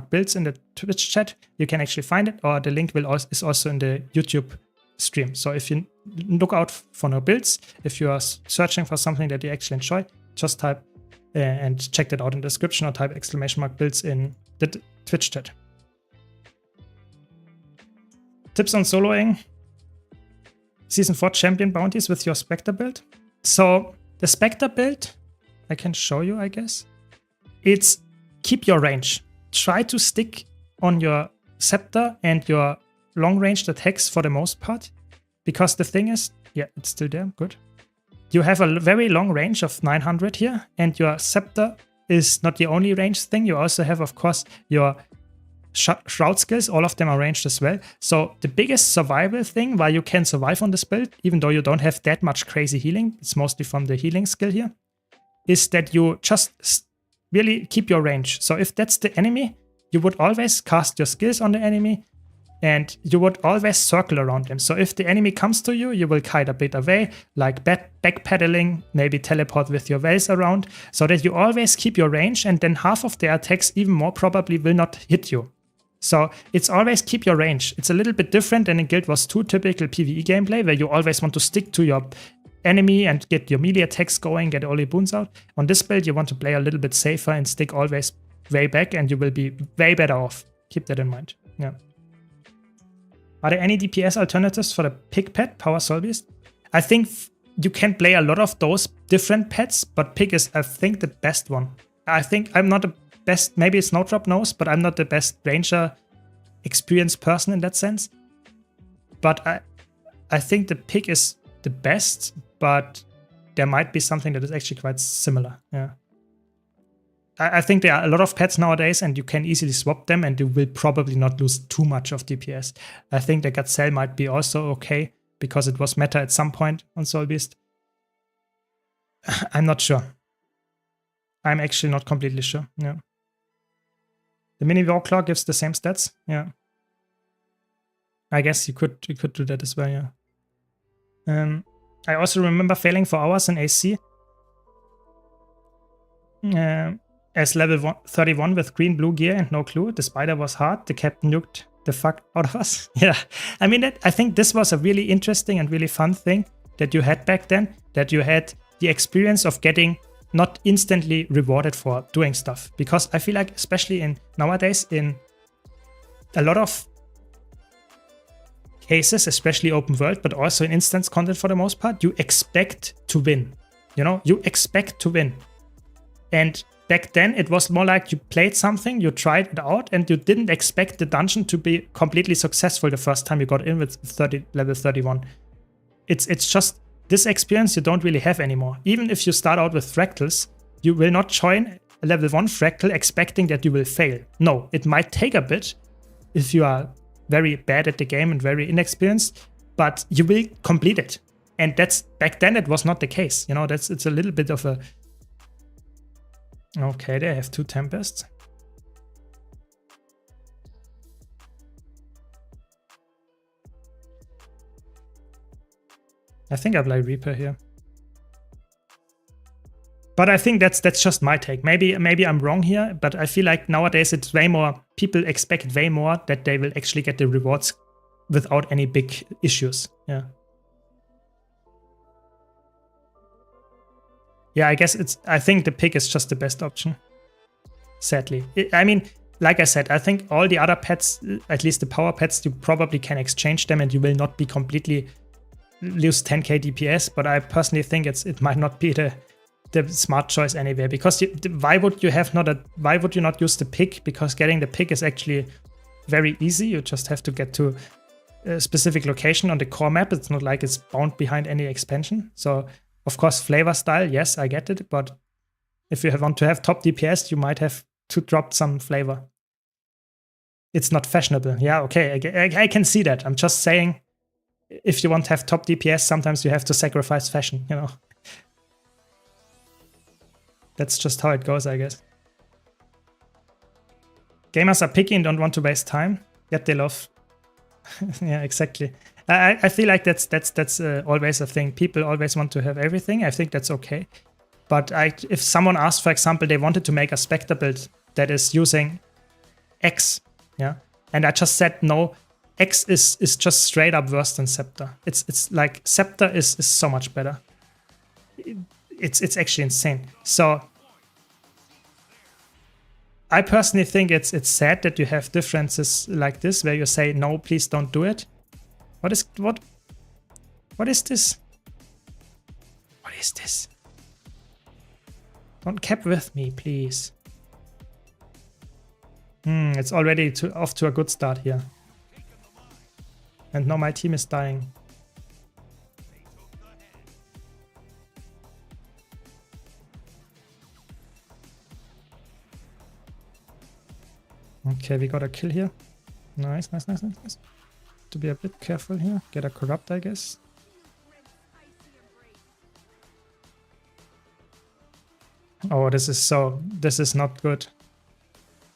!builds in the Twitch chat, you can actually find it, or the link is also in the YouTube stream. So if you look out for no builds, if you are searching for something that you actually enjoy, just type and check that out in the description, or type !builds in the Twitch chat. Tips on soloing Season 4 champion bounties with your Spectre build. So the Spectre build, I can show you, I guess. It's keep your range. Try to stick on your scepter and your long-ranged attacks for the most part. Because the thing is, yeah, it's still there, good. You have a very long range of 900 here, and your scepter is not the only range thing. You also have, of course, your shroud skills. All of them are ranged as well. So the biggest survival thing why you can survive on this build, even though you don't have that much crazy healing, it's mostly from the healing skill here, is that you just really keep your range. So if that's the enemy, you would always cast your skills on the enemy, and you would always circle around them. So if the enemy comes to you, you will kite a bit away, like backpedaling, maybe teleport with your wells around, so that you always keep your range, and then half of their attacks even more probably will not hit you. So it's always keep your range. It's a little bit different than in Guild Wars 2 typical PvE gameplay, where you always want to stick to your enemy and get your melee attacks going, get all your boons out. On this build, you want to play a little bit safer and stick always way back, and you will be way better off. Keep that in mind. Yeah. Are there any DPS alternatives for the pig pet, Power Soul Beast? I think you can play a lot of those different pets, but pig is, I think, the best one. I think I'm not the best, maybe Snowdrop knows, but I'm not the best ranger experienced person in that sense. But I think the pig is the best, but there might be something that is actually quite similar. Yeah. I think there are a lot of pets nowadays, and you can easily swap them, and you will probably not lose too much of DPS. I think the Gazelle might be also okay, because it was meta at some point on Soul Beast. I'm not sure. I'm actually not completely sure. Yeah. The mini war claw gives the same stats. Yeah. I guess you could do that as well. Yeah. I also remember failing for hours in AC. As level 31 with green blue gear and no clue. The spider was hard. The captain nuked the fuck out of us. Yeah. I mean, I think this was a really interesting and really fun thing that you had back then. That you had the experience of getting not instantly rewarded for doing stuff. Because I feel like, especially in nowadays, in a lot of cases, especially open world, but also in instance content for the most part, you expect to win. You know, you expect to win. And back then, it was more like you played something, you tried it out, and you didn't expect the dungeon to be completely successful the first time you got in with level 31. It's just this experience you don't really have anymore. Even if you start out with fractals, you will not join a level 1 fractal expecting that you will fail. No, it might take a bit if you are very bad at the game and very inexperienced, but you will complete it. And that's back then it was not the case. You know, it's a little bit of a... Okay, they have 2 Tempests. I think I play Reaper here. But I think that's just my take. Maybe I'm wrong here, but I feel like nowadays it's way more, people expect way more that they will actually get the rewards without any big issues. Yeah. Yeah, I think the pig is just the best option. Sadly. I mean, like I said, I think all the other pets, at least the power pets, you probably can exchange them and you will not be completely lose 10k DPS, but I personally think it might not be the smart choice anyway, because why would you not use the pig? Because getting the pig is actually very easy. You just have to get to a specific location on the core map. It's not like it's bound behind any expansion. So of course, flavor style, yes, I get it, but if you want to have top DPS, you might have to drop some flavor. It's not fashionable. Yeah, okay, I can see that. I'm just saying, if you want to have top DPS, sometimes you have to sacrifice fashion, you know. That's just how it goes, I guess. Gamers are picky and don't want to waste time, yet they love. Yeah, exactly. I feel like that's always a thing. People always want to have everything. I think that's okay. But if someone asked, for example, they wanted to make a Spectre build that is using X, yeah, and I just said no, X is just straight up worse than Scepter. It's like Scepter is so much better. It's actually insane. So I personally think it's sad that you have differences like this where you say no, please don't do it. What is this? What is this? Don't cap with me, please. It's already off to a good start here. And now my team is dying. Okay, we got a kill here. Nice. To be a bit careful here. Get a corrupt, I guess. Oh, this is not good.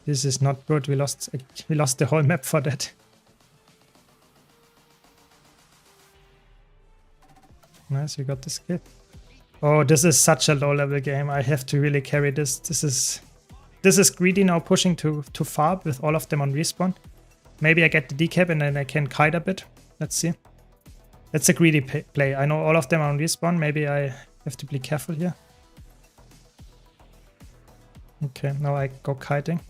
This is not good. We lost the whole map for that. Nice, we got this kill. Oh, this is such a low level game. I have to really carry this. This is greedy now, pushing too far with all of them on respawn. Maybe I get the decap and then I can kite a bit. Let's see. That's a greedy play. I know all of them are on respawn. Maybe I have to be careful here. Okay, now I go kiting.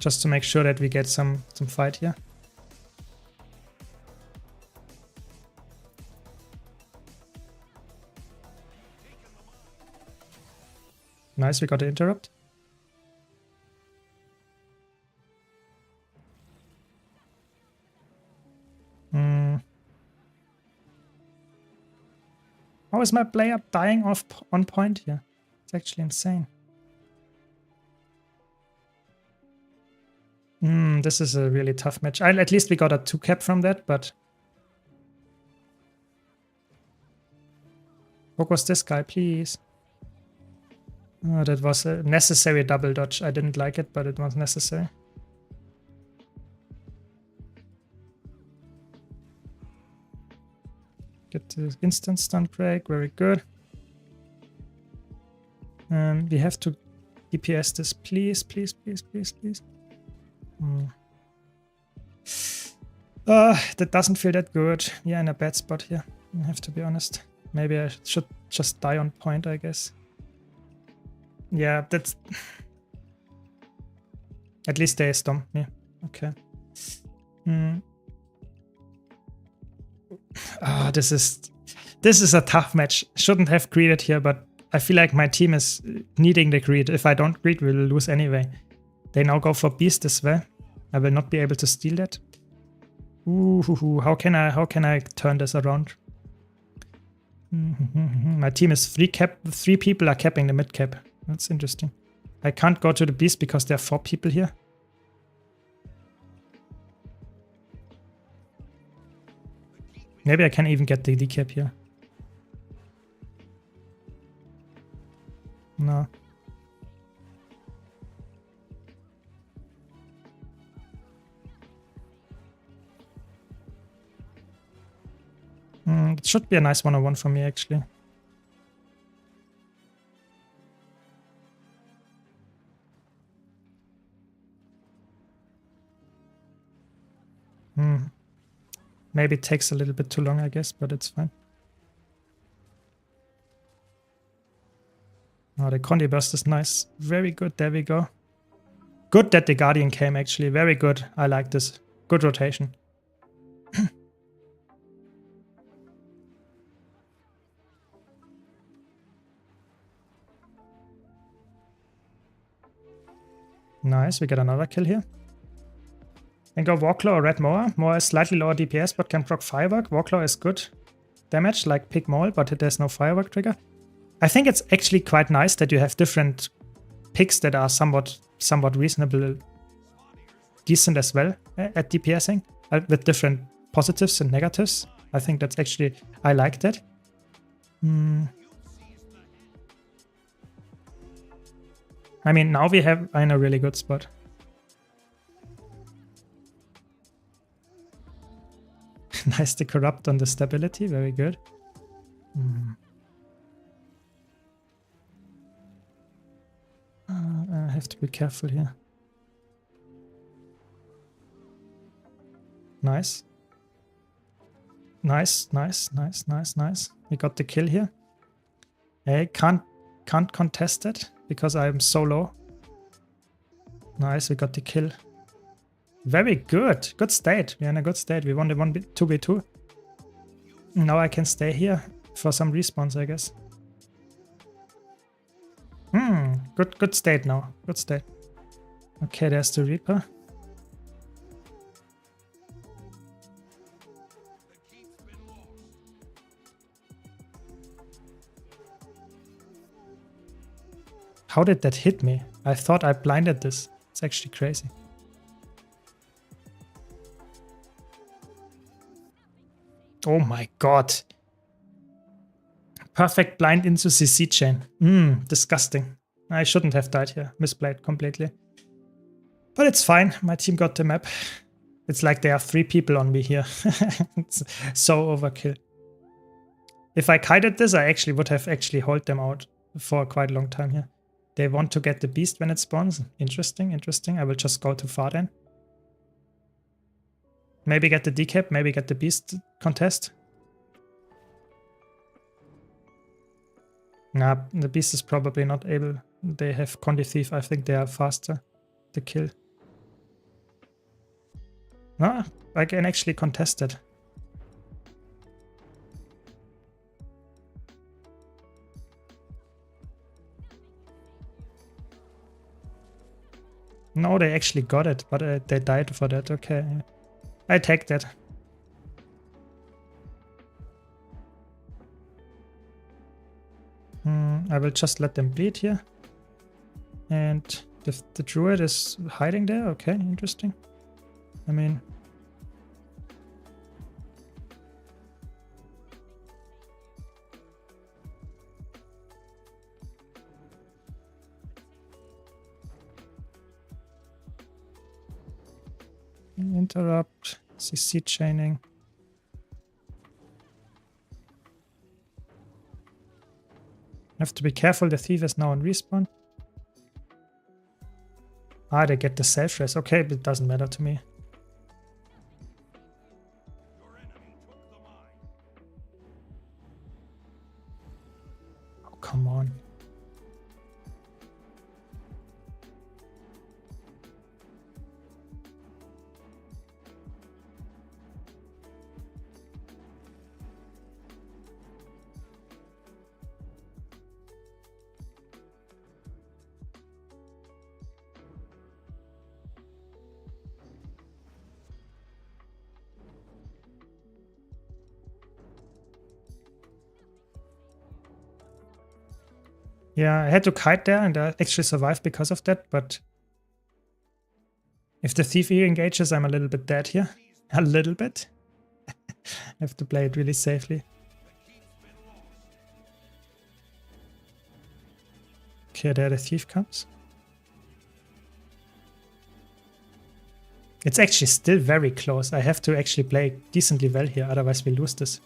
Just to make sure that we get some fight here. Nice, we got the interrupt. How is my player dying off on point here? It's actually insane. This is a really tough match. At least we got a 2 cap from that, but... Focus this guy, please. Oh, that was a necessary double dodge. I didn't like it, but it was necessary. Get the instant stun break, very good. We have to DPS this, please, please, please, please, please. That doesn't feel that good. Yeah, in a bad spot here, I have to be honest. Maybe I should just die on point, I guess. Yeah, that's... At least they stomped me. Okay. This is a tough match. Shouldn't have greeted here, but I feel like my team is needing the greed. If I don't greed, we'll lose anyway. They now go for beast as well. I will not be able to steal that. Ooh, how can I turn this around? My team is 3 people are capping the mid cap. That's interesting. I can't go to the beast because there are 4 people here. Maybe I can even get the decap here. No. It should be a nice 1-on-1 for me, actually. Maybe it takes a little bit too long, I guess, but it's fine. Oh, the Condi burst is nice. Very good, there we go. Good that the Guardian came, actually. Very good. I like this. Good rotation. Nice, we get another kill here. And go Warclaw or Red Moa. Moa is slightly lower DPS but can proc Firework. Warclaw is good damage like Pig Maul, but there's no Firework trigger. I think it's actually quite nice that you have different picks that are somewhat reasonable, decent as well at DPSing, with different positives and negatives. I think that's actually, I like that. I mean, now we have in a really good spot. Nice to corrupt on the stability, very good. I have to be careful here. Nice. Nice, nice, nice, nice, nice. We got the kill here. I can't contest it because I'm so low. Nice, we got the kill. Very good. Good state. We're in a good state. We won the 2v2. Now I can stay here for some respawns, I guess. Good state now. Good state. Okay, there's the Reaper. How did that hit me? I thought I blinded this. It's actually crazy. Oh my god. Perfect blind into CC chain. Disgusting. I shouldn't have died here. Misplayed completely. But it's fine. My team got the map. It's like there are 3 people on me here. It's so overkill. If I kited this, I actually would have held them out for quite a long time here. They want to get the beast when it spawns. Interesting, interesting. I will just go too far then. Maybe get the decap, maybe get the beast contest. Nah, the beast is probably not able. They have Condi Thief. I think they are faster to kill. No, I can actually contest it. No, they actually got it, but they died for that. Okay, I take that. I will just let them bleed here. And the druid is hiding there. Okay, interesting. I mean... Interrupt, CC chaining. Have to be careful, the thief is now on respawn. Ah, they get the self-res. Okay, but it doesn't matter to me. Oh, come on. Yeah, I had to kite there and I actually survived because of that, but if the thief here engages, I'm a little bit dead here. A little bit. I have to play it really safely. Okay, there the thief comes. It's actually still very close. I have to actually play decently well here, otherwise we lose this.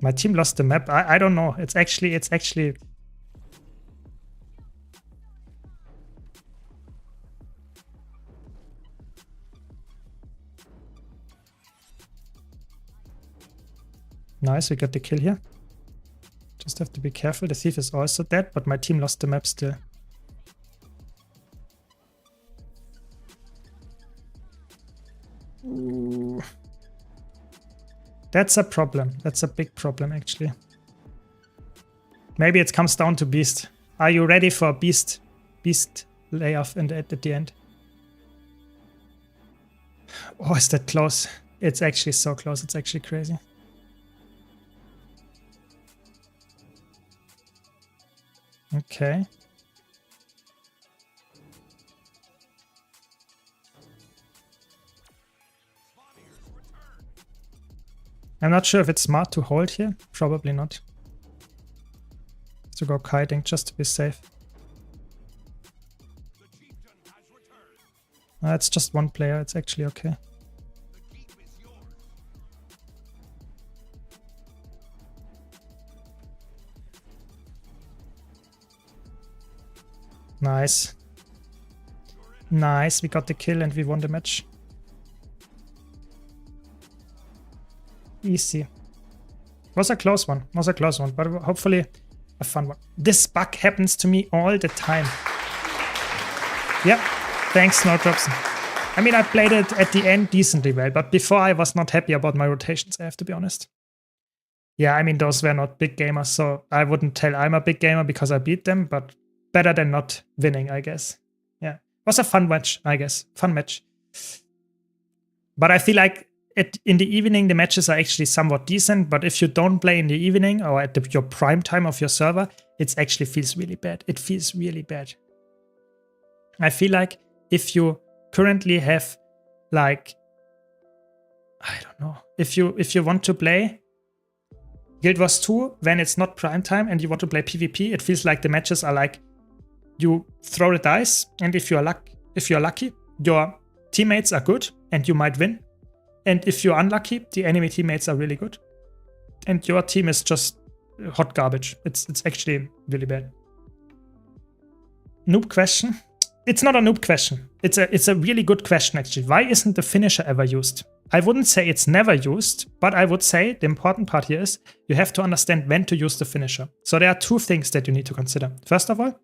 My team lost the map. I don't know. It's actually... Nice, we got the kill here. Just have to be careful. The thief is also dead, but my team lost the map still. Ooh. That's a problem. That's a big problem, actually. Maybe it comes down to Beast. Are you ready for Beast? Beast layoff at the end. Oh, is that close? It's actually so close. It's actually crazy. Okay. I'm not sure if it's smart to hold here. Probably not. To go kiting just to be safe. It's just one player. It's actually okay. Nice. Nice. We got the kill and we won the match. Easy. Was a close one. Was a close one, but hopefully a fun one. This bug happens to me all the time. Yeah, thanks, Snowdrops. I mean, I played it at the end decently well, but before I was not happy about my rotations, I have to be honest. Yeah, I mean, those were not big gamers, so I wouldn't tell I'm a big gamer because I beat them, but better than not winning, I guess. Yeah, it was a fun match, I guess. Fun match. But I feel like in the evening, the matches are actually somewhat decent, but if you don't play in the evening or at your prime time of your server, it actually feels really bad. It feels really bad. I feel like if you currently have, like, I don't know, if you want to play Guild Wars 2 when it's not prime time and you want to play PvP, it feels like the matches are like you throw the dice, and if you're lucky, your teammates are good and you might win. And if you're unlucky, the enemy teammates are really good and your team is just hot garbage. It's actually really bad. Noob question? It's not a noob question. It's a really good question actually. Why isn't the finisher ever used? I wouldn't say it's never used, but I would say the important part here is you have to understand when to use the finisher. So there are two things that you need to consider. First of all,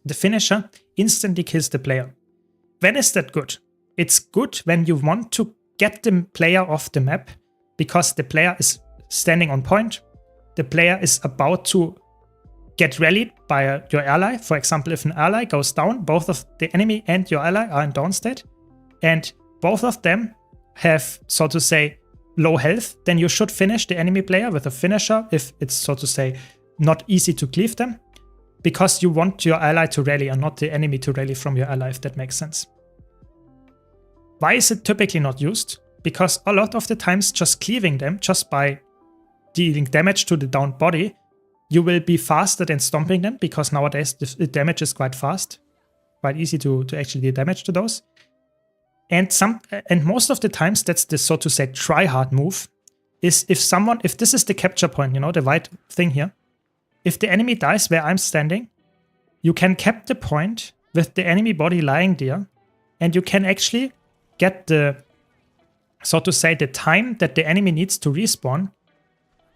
the finisher instantly kills the player. When is that good? It's good when you want to get the player off the map because the player is standing on point. The player is about to get rallied by your ally. For example, if an ally goes down, both of the enemy and your ally are in down state, and both of them have, so to say, low health, then you should finish the enemy player with a finisher if it's, so to say, not easy to cleave them, because you want your ally to rally and not the enemy to rally from your ally, if that makes sense. Why is it typically not used? Because a lot of the times just cleaving them, just by dealing damage to the downed body, you will be faster than stomping them, because nowadays the damage is quite fast, quite easy to actually deal damage to those. And most of the times that's the, so to say, try hard move, is if this is the capture point, you know, the white thing here, if the enemy dies where I'm standing, you can cap the point with the enemy body lying there, and you can actually get the, so to say, the time that the enemy needs to respawn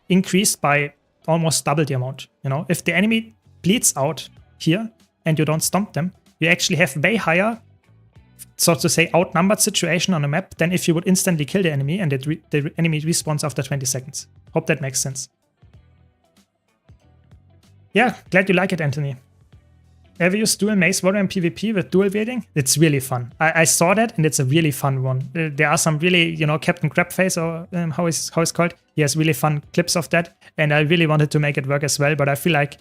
increased by almost double the amount. You know, if the enemy bleeds out here and you don't stomp them, you actually have way higher, so to say, outnumbered situation on the map than if you would instantly kill the enemy and the enemy respawns after 20 seconds. Hope that makes sense. Yeah, glad you like it, Anthony. Ever used dual mace warrior in PvP with dual wielding? It's really fun. I saw that and it's a really fun one. There are some really, you know, Captain Crabface, or how it's called. He has really fun clips of that, and I really wanted to make it work as well, but I feel like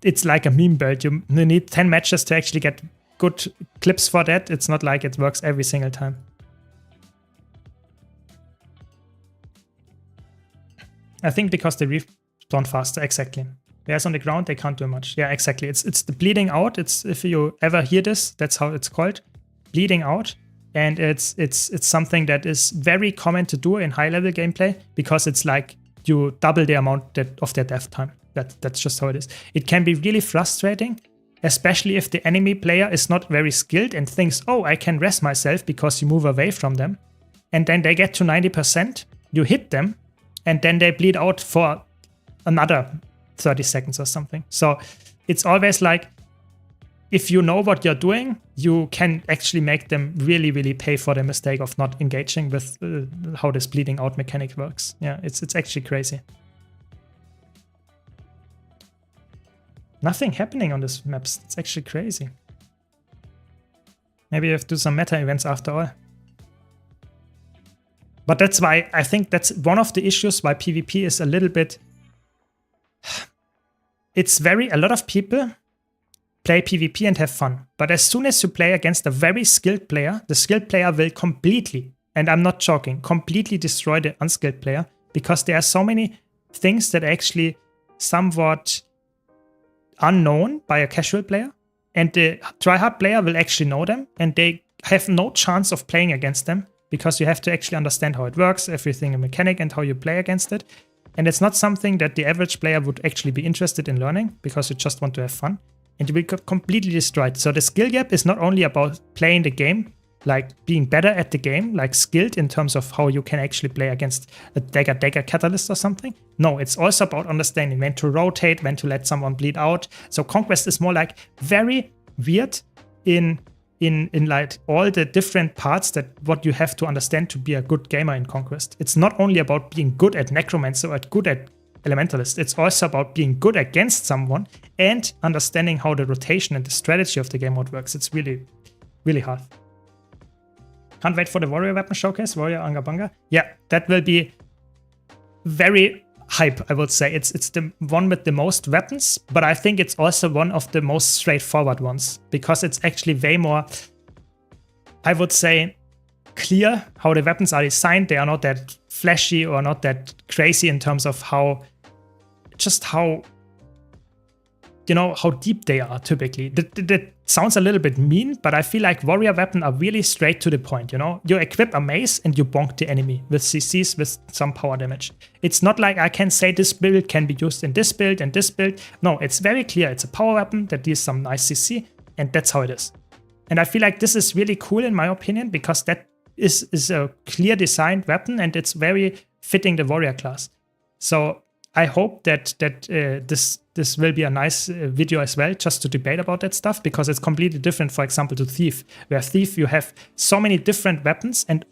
it's like a meme build. You need 10 matches to actually get good clips for that. It's not like it works every single time. I think because they respawn faster, exactly. Whereas on the ground, they can't do much. Yeah, exactly. It's the bleeding out. It's, if you ever hear this, that's how it's called, bleeding out. And it's something that is very common to do in high-level gameplay, because it's like you double the amount of their death time. That's just how it is. It can be really frustrating, especially if the enemy player is not very skilled and thinks, oh, I can rest myself, because you move away from them. And then they get to 90%, you hit them, and then they bleed out for another 30 seconds or something. So it's always like, if you know what you're doing, you can actually make them really, really pay for the mistake of not engaging with how this bleeding out mechanic works. Yeah, it's actually crazy. Nothing happening on this maps. It's actually crazy. Maybe you have to do some meta events after all. But that's why I think that's one of the issues why PvP is a little bit... a lot of people play PvP and have fun. But as soon as you play against a very skilled player, the skilled player will completely, and I'm not joking, completely destroy the unskilled player, because there are so many things that are actually somewhat unknown by a casual player, and the tryhard player will actually know them, and they have no chance of playing against them, because you have to actually understand how it works, everything in mechanic, and how you play against it. And it's not something that the average player would actually be interested in learning, because you just want to have fun. And you will get completely destroyed. So the skill gap is not only about playing the game, like being better at the game, like skilled in terms of how you can actually play against a dagger catalyst or something. No, it's also about understanding when to rotate, when to let someone bleed out. So Conquest is more like very weird in like all the different parts that what you have to understand to be a good gamer in Conquest. It's not only about being good at Necromancer or good at Elementalist. It's also about being good against someone and understanding how the rotation and the strategy of the game mode works. It's really, really hard. Can't wait for the Warrior Weapon Showcase, Warrior Angabanga. Yeah, that will be very hype, I would say. It's the one with the most weapons, but I think it's also one of the most straightforward ones, because it's actually way more, I would say, clear how the weapons are designed. They are not that flashy or not that crazy in terms of how you know, how deep they are typically. That sounds a little bit mean, but I feel like warrior weapons are really straight to the point, you know? You equip a mace and you bonk the enemy with CCs with some power damage. It's not like I can say this build can be used in this build and this build. No, it's very clear. It's a power weapon that deals some nice CC, and that's how it is. And I feel like this is really cool in my opinion, because that is a clear designed weapon and it's very fitting the warrior class. So I hope that this will be a nice video as well, just to debate about that stuff, because it's completely different, for example, to Thief, where Thief you have so many different weapons and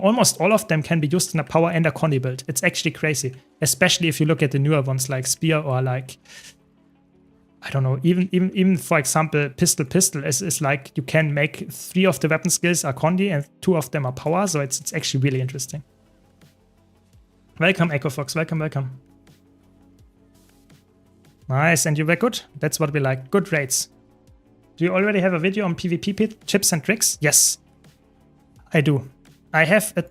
almost all of them can be used in a power and a condy build. It's actually crazy, especially if you look at the newer ones like Spear or like, I don't know, even for example, Pistol is like you can make 3 of the weapon skills are condy and 2 of them are power, so it's actually really interesting. Welcome, Echo Fox. Welcome. Nice, and you were good. That's what we like. Good raids. Do you already have a video on PvP tips and tricks? Yes, I do. I have a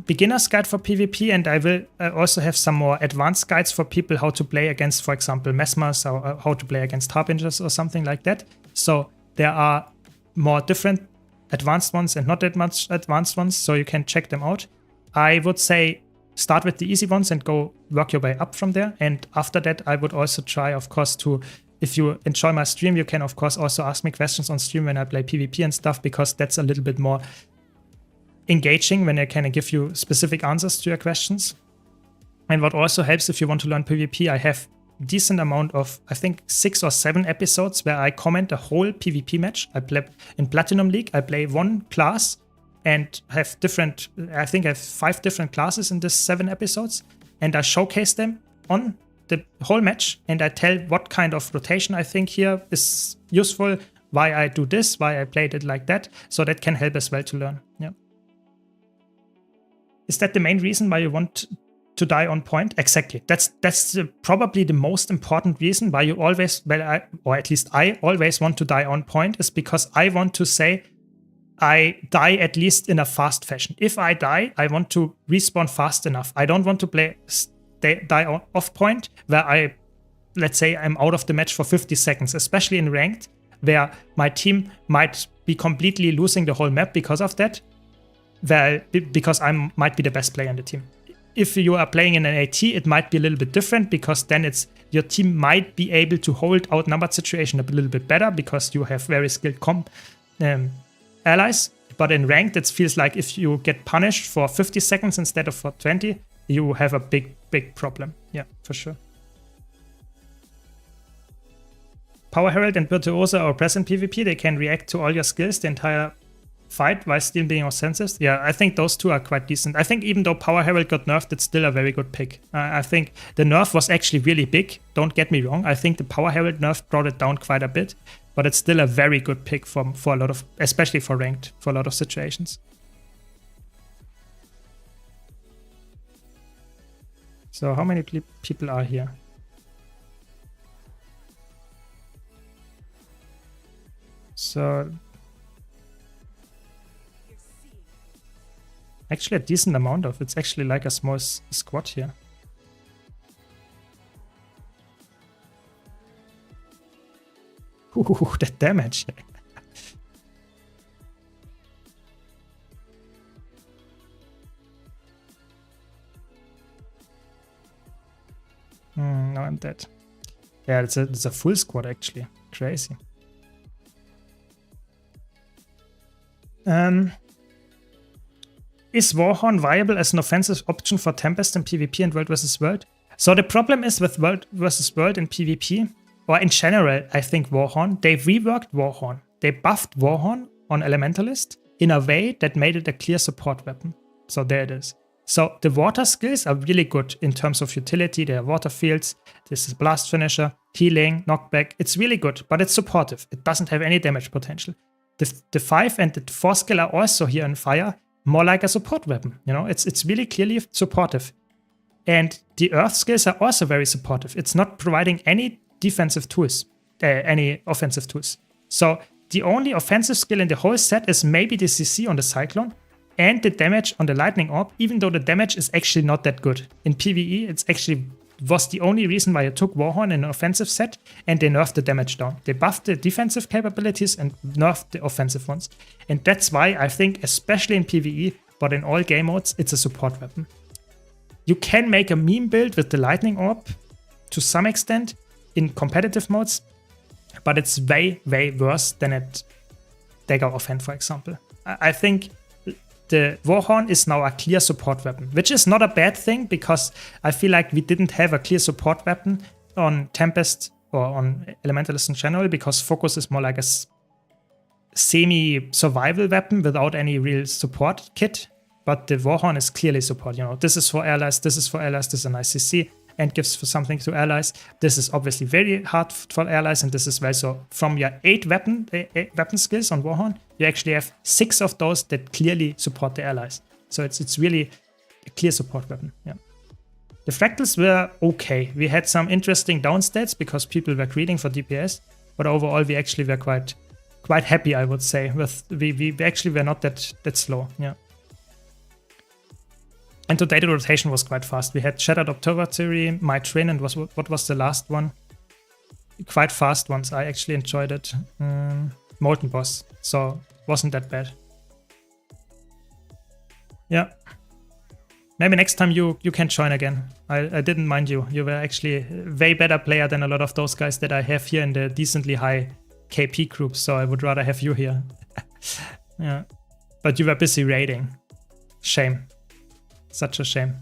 beginner's guide for PvP, and I will also have some more advanced guides for people how to play against, for example, Mesmers, or how to play against Harbingers or something like that. So there are more different advanced ones and not that much advanced ones, so you can check them out. I would say start with the easy ones and go work your way up from there. And after that, I would also try, of course, to, if you enjoy my stream, you can, of course, also ask me questions on stream when I play PvP and stuff, because that's a little bit more engaging when I can give you specific answers to your questions. And what also helps if you want to learn PvP, I have a decent amount of, I think, 6 or 7 episodes where I comment a whole PvP match. I play in Platinum League, I play one class and have different, I think I have 5 different classes in this 7 episodes, and I showcase them on the whole match, and I tell what kind of rotation I think here is useful, why I do this, why I played it like that, so that can help as well to learn. Yeah. Is that the main reason why you want to die on point? Exactly. That's probably the most important reason why you always, well, or at least I always want to die on point, is because I want to say I die at least in a fast fashion. If I die, I want to respawn fast enough. I don't want to die off point where let's say I'm out of the match for 50 seconds, especially in ranked, where my team might be completely losing the whole map because of that. Well, because I might be the best player in the team. If you are playing in an AT, it might be a little bit different, because then your team might be able to hold outnumbered situation a little bit better because you have very skilled allies. But in ranked, it feels like if you get punished for 50 seconds instead of for 20, you have a big problem. Yeah, for sure. Power Herald and Virtuoso are present PvP. They can react to all your skills the entire fight while still being offensive. Yeah, I think those two are quite decent. I think even though Power Herald got nerfed, it's still a very good pick. I think the nerf was actually really big. Don't get me wrong. I think the Power Herald nerf brought it down quite a bit, but it's still a very good pick for a lot of, especially for ranked, for a lot of situations. So how many people are here? So actually a decent amount of, it's actually like a small squad here. Ooh, that damage. No, I'm dead. Yeah, it's a full squad actually. Crazy. Is Warhorn viable as an offensive option for Tempest in PvP and World vs. World? So the problem is with World vs. World in PvP, or in general, I think Warhorn, they reworked Warhorn. They buffed Warhorn on Elementalist in a way that made it a clear support weapon. So there it is. So the water skills are really good in terms of utility. There are water fields, this is blast finisher, healing, knockback. It's really good, but it's supportive. It doesn't have any damage potential. The 5 and the 4 skill are also here in fire, more like a support weapon. You know, it's really clearly supportive. And the earth skills are also very supportive. It's not providing any defensive tools, any offensive tools. So the only offensive skill in the whole set is maybe the CC on the Cyclone and the damage on the Lightning Orb, even though the damage is actually not that good. In PvE, it's actually was the only reason why I took Warhorn in an offensive set, and they nerfed the damage down. They buffed the defensive capabilities and nerfed the offensive ones. And that's why I think, especially in PvE, but in all game modes, it's a support weapon. You can make a meme build with the Lightning Orb to some extent in competitive modes, but it's way, way worse than a Dagger Offhand, for example. I think the Warhorn is now a clear support weapon, which is not a bad thing, because I feel like we didn't have a clear support weapon on Tempest or on Elementalist in general, because Focus is more like a semi-survival weapon without any real support kit. But the Warhorn is clearly support. This is for allies, this is for allies, this is an ICC, and gives for something to allies. This is obviously very hard for allies, and this is well. So from your 8 weapon skills on Warhorn, you actually have 6 of those that clearly support the allies. So it's really a clear support weapon. Yeah. The fractals were okay. We had some interesting down stats because people were greeding for DPS, but overall we actually were quite happy, I would say. We actually were not that slow. Yeah. And today the rotation was quite fast. We had Shattered Observatory, My Train, and what was the last one? Quite fast ones. I actually enjoyed it. Molten Boss, so wasn't that bad. Yeah. Maybe next time you can join again. I didn't mind you. You were actually a way better player than a lot of those guys that I have here in the decently high KP group, so I would rather have you here. Yeah. But you were busy raiding. Shame. Such a shame.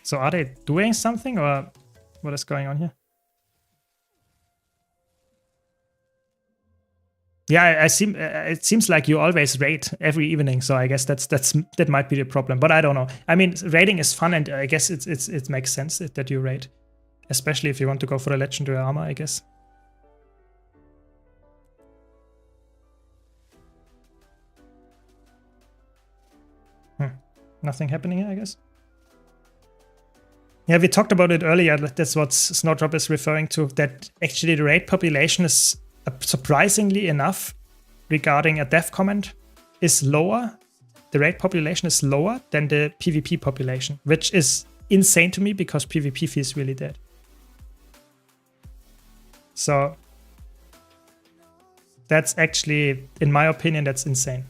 So are they doing something, or what is going on here? Yeah, it seems like you always raid every evening, so I guess that might be the problem. But I don't know. I mean, raiding is fun, and I guess it makes sense that you raid, especially if you want to go for the legendary armor, I guess. Nothing happening here, I guess. Yeah, we talked about it earlier. That's what Snowdrop is referring to, that actually the raid population is surprisingly enough, regarding a death comment, is lower. The raid population is lower than the PvP population, which is insane to me because PvP feels really dead. So that's actually, in my opinion, that's insane.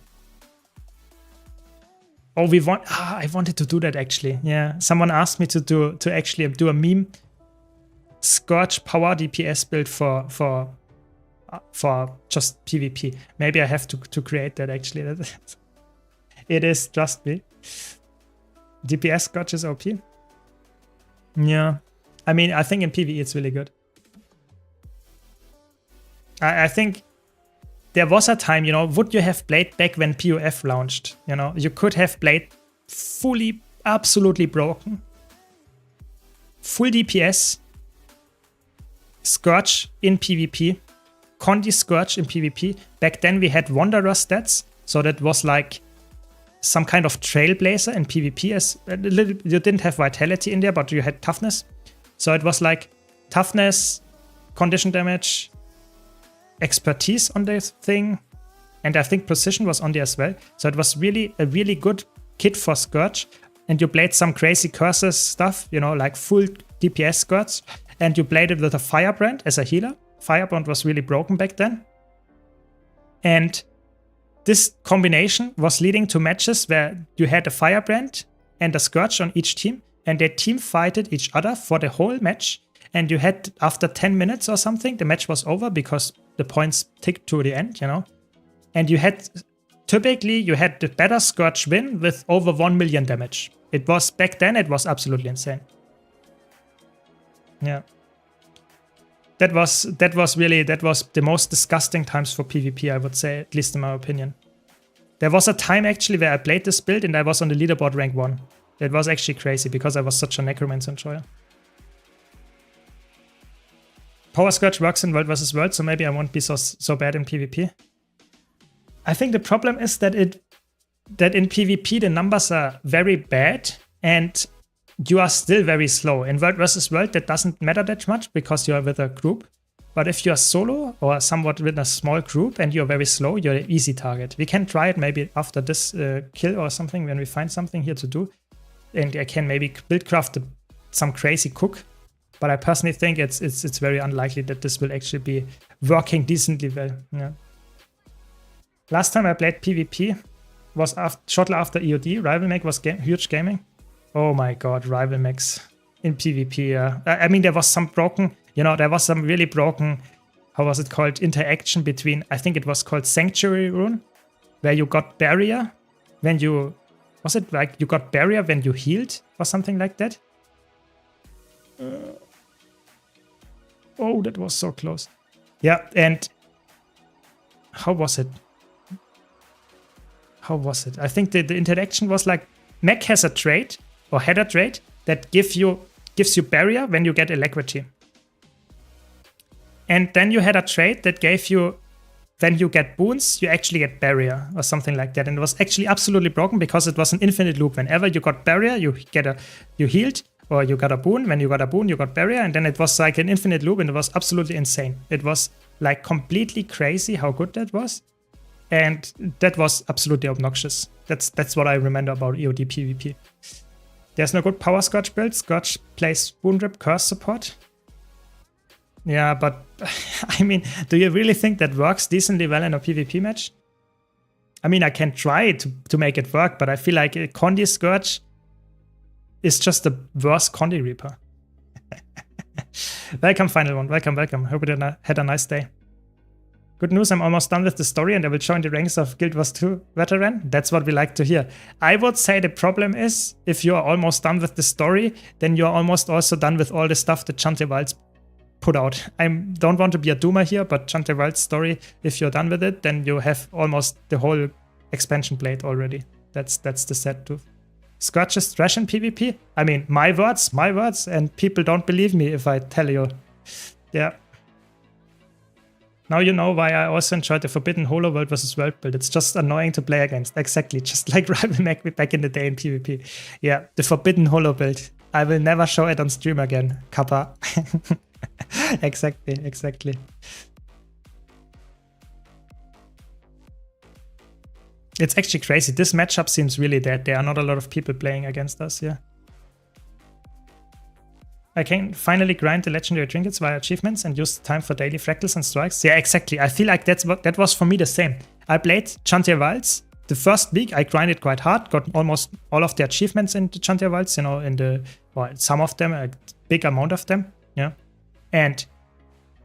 Oh, I wanted to do that actually. Yeah, someone asked me to actually do a meme Scourge power DPS build for just PvP. Maybe I have to create that actually. It is, trust me. DPS Scourge is OP. Yeah, I mean, I think in PvE it's really good. I think there was a time, would you have played back when POF launched? You could have played fully, absolutely broken, full DPS, Scourge in PvP, Condi Scourge in PvP. Back then we had Wanderer stats, so that was like some kind of trailblazer in PvP. You didn't have vitality in there, but you had toughness. So it was like toughness, condition damage, expertise on this thing, and I think precision was on there as well. So it was really a really good kit for Scourge, and you played some crazy curses stuff, like full DPS Scourge, and you played it with a Firebrand as a healer. Firebrand was really broken back then, and this combination was leading to matches where you had a Firebrand and a Scourge on each team, and they team fighted each other for the whole match. And you had, after 10 minutes or something, the match was over because the points ticked to the end, And you had, typically, you had the better Scourge win with over 1 million damage. It was, back then, it was absolutely insane. Yeah. That was the most disgusting times for PvP, I would say, at least in my opinion. There was a time, actually, where I played this build and I was on the leaderboard rank 1. That was actually crazy because I was such a Necromancer enjoyer. Power Scourge works in World vs. World, so maybe I won't be so bad in PvP. I think the problem is that in PvP the numbers are very bad and you are still very slow. In World vs. World that doesn't matter that much because you are with a group. But if you are solo or somewhat with a small group and you're very slow, you're an easy target. We can try it maybe after this kill or something when we find something here to do. and I can maybe buildcraft some crazy cook. But I personally think it's very unlikely that this will actually be working decently well. Yeah. Last time I played PvP was shortly after EOD. Rival Mech was huge gaming. Oh my god, Rival Mechs in PvP. Yeah. I mean, there was some broken, there was some really broken, how was it called, interaction between, I think it was called Sanctuary Rune, where you got barrier when you, was it like you got barrier when you healed or something like that? Oh, that was so close. Yeah, and how was it? How was it? I think the interaction was like, Mech has a trait, or had a trait, that gives you barrier when you get alacrity. And then you had a trait that gave you, when you get boons, you actually get barrier, or something like that. And it was actually absolutely broken because it was an infinite loop. Whenever you got barrier, you healed, or you got a boon. When you got a boon, you got barrier. And then it was like an infinite loop, and it was absolutely insane. It was like completely crazy how good that was. And that was absolutely obnoxious. That's what I remember about EOD PvP. There's no good power Scourge build. Scourge plays Boon Rip Curse support. Yeah, but I mean, do you really think that works decently well in a PvP match? I mean, I can try to make it work, but I feel like a Condi Scourge is just the worst Condi Reaper. Welcome, Final One. Welcome, welcome. Hope you had a nice day. Good news, I'm almost done with the story and I will join the ranks of Guild Wars 2 veteran. That's what we like to hear. I would say the problem is, if you are almost done with the story, then you're almost also done with all the stuff that Chante Wilds put out. I don't want to be a doomer here, but Chante Wilds' story, if you're done with it, then you have almost the whole expansion played already. That's the sad truth. Scourge is trash in PvP? I mean, my words, and people don't believe me if I tell you. Yeah. Now you know why I also enjoyed the Forbidden Holo World versus World build. It's just annoying to play against. Exactly, just like Rival Mech back in the day in PvP. Yeah, the Forbidden Holo build. I will never show it on stream again. Kappa. Exactly. It's actually crazy. This matchup seems really dead. There are not a lot of people playing against us, yeah. I can finally grind the legendary trinkets via achievements and use the time for daily fractals and strikes. Yeah, exactly. I feel like that was for me the same. I played Chantier Wilds. The first week I grinded quite hard, got almost all of the achievements in the Chantier Wilds, some of them, a big amount of them, yeah. And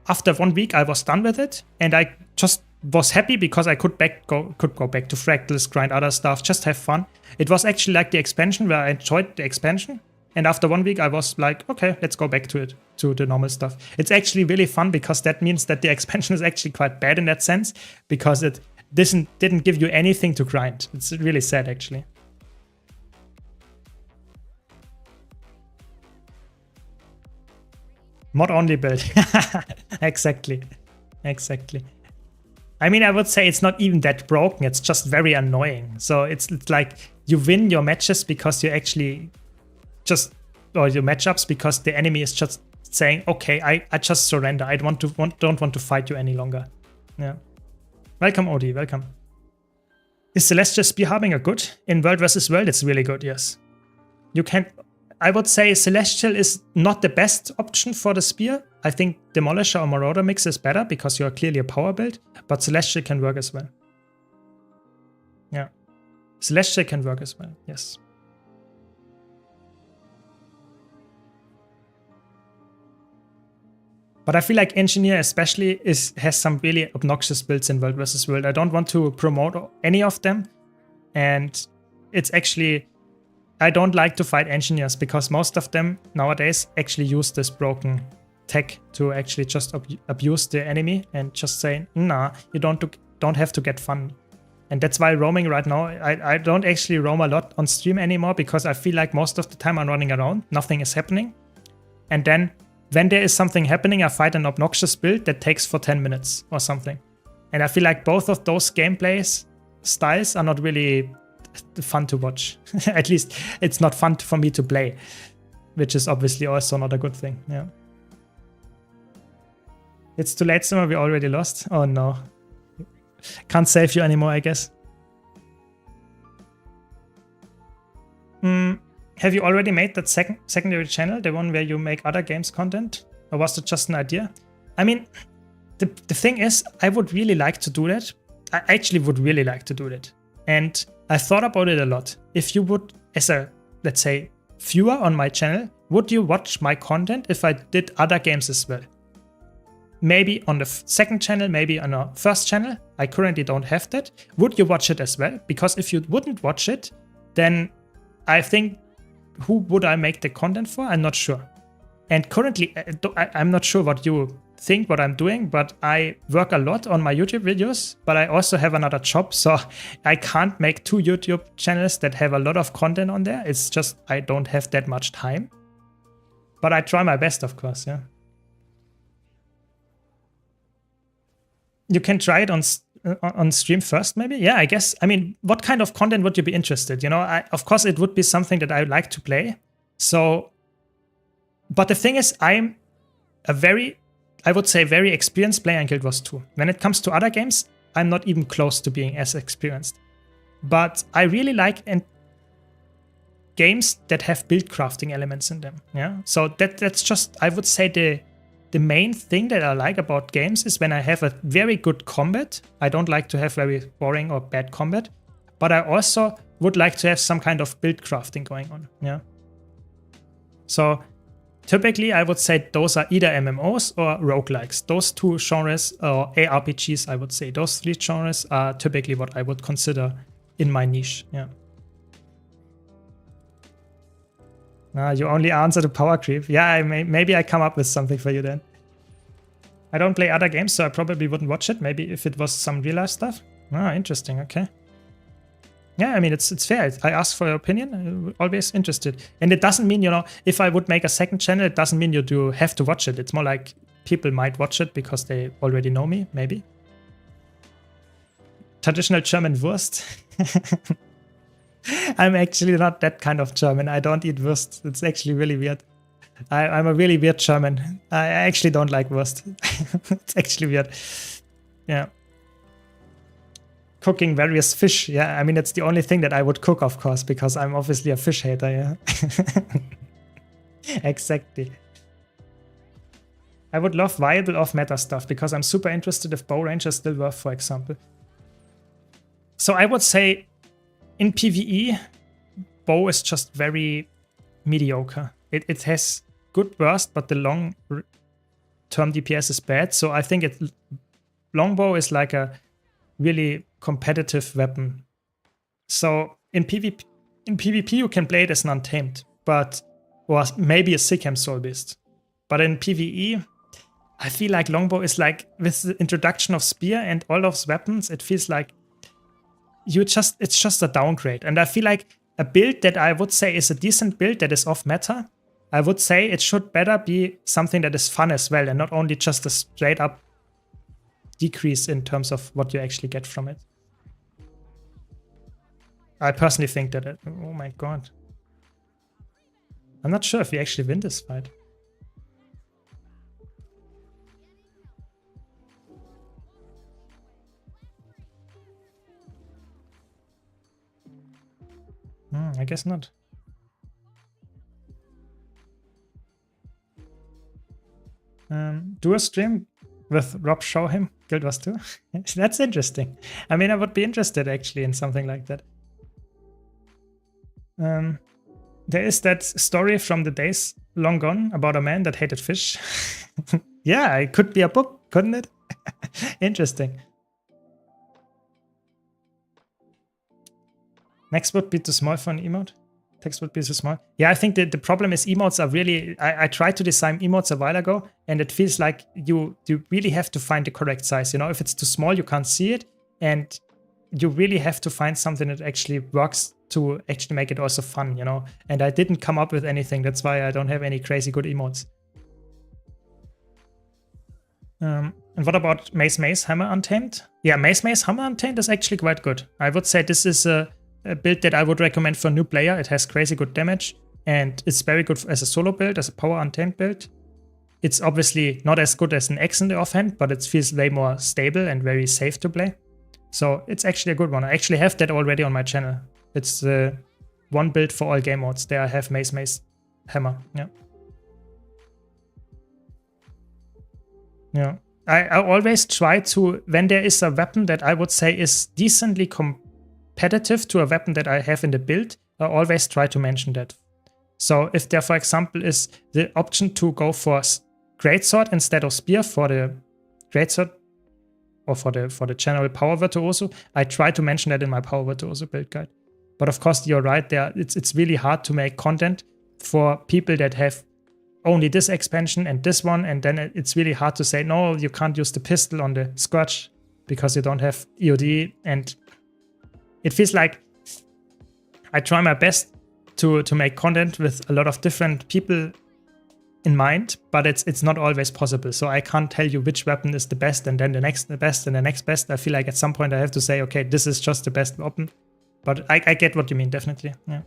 after 1 week I was done with it, and I just was happy because I could go back to fractals, grind other stuff, just have fun. It was actually like the expansion where I enjoyed the expansion. And after 1 week, I was like, okay, let's go back to it, to the normal stuff. It's actually really fun because that means that the expansion is actually quite bad in that sense, because it didn't give you anything to grind. It's really sad, actually. Mod only build. Exactly. I mean, I would say it's not even that broken. It's just very annoying. So it's like you win your matches because you actually or your matchups because the enemy is just saying, okay, I just surrender. I don't want to fight you any longer. Yeah. Welcome, Odi. Welcome. Is Celestial Spear Harbinger good? In World vs. World, it's really good, yes. I would say Celestial is not the best option for the Spear. I think Demolisher or Marauder mix is better because you're clearly a power build, but Celestial can work as well. Yeah. Celestial can work as well, yes. But I feel like Engineer especially has some really obnoxious builds in World vs. World. I don't want to promote any of them. And it's actually, I don't like to fight Engineers because most of them nowadays actually use this broken tech to actually just abuse the enemy and just say, nah, you don't have to get fun. And that's why roaming right now, I don't actually roam a lot on stream anymore because I feel like most of the time I'm running around, nothing is happening. And then when there is something happening, I fight an obnoxious build that takes for 10 minutes or something. And I feel like both of those gameplay styles are not really fun to watch. At least it's not fun for me to play, which is obviously also not a good thing. Yeah. It's too late, Simmer. We already lost. Oh no. Can't save you anymore, I guess. Have Have you already made that secondary channel, the one where you make other games content? Or was it just an idea? I mean, the thing is, I would really like to do that. I actually would really like to do that. And I thought about it a lot. If you would, as a, let's say, viewer on my channel, would you watch my content if I did other games as well? Maybe on the second channel, maybe on a first channel. I currently don't have that. Would you watch it as well? Because if you wouldn't watch it, then I think, who would I make the content for? I'm not sure. And currently, I'm not sure what you think what I'm doing, but I work a lot on my YouTube videos, but I also have another job, so I can't make 2 YouTube channels that have a lot of content on there. It's just I don't have that much time. But I try my best, of course, yeah. You can try it on stream first, maybe? Yeah, I guess. I mean, what kind of content would you be interested? You know, of course, it would be something that I would like to play. So, but the thing is, I'm a very, I would say, very experienced player in Guild Wars 2. When it comes to other games, I'm not even close to being as experienced. But I really like games that have build crafting elements in them. Yeah, so that's just, I would say, the main thing that I like about games is when I have a very good combat. I don't like to have very boring or bad combat, but I also would like to have some kind of build crafting going on. Yeah. So typically I would say those are either MMOs or roguelikes. Those 2 genres, or ARPGs, I would say. Those 3 genres are typically what I would consider in my niche. Yeah. You only answer the power creep. Yeah, maybe I come up with something for you then. I don't play other games, so I probably wouldn't watch it. Maybe if it was some real life stuff. Interesting. Okay. Yeah, I mean, it's fair. I ask for your opinion. I'm always interested. And it doesn't mean, you know, if I would make a second channel, it doesn't mean you do have to watch it. It's more like people might watch it because they already know me, maybe. Traditional German Wurst. I'm actually not that kind of German. I don't eat Wurst. It's actually really weird. I'm a really weird German. I actually don't like Wurst. It's actually weird. Yeah. Cooking various fish. Yeah, I mean, it's the only thing that I would cook, of course, because I'm obviously a fish hater, yeah. Exactly. I would love viable off-meta stuff because I'm super interested if bow rangers still worth, for example. So I would say in PvE, bow is just very mediocre. It has good burst, but the long-term DPS is bad. So I think longbow is like a really competitive weapon. So in PvP you can play it as an untamed, or maybe a Sikhem Soul Beast. But in PvE, I feel like longbow is like, with the introduction of spear and all those weapons, it feels like it's just a downgrade. And I feel like a build that I would say is a decent build that is off meta, I would say it should better be something that is fun as well and not only just a straight up decrease in terms of what you actually get from it. I personally think that oh my god. I'm not sure if we actually win this fight. I guess not. Do a stream with Rob Show him Guild Wars 2? That's interesting. I mean, I would be interested actually in something like that. There is that story from the days long gone about a man that hated fish. Yeah, it could be a book, couldn't it? Interesting. Next would be too small for an emote. Text would be too small. Yeah, I think the problem is emotes are really... I tried to design emotes a while ago, and it feels like you really have to find the correct size. You know, if it's too small, you can't see it, and you really have to find something that actually works to actually make it also fun, you know? And I didn't come up with anything. That's why I don't have any crazy good emotes. And what about Mace Hammer Untamed? Yeah, Mace Hammer Untamed is actually quite good. I would say this is a build that I would recommend for a new player. It has crazy good damage, and it's very good as a solo build, as a power untamed build. It's obviously not as good as an X in the offhand, but it feels way more stable and very safe to play. So it's actually a good one. I actually have that already on my channel. It's one build for all game modes. There I have mace, mace, hammer. Yeah. Yeah. I always try to, when there is a weapon that I would say is decently competitive to a weapon that I have in the build, I always try to mention that. So if there, for example, is the option to go for greatsword instead of spear for the greatsword or for the general power virtuoso, I try to mention that in my power virtuoso build guide. But of course, you're right there. It's really hard to make content for people that have only this expansion and this one, and then it's really hard to say, no, you can't use the pistol on the Scourge because you don't have EOD, and it feels like I try my best to make content with a lot of different people in mind, but it's not always possible. So I can't tell you which weapon is the best and then the next best and the next best. I feel like at some point I have to say, okay, this is just the best weapon. But I get what you mean, definitely. Yeah.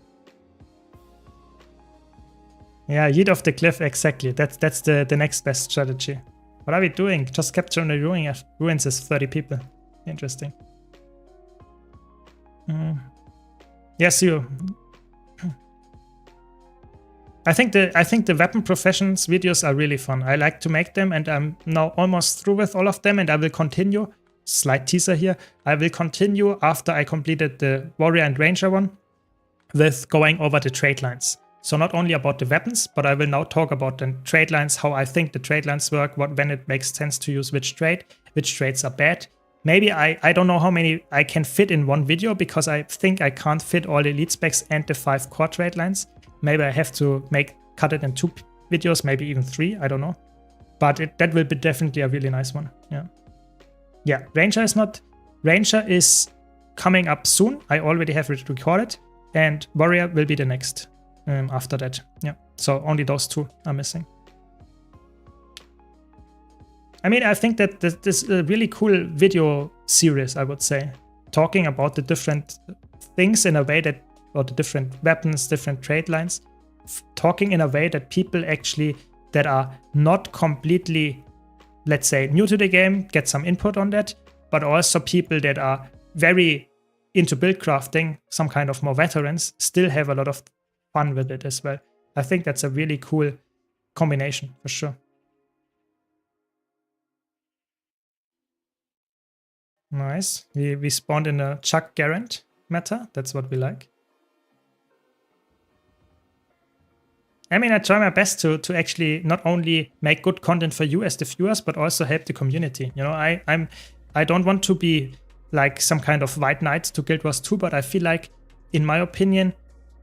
Yeah, yeet off the cliff, exactly. That's the next best strategy. What are we doing? Just capturing the ruins is 30 people. Interesting. Yes, you. I think the weapon professions videos are really fun. I like to make them, and I'm now almost through with all of them, and I will continue. Slight teaser here. I will continue after I completed the warrior and ranger one with going over the trade lines. So not only about the weapons, but I will now talk about the trade lines, how I think the trade lines work, when it makes sense to use which trades are bad. Maybe I don't know how many I can fit in one video, because I think I can't fit all the elite specs and the 5 core trade lines. Maybe I have to cut it in 2 videos, maybe even 3, I don't know. But that will be definitely a really nice one. Yeah, Ranger is coming up soon. I already have it recorded, and Warrior will be the next after that. Yeah, so only those 2 are missing. I mean, I think that this is a really cool video series, I would say, talking about the different things in a way that, or the different weapons, different trade lines, talking in a way that people actually that are not completely, let's say, new to the game get some input on that, but also people that are very into build crafting, some kind of more veterans, still have a lot of fun with it as well. I think that's a really cool combination for sure. Nice. We spawned in a Chuck Garant meta. That's what we like. I mean, I try my best to actually not only make good content for you as the viewers, but also help the community. You know, I don't want to be like some kind of white knight to Guild Wars 2, but I feel like, in my opinion,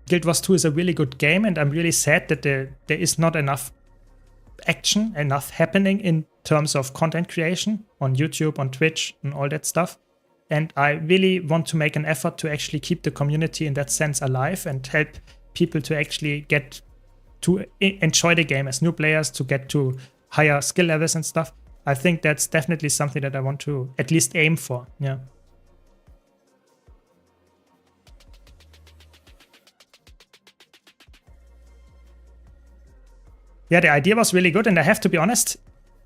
Guild Wars 2 is a really good game, and I'm really sad that there is not enough action, enough happening in terms of content creation on YouTube, on Twitch, and all that stuff. And I really want to make an effort to actually keep the community in that sense alive and help people to actually get to enjoy the game as new players, to get to higher skill levels and stuff. I think that's definitely something that I want to at least aim for. Yeah. Yeah, the idea was really good, and I have to be honest,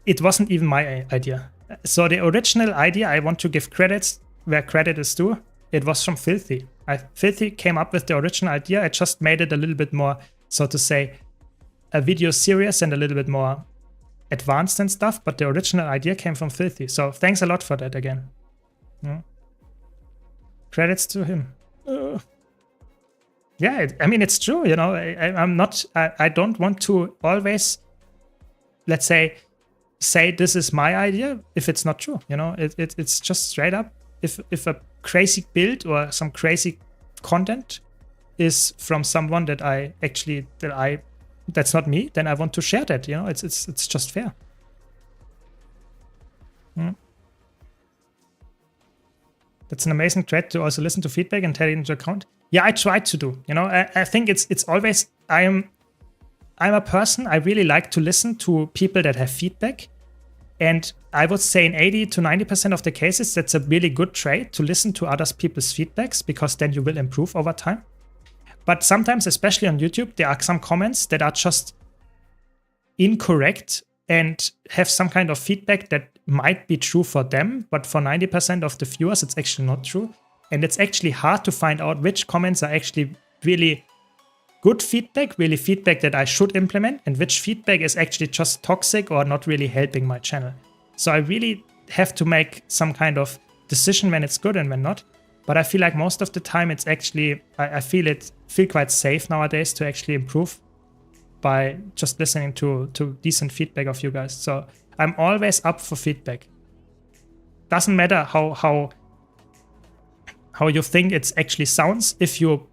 it wasn't even my idea. So the original idea, I want to give credits where credit is due. It was from Filthy. Filthy came up with the original idea. I just made it a little bit more, so to say, a video series and a little bit more advanced and stuff, but the original idea came from Filthy. So thanks a lot for that again. Yeah. Credits to him. Yeah, I mean, it's true, you know. I don't want to always, let's say this is my idea if it's not true, you know. It's just straight up. If a crazy build or some crazy content is from someone that that's not me, then I want to share that, you know. It's just fair. That's an amazing trait to also listen to feedback and take it into account. Yeah, I try to do. You know, I think it's always, I'm a person, I really like to listen to people that have feedback. And I would say in 80 to 90% of the cases, that's a really good trait to listen to other people's feedbacks, because then you will improve over time. But sometimes, especially on YouTube, there are some comments that are just incorrect and have some kind of feedback that might be true for them, but for 90% of the viewers, it's actually not true. And it's actually hard to find out which comments are actually really good feedback, really feedback that I should implement, and which feedback is actually just toxic or not really helping my channel. So I really have to make some kind of decision when it's good and when not. But I feel like most of the time it's actually, I feel quite safe nowadays to actually improve by just listening to decent feedback of you guys. So I'm always up for feedback. Doesn't matter how you think it actually sounds. If you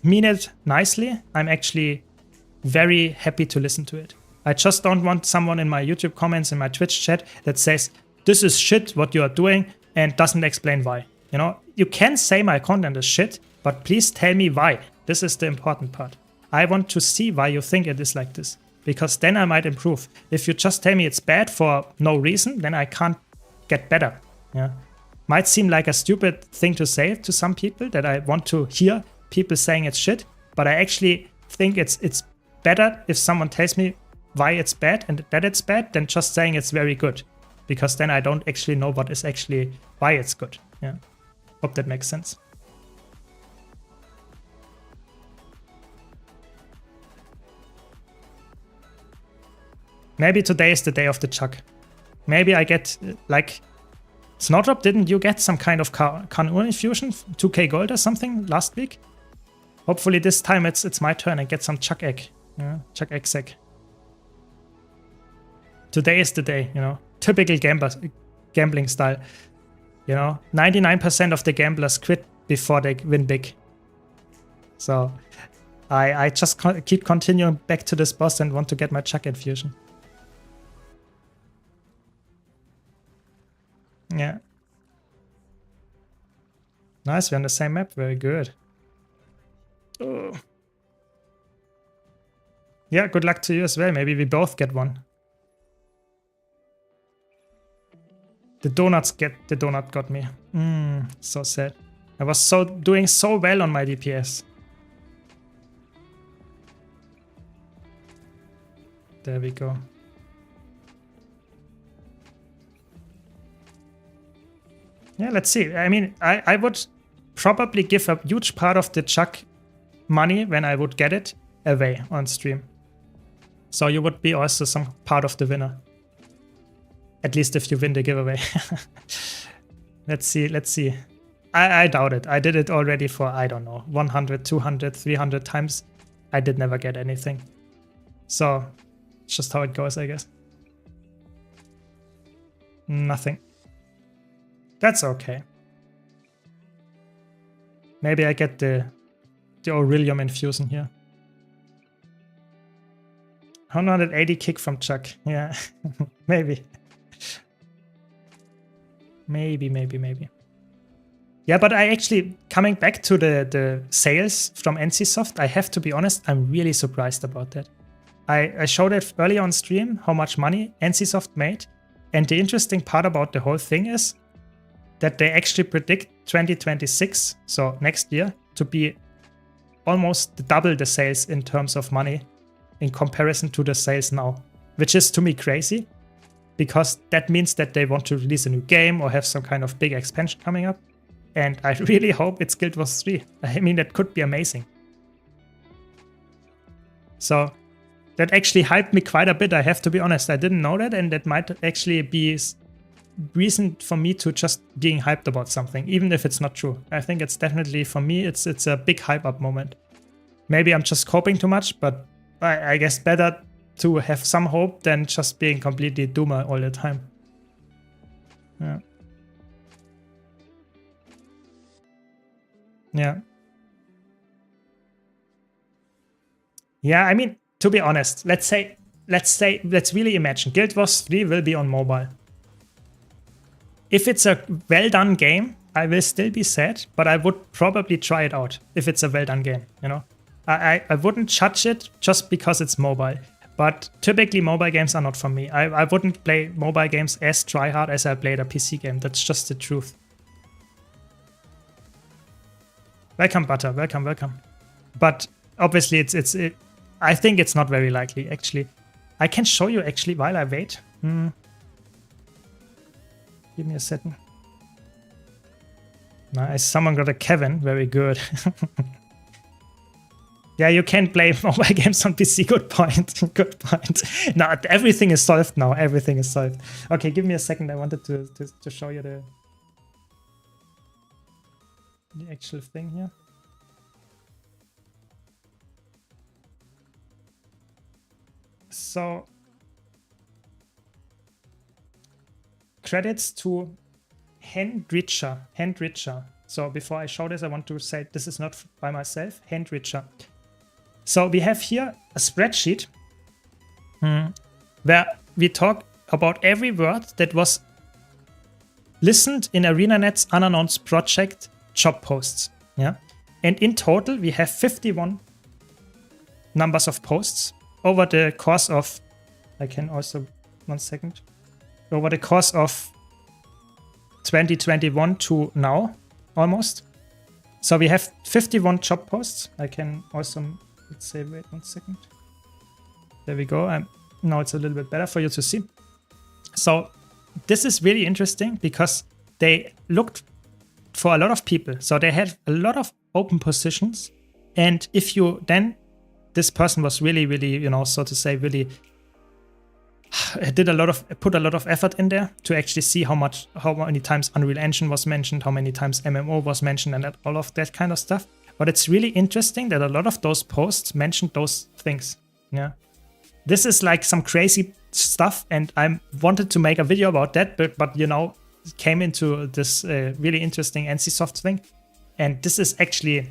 mean it nicely, I'm actually very happy to listen to it. I just don't want someone in my YouTube comments, in my Twitch chat that says, this is shit what you are doing, and doesn't explain why. You know, you can say my content is shit, but please tell me why. This is the important part. I want to see why you think it is like this, because then I might improve. If you just tell me it's bad for no reason, then I can't get better. Yeah, might seem like a stupid thing to say to some people, that I want to hear people saying it's shit, but I actually think it's better if someone tells me why it's bad and that it's bad than just saying it's very good, because then I don't actually know what is actually why it's good. Yeah, hope that makes sense. Maybe today is the day of the chuck. Maybe I get like Snowdrop. Didn't you get some kind of Kanur infusion, 2k gold or something last week? Hopefully this time it's my turn and get some chuck egg. Yeah, chuck egg sack. Today is the day, you know. Typical gambling style. You know, 99% of the gamblers quit before they win big. So I just keep continuing back to this boss and want to get my chuck infusion. Yeah. Nice, we're on the same map. Very good. Oh. Yeah, good luck to you as well. Maybe we both get one. The donut got me. So sad. I was doing so well on my DPS. There we go. Yeah, let's see. I mean, I would probably give a huge part of the chuck money when I would get it away on stream. So you would be also some part of the winner. At least if you win the giveaway. Let's see. I doubt it. I did it already for, I don't know, 100, 200, 300 times. I did never get anything. So, it's just how it goes, I guess. Nothing. That's okay. Maybe I get the Aurelium infusion here. 180 kick from Chuck. Yeah, maybe. Maybe. Yeah, but I actually, coming back to the sales from NCSoft, I have to be honest, I'm really surprised about that. I showed it earlier on stream how much money NCSoft made. And the interesting part about the whole thing is that they actually predict 2026, so next year, to be almost double the sales in terms of money in comparison to the sales now, which is to me crazy, because that means that they want to release a new game or have some kind of big expansion coming up. And I really hope it's Guild Wars 3. I mean, that could be amazing. So that actually hyped me quite a bit, I have to be honest. I didn't know that, and that might actually be reason for me to just being hyped about something, even if it's not true. I think it's definitely, for me, it's a big hype up moment. Maybe I'm just hoping too much, but I guess better to have some hope than just being completely doomer all the time. Yeah. Yeah, I mean, to be honest, let's really imagine Guild Wars 3 will be on mobile. If it's a well-done game, I will still be sad, but I would probably try it out if it's a well-done game, you know? I wouldn't judge it just because it's mobile, but typically mobile games are not for me. I wouldn't play mobile games as tryhard as I played a PC game. That's just the truth. Welcome, Butter. Welcome. But obviously, I think it's not very likely, actually. I can show you, actually, while I wait. Give me a second. Nice, someone got a Kevin. Very good. Yeah, you can play mobile games on PC. Good point. Good point. Now everything is solved now. Everything is solved. Okay, give me a second. I wanted to show you the actual thing here. So credits to Handricher. So before I show this, I want to say this is not by myself. Handricher. So we have here a spreadsheet where we talk about every word that was listened in ArenaNet's unannounced project job posts. Yeah, and in total we have 51 numbers of posts over the course of. I can also 1 second. Over the course of 2021 to now, almost. So we have 51 job posts. I can also. Let's say, wait 1 second. There we go. Now it's a little bit better for you to see. So this is really interesting because they looked for a lot of people. So they had a lot of open positions. And if you then, this person was really, really, so to say, really put a lot of effort in there to actually see how many times Unreal Engine was mentioned, how many times MMO was mentioned, and all of that kind of stuff. But it's really interesting that a lot of those posts mentioned those things. Yeah, this is like some crazy stuff, and I wanted to make a video about that, but came into this really interesting NCSoft thing, and this is actually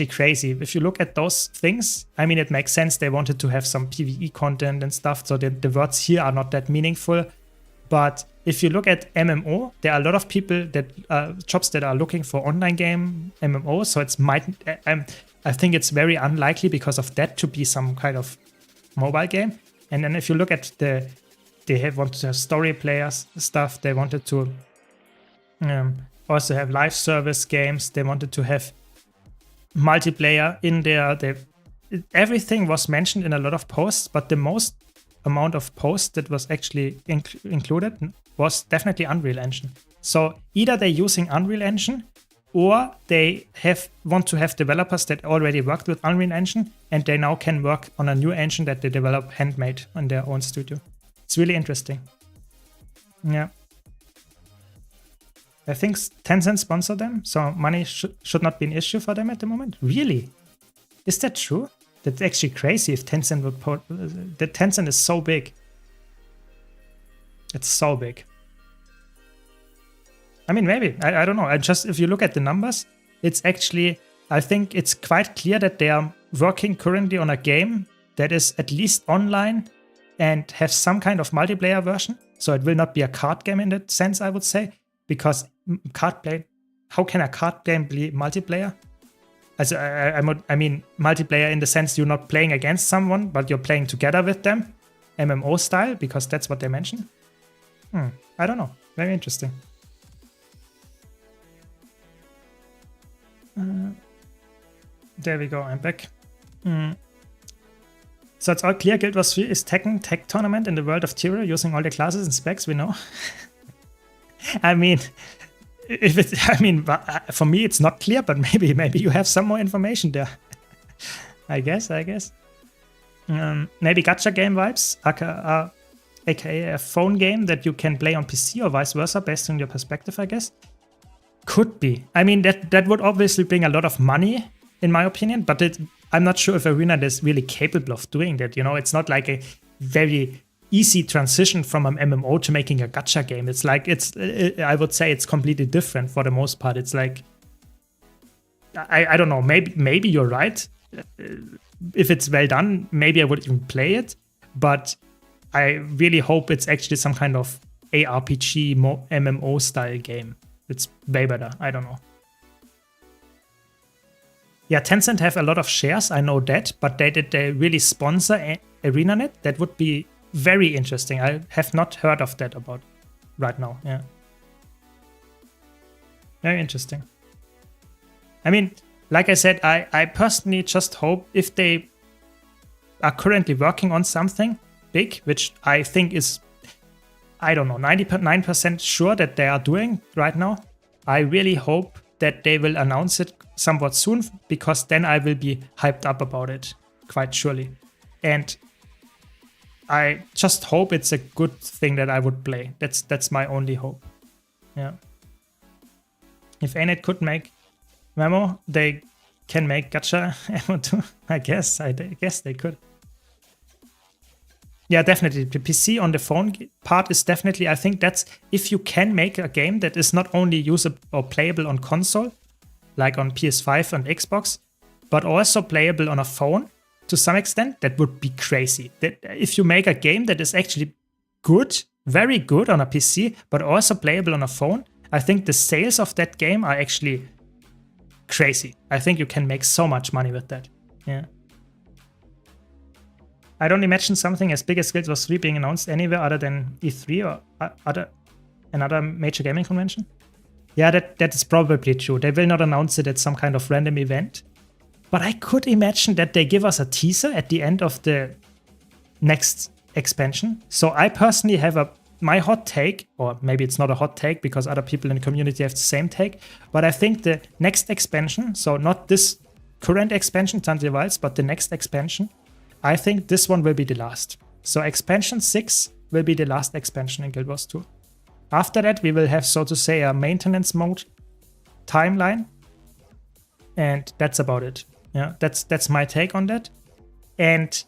crazy. If you look at those things, I mean, it makes sense. They wanted to have some PvE content and stuff, so the words here are not that meaningful. But if you look at MMO, there are a lot of people jobs that are looking for online game MMO. So I think it's very unlikely because of that to be some kind of mobile game. And then if you look at wanted to have story players stuff. They wanted to also have live service games. They wanted to have multiplayer in there. Everything was mentioned in a lot of posts, but the most amount of posts that was actually included was definitely Unreal Engine. So either they're using Unreal Engine or they want to have developers that already worked with Unreal Engine and they now can work on a new engine that they develop handmade on their own studio. It's really interesting. Yeah. I think Tencent sponsored them, so money should not be an issue for them at the moment. Really? Is that true? That's actually crazy if Tencent would the Tencent is so big. It's so big. I mean, maybe. I don't know. If you look at the numbers, it's actually, I think it's quite clear that they are working currently on a game that is at least online and have some kind of multiplayer version. So it will not be a card game in that sense, I would say, because how can a card game be multiplayer? I mean, multiplayer in the sense you're not playing against someone, but you're playing together with them, MMO style, because that's what they mention. I don't know. Very interesting. There we go. I'm back. So it's all clear. Guild Wars 3 is Tekken tech tournament in the world of Tyro using all the classes and specs we know. I mean, for me it's not clear, but maybe you have some more information there. I guess. Maybe gacha game vibes, aka a phone game that you can play on PC or vice versa, based on your perspective, I guess. Could be. I mean, that would obviously bring a lot of money, in my opinion, but I'm not sure if Arena is really capable of doing that. It's not like a very easy transition from an MMO to making a gacha game. It's like, I would say it's completely different for the most part. It's like, I don't know, maybe you're right. If it's well done, maybe I would even play it, but I really hope it's actually some kind of ARPG MMO style game. It's way better. I don't know. Yeah, Tencent have a lot of shares, I know that, but did they really sponsor ArenaNet? That would be very interesting. I have not heard of that about right now. Yeah. Very interesting. I mean, like I said, I personally just hope if they are currently working on something big, which I think is, I don't know, 99% sure that they are doing right now. I really hope that they will announce it somewhat soon, because then I will be hyped up about it, quite surely. And I just hope it's a good thing that I would play. That's my only hope. Yeah. If ANET could make MMO, they can make gacha MMO too. I guess they could. Yeah, definitely. The PC on the phone part is definitely, I think that's, if you can make a game that is not only usable or playable on console, like on PS5 and Xbox, but also playable on a phone to some extent, that would be crazy. That if you make a game that is actually good, very good on a PC, but also playable on a phone, I think the sales of that game are actually crazy. I think you can make so much money with that. Yeah. I don't imagine something as big as Guild Wars 3 being announced anywhere other than E3 or another major gaming convention. Yeah, that is probably true. They will not announce it at some kind of random event. But I could imagine that they give us a teaser at the end of the next expansion. So I personally have my hot take, or maybe it's not a hot take because other people in the community have the same take, but I think the next expansion, so not this current expansion, Tantia Wilds, but the next expansion, I think this one will be the last. So expansion 6 will be the last expansion in Guild Wars 2. After that, we will have, so to say, a maintenance mode timeline. And that's about it. Yeah, that's my take on that. And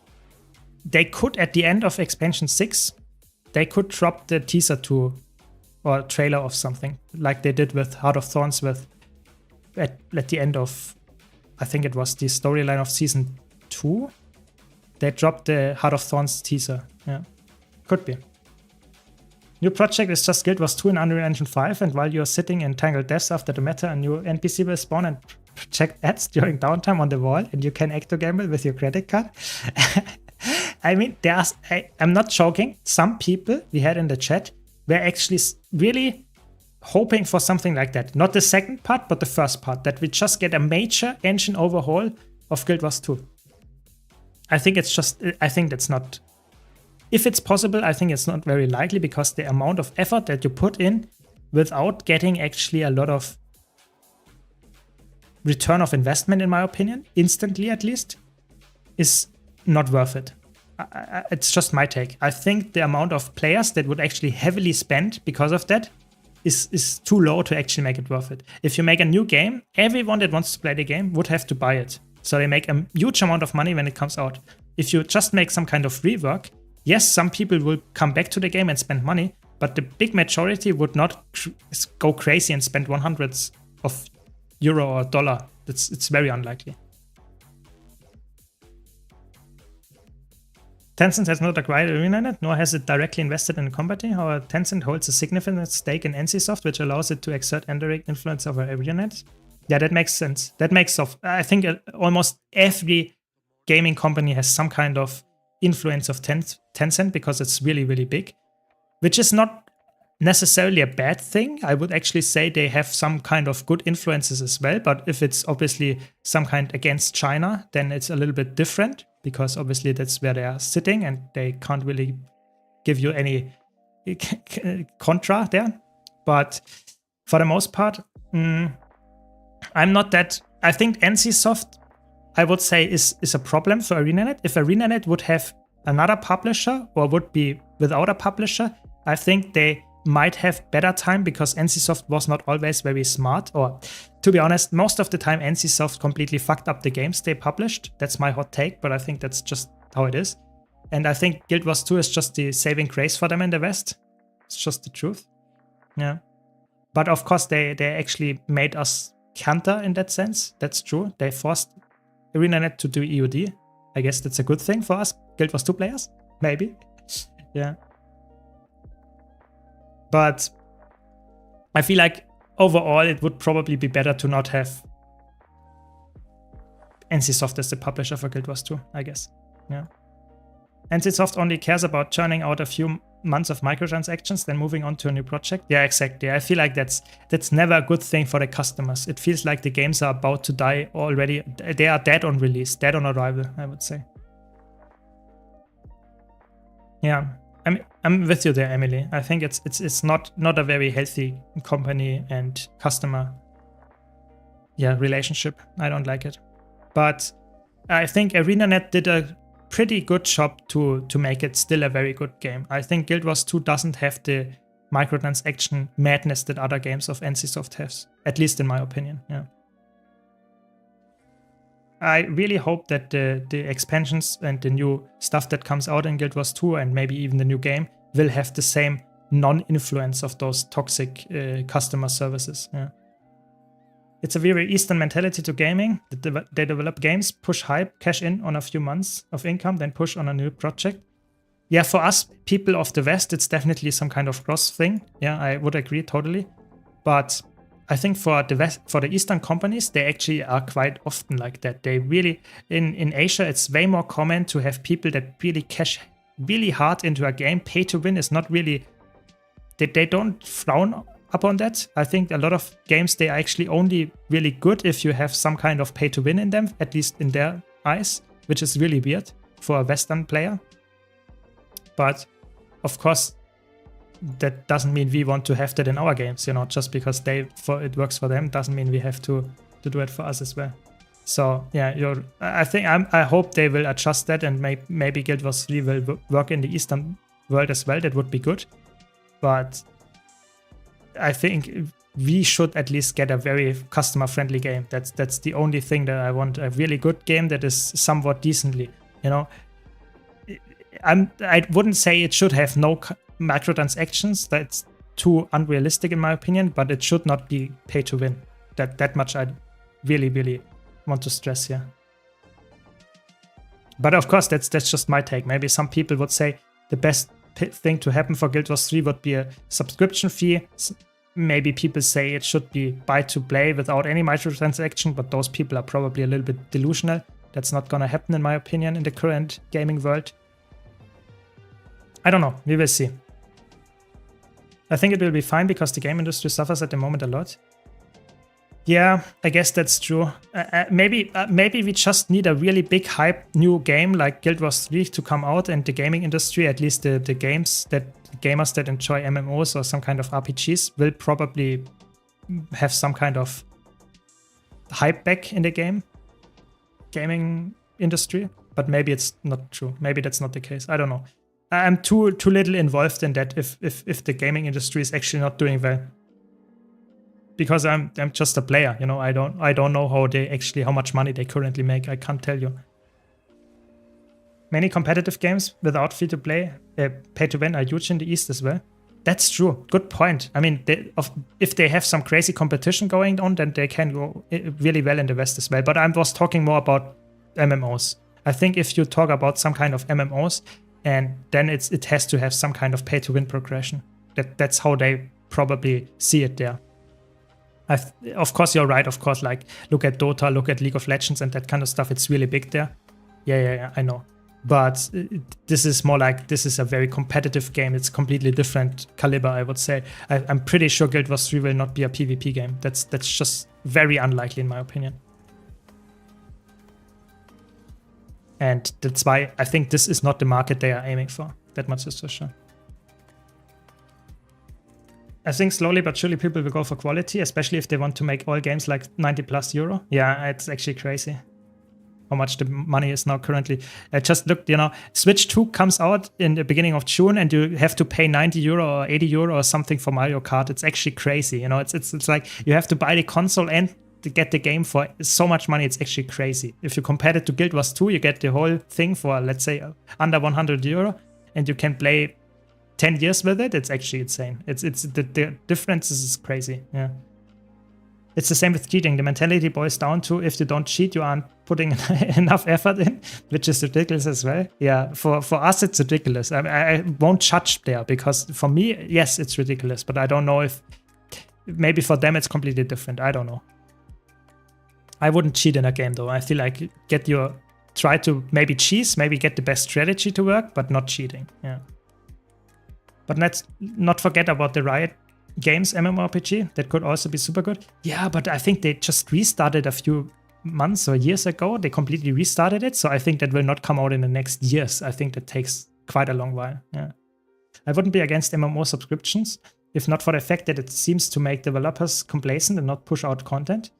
they could, at the end of expansion 6, they could drop the teaser to, or trailer of something, like they did with Heart of Thorns at the end of, I think it was the storyline of season 2. They dropped the Heart of Thorns teaser. Yeah, could be. New project is just Guild Wars 2 in Unreal Engine 5, and while you're sitting in Tangled Depths after the meta, a new NPC will spawn and project ads during downtime on the wall, and you can ecto-gamble with your credit card. I mean, I'm not joking. Some people we had in the chat were actually really hoping for something like that. Not the second part, but the first part, that we just get a major engine overhaul of Guild Wars 2. I think that's not, if it's possible, I think it's not very likely, because the amount of effort that you put in without getting actually a lot of return of investment, in my opinion, instantly at least, is not worth it. It's just my take. I think the amount of players that would actually heavily spend because of that is too low to actually make it worth it. If you make a new game, everyone that wants to play the game would have to buy it. So they make a huge amount of money when it comes out. If you just make some kind of rework, yes, some people will come back to the game and spend money, but the big majority would not go crazy and spend 100s of euro or dollar. It's very unlikely. Tencent has not acquired ArenaNet, nor has it directly invested in the company. However, Tencent holds a significant stake in NCSoft, which allows it to exert indirect influence over ArenaNet. Yeah, that makes sense. I think almost every gaming company has some kind of influence of Tencent, because it's really, really big, which is not necessarily a bad thing. I would actually say they have some kind of good influences as well, but if it's obviously some kind against China, then it's a little bit different, because obviously that's where they are sitting and they can't really give you any contra there. But for the most part, I'm not that. I think NCSoft, I would say, is a problem for ArenaNet. If ArenaNet would have another publisher or would be without a publisher, I think they might have better time, because NCSoft was not always very smart, or to be honest, most of the time NCSoft completely fucked up the games they published. That's my hot take, but I think that's just how it is. And I think Guild Wars 2 is just the saving grace for them in the West. It's just the truth. Yeah. But of course, they actually made us counter in that sense. That's true. They forced ArenaNet to do EOD. I guess that's a good thing for us Guild Wars 2 players. Maybe. Yeah. But I feel like overall it would probably be better to not have NCSoft as the publisher for Guild Wars 2, I guess. Yeah. NCSoft only cares about churning out a few months of microtransactions, then moving on to a new project. Yeah, exactly. I feel like that's never a good thing for the customers. It feels like the games are about to die already. They are dead on release, dead on arrival, I would say. Yeah, I'm with you there, Emily. I think it's not a very healthy company and customer relationship. I don't like it. But I think ArenaNet did a pretty good job to make it still a very good game. I think Guild Wars 2 doesn't have the microtransaction madness that other games of NCSoft has, at least in my opinion. Yeah. I really hope that the expansions and the new stuff that comes out in Guild Wars 2 and maybe even the new game will have the same non-influence of those toxic customer services. Yeah. It's a very Eastern mentality to gaming. They develop games, push hype, cash in on a few months of income, then push on a new project. Yeah, for us, people of the West, it's definitely some kind of cross thing. Yeah, I would agree totally. But I think for the Eastern companies, they actually are quite often like that. They really, in Asia, it's way more common to have people that really cash really hard into a game. Pay to win is not really, they don't frown upon that. I think a lot of games, they are actually only really good if you have some kind of pay to win in them, at least in their eyes, which is really weird for a Western player. But of course, that doesn't mean we want to have that in our games, you know, just because it works for them doesn't mean we have to do it for us as well. So yeah, I hope they will adjust that, and maybe Guild Wars 3 will work in the Eastern world as well. That would be good. But I think we should at least get a very customer-friendly game. That's the only thing that I want. A really good game that is somewhat decently, you know. I wouldn't say it should have no microtransactions. That's too unrealistic in my opinion, but it should not be pay to win. That much I really, really want to stress here. But of course, that's just my take. Maybe some people would say the best thing to happen for Guild Wars 3 would be a subscription fee. Maybe people say it should be buy to play without any microtransaction, but those people are probably a little bit delusional. That's not gonna happen in my opinion in the current gaming world. I don't know, we will see. I think it will be fine because the game industry suffers at the moment a lot. Yeah, I guess that's true. Maybe we just need a really big hype new game like Guild Wars 3 to come out, and the gaming industry, at least the gamers that enjoy MMOs or some kind of RPGs, will probably have some kind of hype back in the gaming industry. But maybe it's not true. Maybe that's not the case. I don't know. I'm too little involved in that if the gaming industry is actually not doing well. Because I'm just a player, you know. I don't know how much money they currently make. I can't tell you. Many competitive games without free-to-play, pay-to-win are huge in the East as well. That's true. Good point. I mean, if they have some crazy competition going on, then they can go really well in the West as well. But I was talking more about MMOs. I think if you talk about some kind of MMOs, and then it has to have some kind of pay-to-win progression. That's how they probably see it there. Of course, you're right. Of course, like look at Dota, look at League of Legends and that kind of stuff. It's really big there. Yeah, I know. But this is more like, this is a very competitive game. It's completely different caliber, I would say. I'm pretty sure Guild Wars 3 will not be a PvP game. That's just very unlikely in my opinion. And that's why I think this is not the market they are aiming for. That much is for sure. I think slowly but surely people will go for quality, especially if they want to make all games like 90 plus euro. Yeah, it's actually crazy how much the money is now currently. I just looked, you know, Switch 2 comes out in the beginning of June and you have to pay 90 euro or 80 euro or something for Mario Kart. It's actually crazy, you know. It's like you have to buy the console and to get the game for so much money. It's actually crazy. If you compare it to Guild Wars 2, you get the whole thing for, let's say, under 100 euro and you can play 10 years with it. It's actually insane. It's the difference is crazy. Yeah. It's the same with cheating. The mentality boils down to if you don't cheat, you aren't putting enough effort in, which is ridiculous as well. Yeah, for us, it's ridiculous. I won't judge there because for me, yes, it's ridiculous. But I don't know if maybe for them it's completely different. I don't know. I wouldn't cheat in a game though. I feel like try to maybe cheese, maybe get the best strategy to work, but not cheating. Yeah. But let's not forget about the Riot Games MMORPG. That could also be super good. Yeah, but I think they just restarted a few months or years ago. They completely restarted it. So I think that will not come out in the next years. I think that takes quite a long while. Yeah. I wouldn't be against MMO subscriptions, if not for the fact that it seems to make developers complacent and not push out content.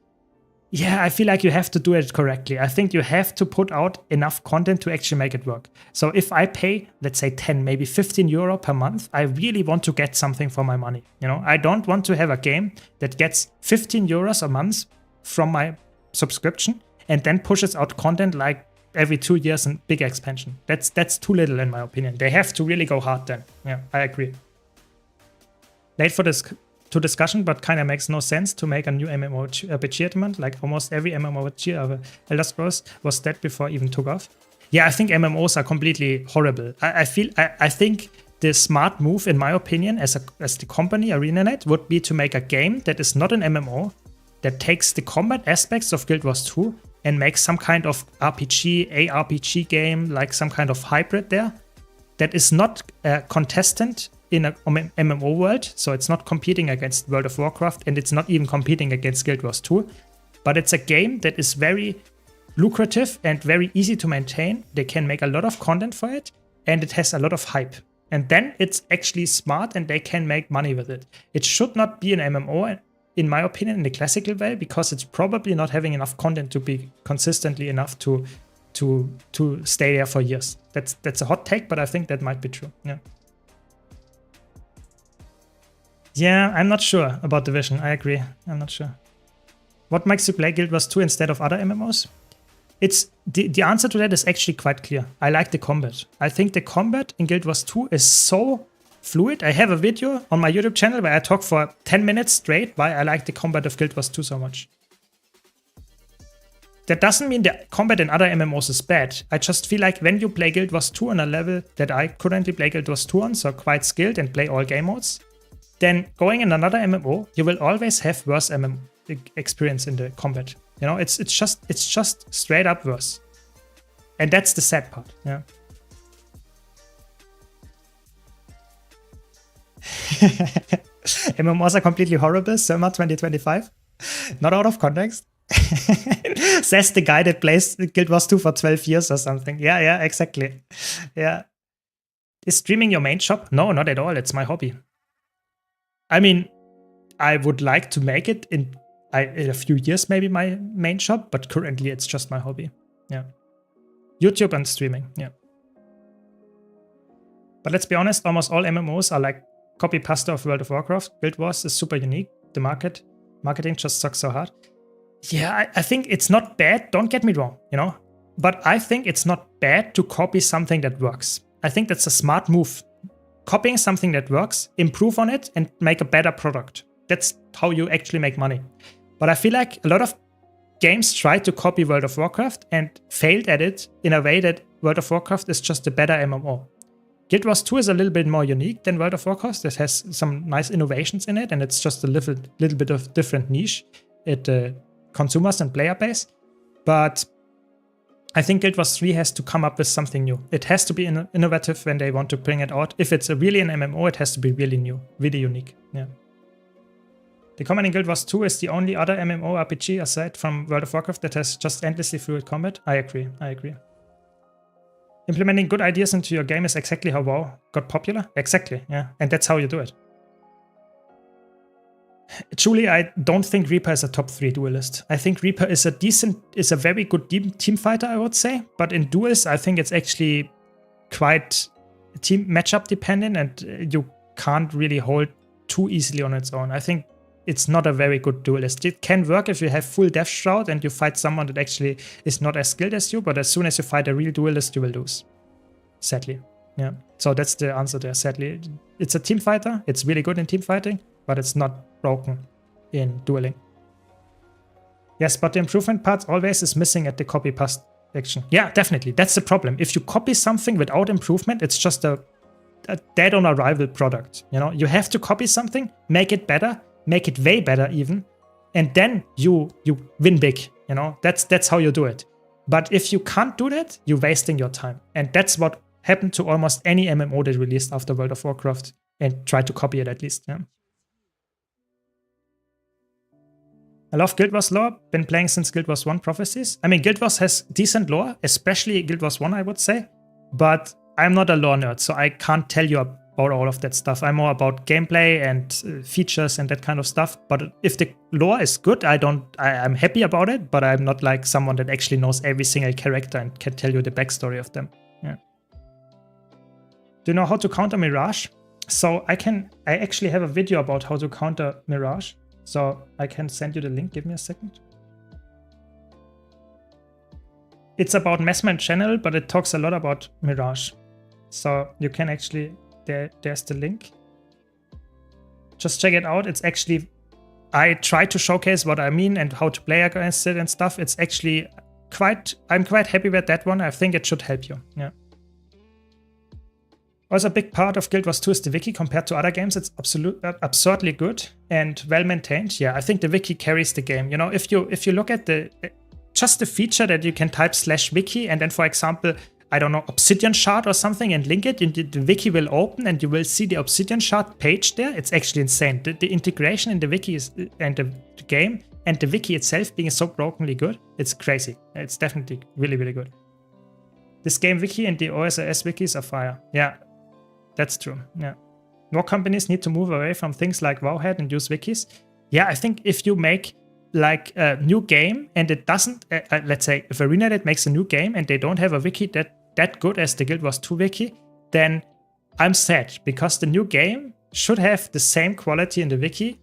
Yeah, I feel like you have to do it correctly. I think you have to put out enough content to actually make it work. So if I pay, let's say 10, maybe 15 euro per month, I really want to get something for my money. You know, I don't want to have a game that gets 15 euros a month from my subscription and then pushes out content like every 2 years and big expansion. That's too little in my opinion. They have to really go hard then. Yeah, I agree. Late for this to discussion, but kind of makes no sense to make a new MMORPG element. Like almost every MMORPG of Elder Scrolls was dead before it even took off. Yeah, I think MMOs are completely horrible. I think the smart move, in my opinion, as the company ArenaNet, would be to make a game that is not an MMO, that takes the combat aspects of Guild Wars 2 and makes some kind of RPG, ARPG game, like some kind of hybrid there, that is not a contestant in an MMO world, so it's not competing against World of Warcraft, and it's not even competing against Guild Wars 2, but it's a game that is very lucrative and very easy to maintain. They can make a lot of content for it, and it has a lot of hype. And then it's actually smart, and they can make money with it. It should not be an MMO, in my opinion, in the classical way, because it's probably not having enough content to be consistently enough to stay there for years. That's a hot take, but I think that might be true. Yeah. Yeah, I'm not sure about the vision. I agree. I'm not sure. What makes you play Guild Wars 2 instead of other MMOs? It's the answer to that is actually quite clear. I like the combat. I think the combat in Guild Wars 2 is so fluid. I have a video on my YouTube channel where I talk for 10 minutes straight why I like the combat of Guild Wars 2 so much. That doesn't mean the combat in other MMOs is bad. I just feel like when you play Guild Wars 2 on a level that I currently play Guild Wars 2 on, so quite skilled and play all game modes, then going in another MMO, you will always have worse MMO experience in the combat. You know, it's just straight up worse. And that's the sad part, yeah. MMOs are completely horrible, summer 2025. Not out of context. Says the guy that plays Guild Wars 2 for 12 years or something. Yeah, exactly. Yeah. Is streaming your main shop? No, not at all. It's my hobby. I mean, I would like to make it in a few years, maybe my main shop, but currently it's just my hobby. Yeah. YouTube and streaming, yeah. But let's be honest, almost all MMOs are like copy-pasta of World of Warcraft. Guild Wars is super unique. The marketing just sucks so hard. Yeah, I think it's not bad. Don't get me wrong, you know, but I think it's not bad to copy something that works. I think that's a smart move. Copying something that works, improve on it, and make a better product. That's how you actually make money. But I feel like a lot of games tried to copy World of Warcraft and failed at it in a way that World of Warcraft is just a better MMO. Guild Wars 2 is a little bit more unique than World of Warcraft. It has some nice innovations in it, and it's just a little bit of different niche at the consumers and player base. But I think Guild Wars 3 has to come up with something new. It has to be innovative when they want to bring it out. If it's really an MMO, it has to be really new, really unique. Yeah. The combat in Guild Wars 2 is the only other MMORPG aside from World of Warcraft that has just endlessly fluid combat. I agree. Implementing good ideas into your game is exactly how WoW got popular. Exactly, yeah. And that's how you do it. Truly, I don't think Reaper is a top 3 duelist. I think Reaper is a very good team fighter, I would say. But in duels, I think it's actually quite team matchup dependent, and you can't really hold too easily on its own. I think it's not a very good duelist. It can work if you have full Death Shroud and you fight someone that actually is not as skilled as you, but as soon as you fight a real duelist, you will lose. Sadly. Yeah. So that's the answer there, sadly. It's a team fighter. It's really good in team fighting, but it's not broken in dueling. Yes, but the improvement part always is missing at the copy-paste section. Yeah, definitely. That's the problem. If you copy something without improvement, it's just a dead on arrival product. You know, you have to copy something, make it better, make it way better even, and then you win big. You know, that's how you do it. But if you can't do that, you're wasting your time. And that's what happened to almost any MMO that released after World of Warcraft and tried to copy it at least. Yeah. I love Guild Wars lore, been playing since Guild Wars 1 Prophecies. I mean, Guild Wars has decent lore, especially Guild Wars 1, I would say. But I'm not a lore nerd, so I can't tell you about all of that stuff. I'm more about gameplay and features and that kind of stuff. But if the lore is good, I'm happy about it, but I'm not like someone that actually knows every single character and can tell you the backstory of them. Yeah. Do you know how to counter Mirage? So I actually have a video about how to counter Mirage. So I can send you the link. Give me a second. It's about Messman channel, but it talks a lot about Mirage. So you can actually, there's the link. Just check it out. It's actually, I try to showcase what I mean and how to play against it and stuff. It's actually I'm quite happy with that one. I think it should help you. Yeah. Also, a big part of Guild Wars 2 is the wiki. Compared to other games, it's absurdly good and well maintained. Yeah, I think the wiki carries the game. You know, if you look at just the feature that you can type /wiki and then, for example, I don't know, Obsidian Shard or something and link it, and the wiki will open and you will see the Obsidian Shard page there. It's actually insane. The integration in the wiki and the game and the wiki itself being so brokenly good, it's crazy. It's definitely really, really good. This game wiki and the OSRS wikis are fire. Yeah, that's true. Yeah. More companies need to move away from things like Wowhead and use wikis. Yeah, I think if you make like a new game and it doesn't, let's say if ArenaNet makes a new game and they don't have a wiki that good as the Guild Wars 2 wiki, then I'm sad, because the new game should have the same quality in the wiki,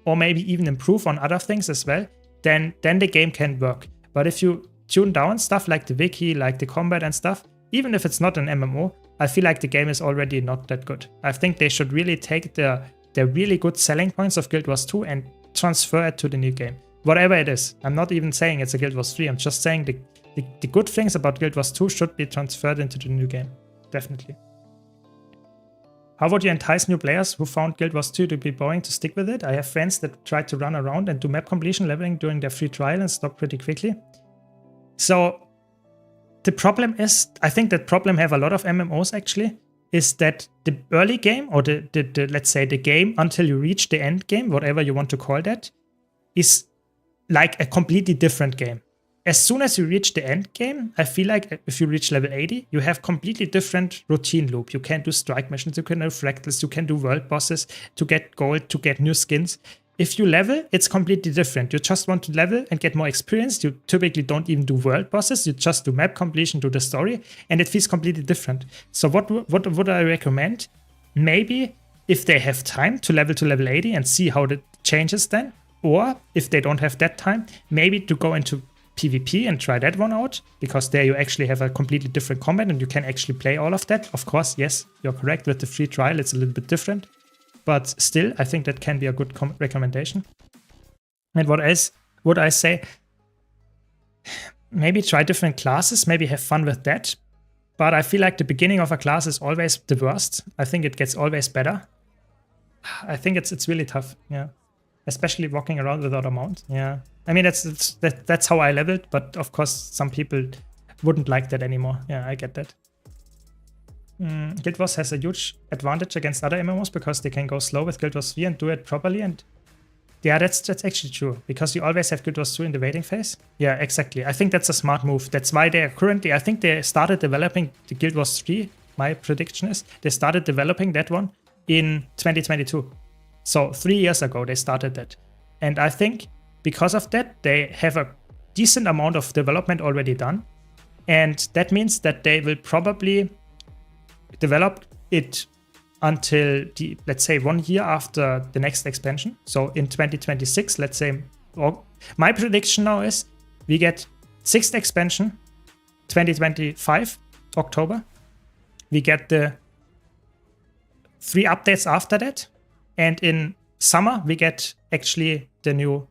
or maybe even improve on other things as well, then the game can work. But if you tune down stuff like the wiki, like the combat and stuff, even if it's not an MMO, I feel like the game is already not that good. I think they should really take the really good selling points of Guild Wars 2 and transfer it to the new game. Whatever it is. I'm not even saying it's a Guild Wars 3. I'm just saying the good things about Guild Wars 2 should be transferred into the new game. Definitely. How would you entice new players who found Guild Wars 2 to be boring to stick with it? I have friends that tried to run around and do map completion leveling during their free trial and stop pretty quickly. So the problem is, I think that problem have a lot of MMOs actually, is that the early game, or the let's say the game until you reach the end game, whatever you want to call that, is like a completely different game. As soon as you reach the end game, I feel like if you reach level 80, you have completely different routine loop. You can do strike missions, you can do fractals, you can do world bosses to get gold, to get new skins. If you level, it's completely different. You just want to level and get more experience. You typically don't even do world bosses. You just do map completion, do the story, and it feels completely different. So what would I recommend? Maybe if they have time to level 80 and see how that changes then, or if they don't have that time, maybe to go into PvP and try that one out, because there you actually have a completely different combat and you can actually play all of that. Of course, yes, you're correct. With the free trial, it's a little bit different. But still, I think that can be a good recommendation. And what else would I say? Maybe try different classes, maybe have fun with that. But I feel like the beginning of a class is always the worst. I think it gets always better. I think it's really tough, yeah. Especially walking around without a mount, yeah. I mean, that's how I leveled, but of course some people wouldn't like that anymore. Yeah, I get that. Guild Wars has a huge advantage against other MMOs because they can go slow with Guild Wars 3 and do it properly. And yeah, that's actually true, because you always have Guild Wars 2 in the waiting phase. Yeah, exactly. I think that's a smart move. That's why they're currently, I think they started developing the Guild Wars 3. My prediction is they started developing that one in 2022. So 3 years ago they started that. And I think because of that, they have a decent amount of development already done. And that means that they will probably develop it until let's say 1 year after the next expansion. So in 2026, let's say, my prediction now is we get 6th expansion, 2025, October. We get the 3 updates after that. And in summer, we get actually the new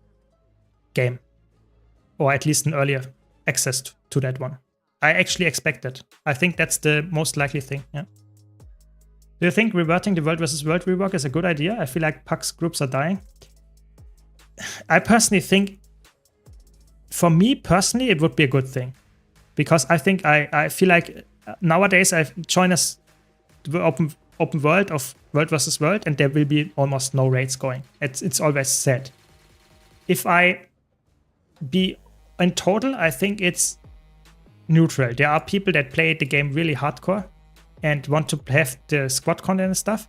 game, or at least an earlier access to that one. I actually expect that. I think that's the most likely thing, yeah. Do you think reverting the World vs. World rework is a good idea? I feel like PUX groups are dying. I personally think, for me personally, it would be a good thing. Because I think I feel like nowadays I join us the open world of World vs. World, and there will be almost no raids going. It's always sad. If I be in total, I think it's neutral. There are people that play the game really hardcore, and want to have the squad content and stuff.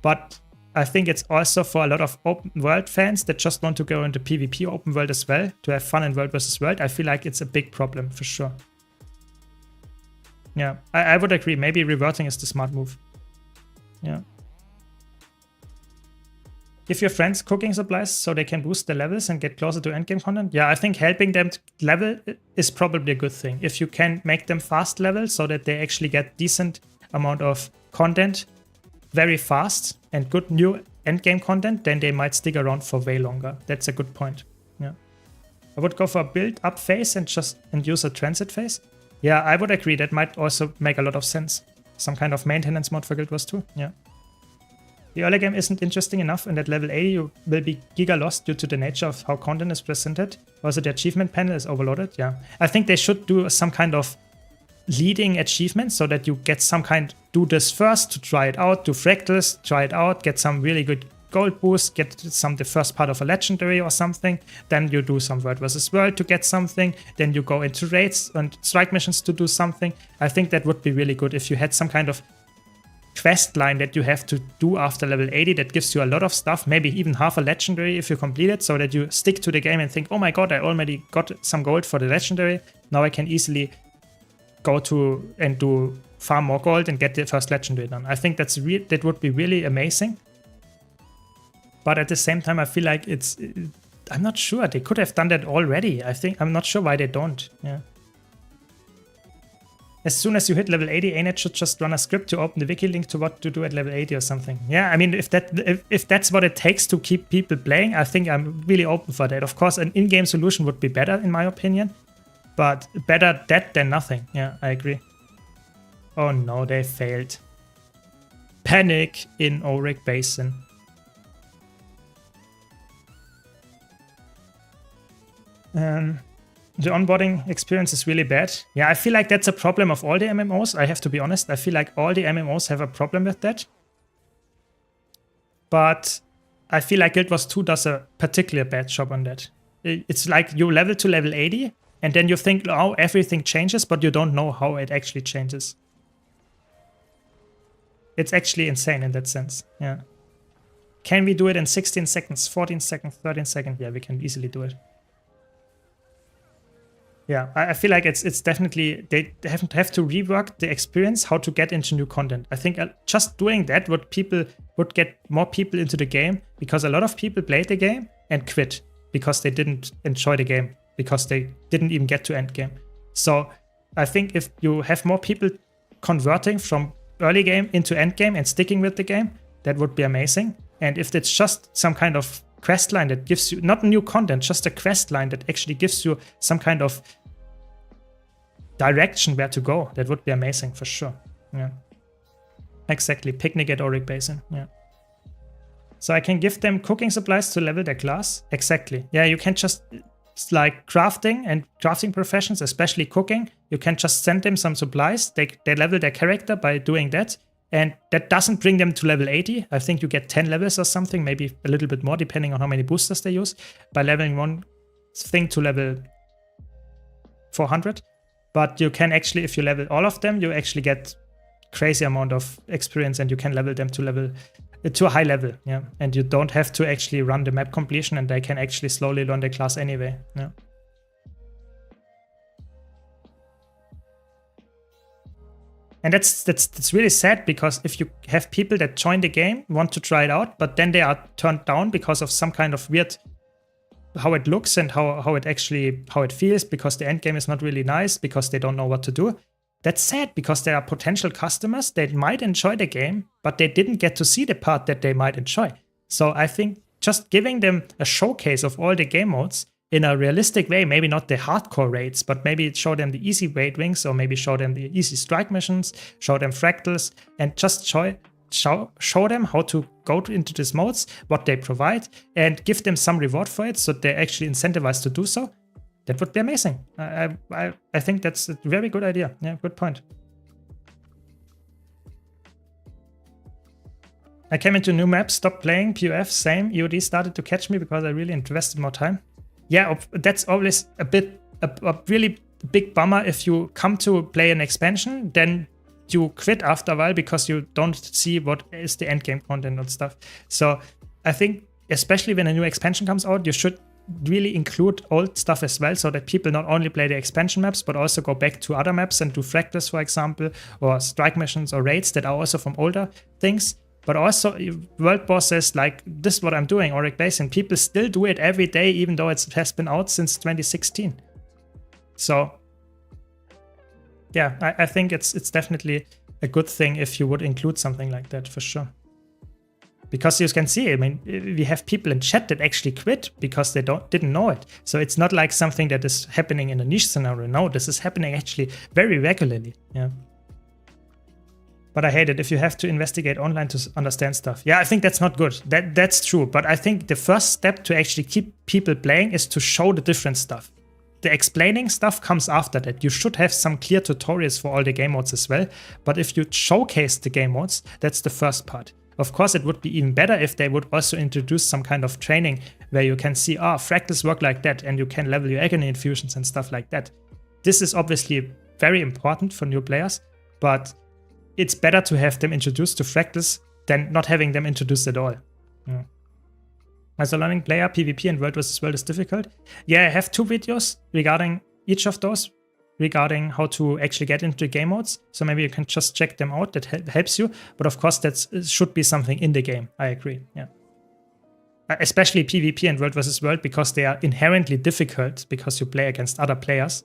But I think it's also for a lot of open world fans that just want to go into PvP open world as well, to have fun in world versus world. I feel like it's a big problem for sure. Yeah, I would agree. Maybe reverting is the smart move. Yeah. Give your friends cooking supplies so they can boost their levels and get closer to endgame content. Yeah, I think helping them to level is probably a good thing. If you can make them fast level so that they actually get decent amount of content very fast and good new endgame content, then they might stick around for way longer. That's a good point. Yeah. I would go for a build up phase and use a transit phase. Yeah, I would agree. That might also make a lot of sense. Some kind of maintenance mode for Guild Wars 2. Yeah. The early game isn't interesting enough, and at level 80 you will be giga lost due to the nature of how content is presented. Also, the achievement panel is overloaded. Yeah, I think they should do some kind of leading achievement so that you get some kind, do this first to try it out, do fractals, try it out, get some really good gold boost, get the first part of a legendary or something. Then you do some world versus world to get something. Then you go into raids and strike missions to do something. I think that would be really good if you had some kind of quest line that you have to do after level 80 that gives you a lot of stuff, maybe even half a legendary if you complete it, so that you stick to the game and think, oh my god, I already got some gold for the legendary. Now I can easily go to and do farm more gold and get the first legendary done. I think that would be really amazing. But at the same time, I feel like I'm not sure. They could have done that already. I'm not sure why they don't. Yeah. As soon as you hit level 80, ANET should just run a script to open the wiki link to what to do at level 80 or something. Yeah, I mean, if that's what it takes to keep people playing, I think I'm really open for that. Of course, an in-game solution would be better, in my opinion. But better that than nothing. Yeah, I agree. Oh no, they failed. Panic in Auric Basin. The onboarding experience is really bad. Yeah, I feel like that's a problem of all the MMOs. I have to be honest. I feel like all the MMOs have a problem with that. But I feel like Guild Wars 2 does a particularly bad job on that. It's like you level to level 80, and then you think, oh, everything changes, but you don't know how it actually changes. It's actually insane in that sense. Yeah. Can we do it in 16 seconds, 14 seconds, 13 seconds? Yeah, we can easily do it. Yeah, I feel like it's definitely, they have to rework the experience, how to get into new content. I think just doing that would get more people into the game, because a lot of people played the game and quit because they didn't enjoy the game, because they didn't even get to end game. So I think if you have more people converting from early game into end game and sticking with the game, that would be amazing. And if it's just some kind of quest line that gives you, not new content, just a quest line that actually gives you some kind of direction where to go, that would be amazing for sure. Yeah, exactly. Picnic at Auric Basin. Yeah. So I can give them cooking supplies to level their class. Exactly. Yeah, you can just, it's like crafting and crafting professions, especially cooking. You can just send them some supplies. They level their character by doing that. And that doesn't bring them to level 80. I think you get 10 levels or something, maybe a little bit more, depending on how many boosters they use, by leveling one thing to level 400. But you can actually, if you level all of them, you actually get crazy amount of experience, and you can level them to a high level. Yeah, and you don't have to actually run the map completion, and they can actually slowly learn the class anyway. Yeah. And that's really sad, because if you have people that join the game, want to try it out, but then they are turned down because of some kind of weird, how it looks and how it feels, because the end game is not really nice, because they don't know what to do. That's sad, because there are potential customers that might enjoy the game, but they didn't get to see the part that they might enjoy. So I think just giving them a showcase of all the game modes in a realistic way, maybe not the hardcore raids, but maybe show them the easy raid wings, or maybe show them the easy strike missions, show them fractals, and just show them how to go into these modes, what they provide, and give them some reward for it, so they're actually incentivized to do so. That would be amazing. I think that's a very good idea. Yeah, good point. I came into new maps, stopped playing POF, same. EOD started to catch me because I really invested more time. Yeah, that's always a really big bummer if you come to play an expansion, then you quit after a while because you don't see what is the end game content and stuff. So I think especially when a new expansion comes out, you should really include old stuff as well, so that people not only play the expansion maps but also go back to other maps and do fractals, for example, or strike missions or raids that are also from older things. But also world bosses, like this is what I'm doing, Auric Basin, people still do it every day even though it has been out since 2016. So yeah, I think it's definitely a good thing if you would include something like that, for sure. Because you can see, I mean, we have people in chat that actually quit because they didn't know it. So it's not like something that is happening in a niche scenario. No, this is happening actually very regularly. Yeah. But I hate it if you have to investigate online to understand stuff. Yeah, I think that's not good. That's true. But I think the first step to actually keep people playing is to show the different stuff. The explaining stuff comes after that. You should have some clear tutorials for all the game modes as well. But if you showcase the game modes, that's the first part. Of course, it would be even better if they would also introduce some kind of training where you can see, fractals work like that, and you can level your agony infusions and stuff like that. This is obviously very important for new players, but it's better to have them introduced to fractals than not having them introduced at all. Yeah. As a learning player, PvP and World vs. World is difficult. Yeah, I have 2 videos regarding each of those, regarding how to actually get into game modes. So maybe you can just check them out. That helps you. But of course, that should be something in the game. I agree. Yeah. Especially PvP and World vs. World, because they are inherently difficult because you play against other players.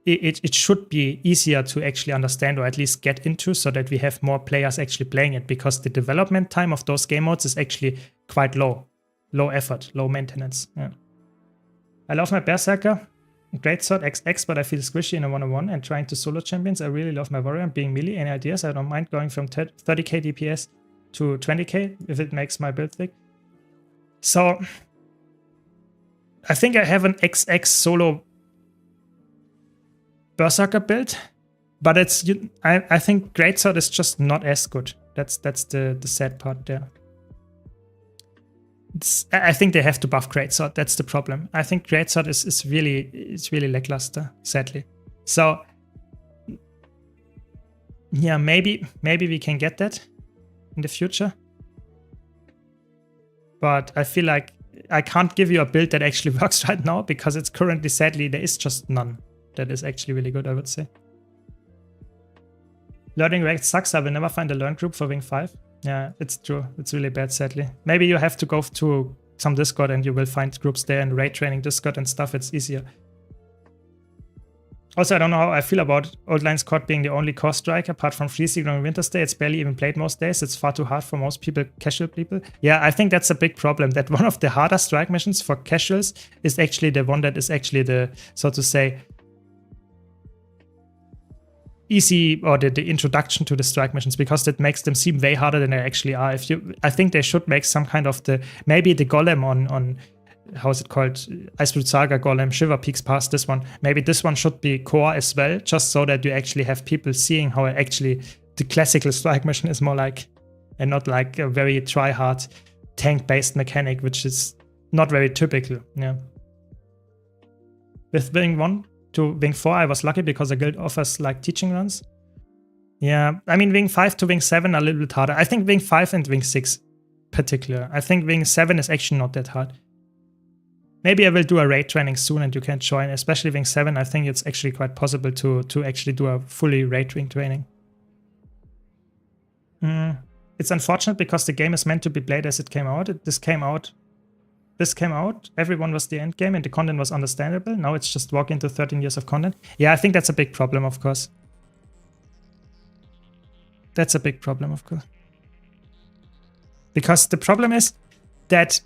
It should be easier to actually understand, or at least get into, so that we have more players actually playing it, because the development time of those game modes is actually quite low. Low effort, low maintenance. Yeah. I love my Berserker. Great sword XX, but I feel squishy in a 1-on-1 and trying to solo champions. I really love my warrior and being melee. Any ideas? I don't mind going from 30k DPS to 20k if it makes my build thick. So I think I have an XX solo Berserker build, but I think greatsword is just not as good. That's the sad part there. I think they have to buff greatsword. That's the problem. I think greatsword is really lackluster, sadly. So yeah, maybe we can get that in the future. But I feel like I can't give you a build that actually works right now, because it's currently, sadly, there is just none that is actually really good, I would say. Learning rate sucks. I will never find a learn group for Wing 5. Yeah, it's true. It's really bad, sadly. Maybe you have to go to some Discord and you will find groups there, and raid training Discord and stuff. It's easier. Also, I don't know how I feel about Old Line's COD being the only core strike apart from Free Season and Winter's Day. It's barely even played most days. It's far too hard for most people, casual people. Yeah, I think that's a big problem, that one of the harder strike missions for casuals is actually the one that is actually the, so to say, easy, or the introduction to the strike missions, because that makes them seem way harder than they actually are. I think they should make some kind of maybe the golem on how's it called, Icewood Saga golem, Shiver Peaks past this one. Maybe this one should be core as well, just so that you actually have people seeing how actually the classical strike mission is more like, and not like a very try hard tank based mechanic, which is not very typical. Yeah. With Wing 1 to Wing 4, I was lucky because the guild offers like teaching runs. Yeah, I mean, Wing 5 to Wing 7 are a little bit harder. I think Wing 5 and Wing 6 particular. I think Wing 7 is actually not that hard. Maybe I will do a raid training soon and you can join, especially Wing 7. I think it's actually quite possible to actually do a fully raid training. It's unfortunate because the game is meant to be played as it came out. This came out, everyone was the end game and the content was understandable. Now it's just walk into 13 years of content. Yeah, I think that's a big problem, of course. That's a big problem, of course. Because the problem is that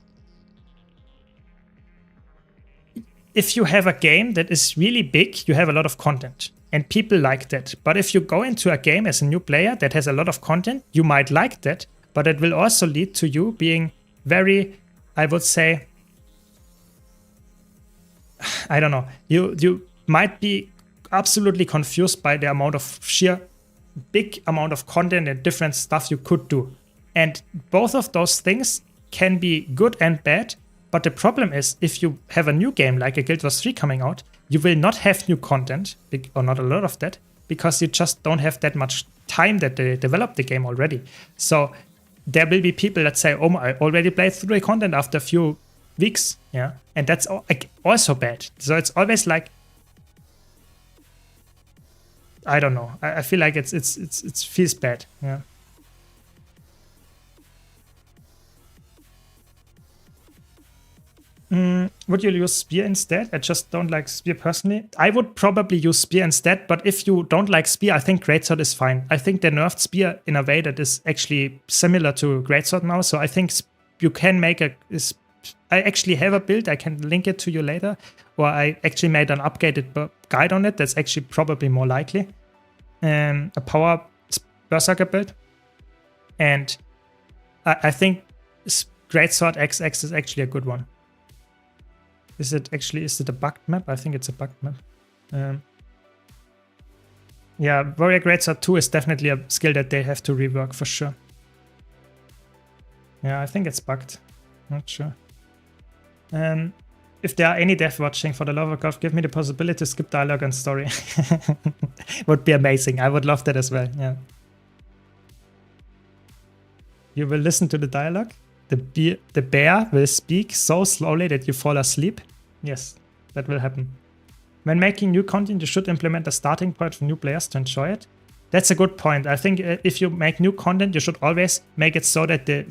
if you have a game that is really big, you have a lot of content and people like that. But if you go into a game as a new player that has a lot of content, you might like that, but it will also lead to you being very, I would say, I don't know, you might be absolutely confused by the amount of sheer big amount of content and different stuff you could do. And both of those things can be good and bad. But the problem is, if you have a new game like a Guild Wars 3 coming out, you will not have new content, or not a lot of that, because you just don't have that much time that they developed the game already. So there will be people that say, oh, I already played through the content after a few weeks. Yeah. And that's also bad. So it's always like, I don't know. I feel like it feels bad. Yeah. Would you use Spear instead? I just don't like Spear personally. I would probably use Spear instead, but if you don't like Spear, I think Greatsword is fine. I think they nerfed Spear in a way that is actually similar to Greatsword now, so I think you can make I actually have a build, I can link it to you later, or I actually made an updated guide on it that's actually probably more likely. A power Berserker build. And I think Greatsword XX is actually a good one. Is it a bugged map? I think it's a bugged map. Yeah, Warrior Greatsword 2 is definitely a skill that they have to rework for sure. Yeah, I think it's bugged. Not sure. If there are any devs watching, for the love of God, give me the possibility to skip dialogue and story. Would be amazing. I would love that as well. Yeah. You will listen to the dialogue? The bear will speak so slowly that you fall asleep? Yes, that will happen. When making new content, you should implement a starting point for new players to enjoy it. That's a good point. I think if you make new content, you should always make it so that the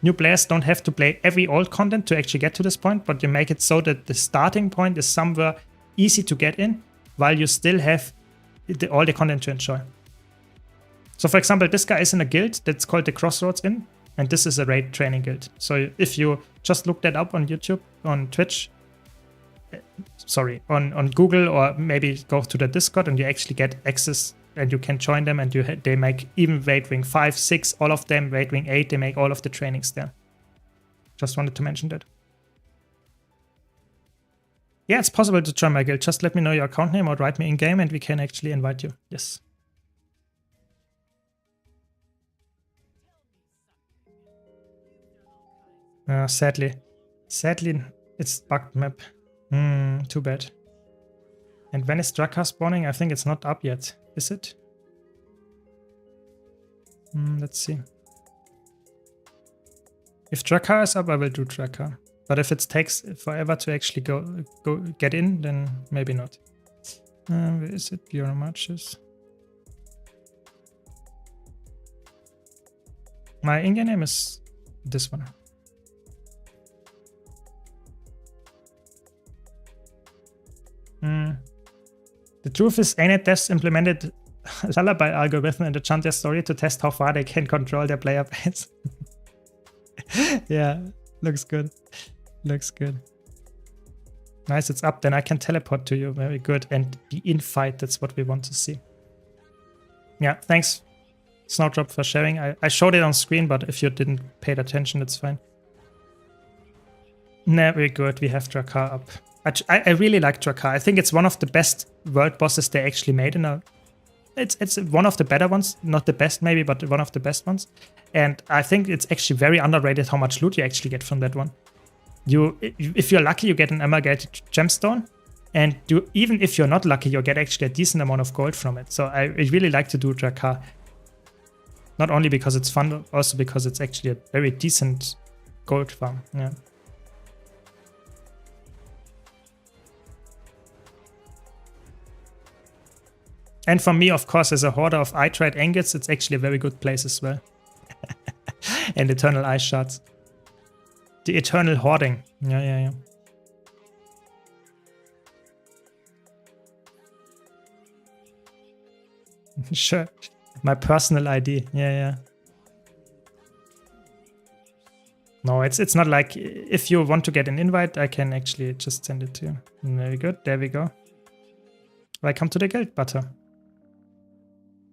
new players don't have to play every old content to actually get to this point, but you make it so that the starting point is somewhere easy to get in, while you still have all the content to enjoy. So for example, this guy is in a guild that's called the Crossroads Inn, and this is a raid training guild. So if you just look that up on YouTube, on Twitch, on Google, or maybe go to the Discord, and you actually get access and you can join them, and they make even Raid Ring 5, 6, all of them, Raid Ring 8, they make all of the trainings there. Just wanted to mention that. Yeah, it's possible to join my guild. Just let me know your account name or write me in-game and we can actually invite you. Yes. Sadly, it's bugged map. Too bad. And when is Drakar spawning? I think it's not up yet. Is it? Let's see. If Drakar is up, I will do Drakar. But if it takes forever to actually go get in, then maybe not. Where is it? Bureau matches. My in-game name is this one. The truth is, ANET devs implemented Lullaby algorithm in the Chantia story to test how far they can control their player base. Yeah, looks good. Looks good. Nice, it's up. Then I can teleport to you. Very good. And be in fight. That's what we want to see. Yeah, thanks, Snowdrop, for sharing. I showed it on screen, but if you didn't pay attention, it's fine. Nah, very good. We have Drakar up. I really like Drakar. I think it's one of the best world bosses they actually made in a... It's one of the better ones. Not the best maybe, but one of the best ones. And I think it's actually very underrated how much loot you actually get from that one. If you're lucky, you get an amalgamated gemstone. And even if you're not lucky, you get actually a decent amount of gold from it. So I really like to do Drakar. Not only because it's fun, also because it's actually a very decent gold farm. Yeah. And for me, of course, as a hoarder of Itrite ingots, it's actually a very good place as well. And Eternal Ice Shards. The Eternal Hoarding. Yeah. Sure. My personal ID. Yeah. No, it's not like if you want to get an invite, I can actually just send it to you. Very good. There we go. Welcome to the guild, Butter.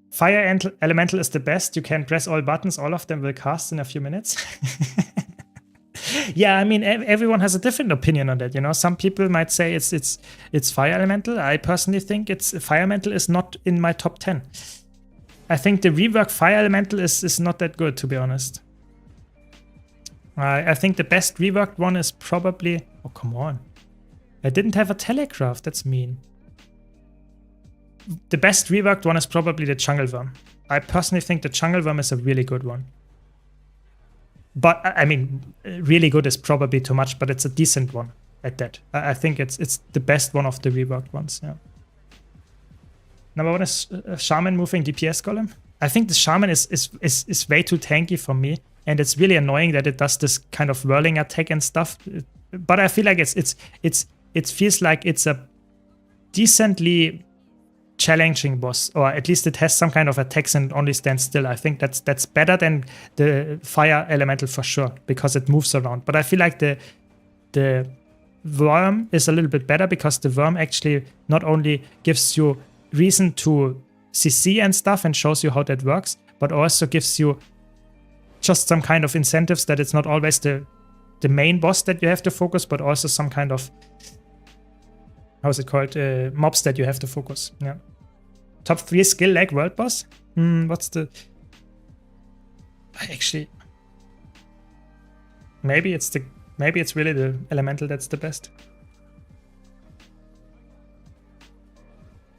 Fire Elemental is the best. You can press all buttons. All of them will cast in a few minutes. Yeah, I mean, everyone has a different opinion on that. You know, some people might say it's Fire Elemental. I personally think Fire Elemental is not in my top 10. I think the rework Fire Elemental is not that good, to be honest. I think the best reworked one is probably... Oh, come on. I didn't have a telegraph. That's mean. the best reworked one is probably the Jungle Worm. I personally think the Jungle Worm is a really good one. But I mean, really good is probably too much, but it's a decent one at that. I think it's the best one of the reworked ones. Yeah. Number one is Shaman moving DPS golem. I think the Shaman is way too tanky for me, and it's really annoying that it does this kind of whirling attack and stuff. But I feel like it feels like it's a decently challenging boss, or at least it has some kind of attacks and only stands still. I think that's better than the fire elemental for sure, because it moves around. But I feel like the worm is a little bit better, because the worm actually not only gives you reason to CC and stuff and shows you how that works, but also gives you just some kind of incentives that it's not always the main boss that you have to focus, but also some kind of, how's it called, mobs that you have to focus. Yeah. Top 3 skill lag world boss. What's the? Actually, maybe it's really the elemental that's the best.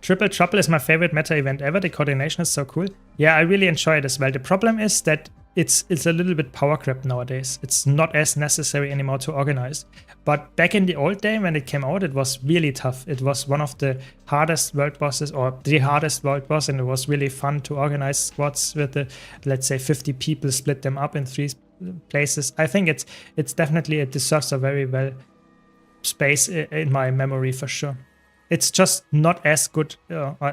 Triple Trouble is my favorite meta event ever. The coordination is so cool. Yeah, I really enjoy it as well. The problem is that it's a little bit power crept nowadays. It's not as necessary anymore to organize. But back in the old day when it came out, it was really tough. It was one of the hardest world bosses, or the hardest world boss, and it was really fun to organize squads with the, let's say, 50 people, split them up in 3 places. I think it's definitely, it deserves a very well space in my memory for sure. It's just not as good,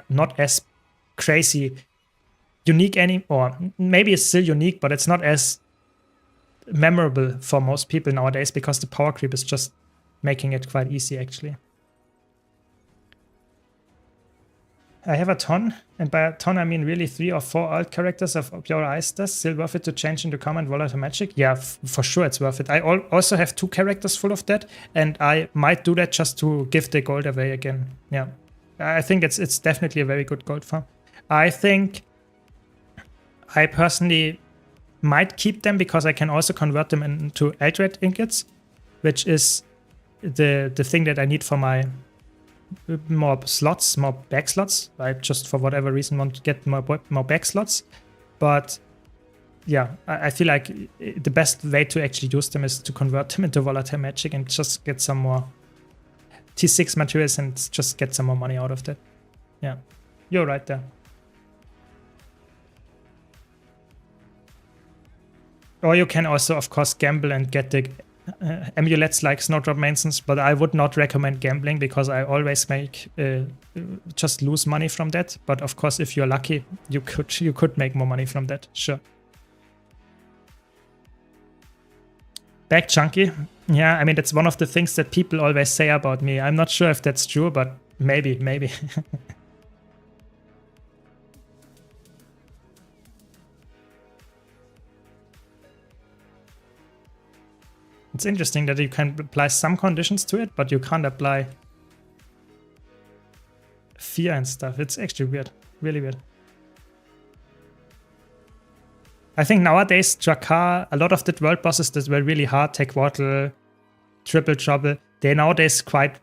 not as crazy unique or maybe it's still unique, but it's not as memorable for most people nowadays, because the power creep is just making it quite easy actually. I have a ton, and by a ton I mean really 3 or 4 alt characters of Pure Eisters. Still worth it to change into common volatile magic? Yeah, for sure it's worth it. I also have 2 characters full of that, and I might do that just to give the gold away again. Yeah, I think it's definitely a very good gold farm. I think I personally might keep them, because I can also convert them into Eldred ingots, which is the thing that I need for my more slots, more back slots. I just for whatever reason want to get more back slots. But yeah, I feel like the best way to actually use them is to convert them into volatile magic and just get some more T6 materials and just get some more money out of that. Yeah, you're right there. Or you can also, of course, gamble and get the amulets like Snowdrop Masons, but I would not recommend gambling, because I always make just lose money from that. But of course, if you're lucky, you could make more money from that, sure. Back chunky. Yeah, I mean, that's one of the things that people always say about me. I'm not sure if that's true, but maybe. It's interesting that you can apply some conditions to it, but you can't apply fear and stuff. It's actually weird, really weird. I think nowadays, Drakkar, a lot of the world bosses that were really hard, Tequatl, Triple Trouble, they're nowadays quite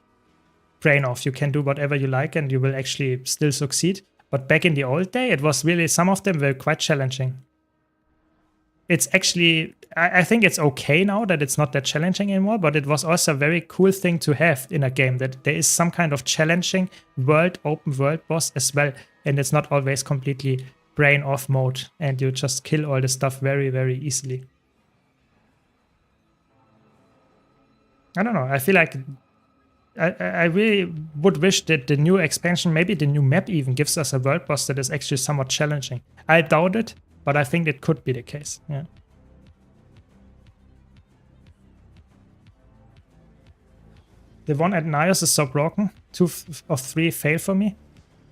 brain off. You can do whatever you like and you will actually still succeed. But back in the old day, it was really, some of them were quite challenging. It's actually, I think it's okay now that it's not that challenging anymore, but it was also a very cool thing to have in a game, that there is some kind of challenging open world boss as well. And it's not always completely brain off mode and you just kill all the stuff very, very easily. I don't know. I feel like I really would wish that the new expansion, maybe the new map even, gives us a world boss that is actually somewhat challenging. I doubt it, but I think it could be the case. Yeah. The one at Nios is so broken. 2 of 3 fail for me.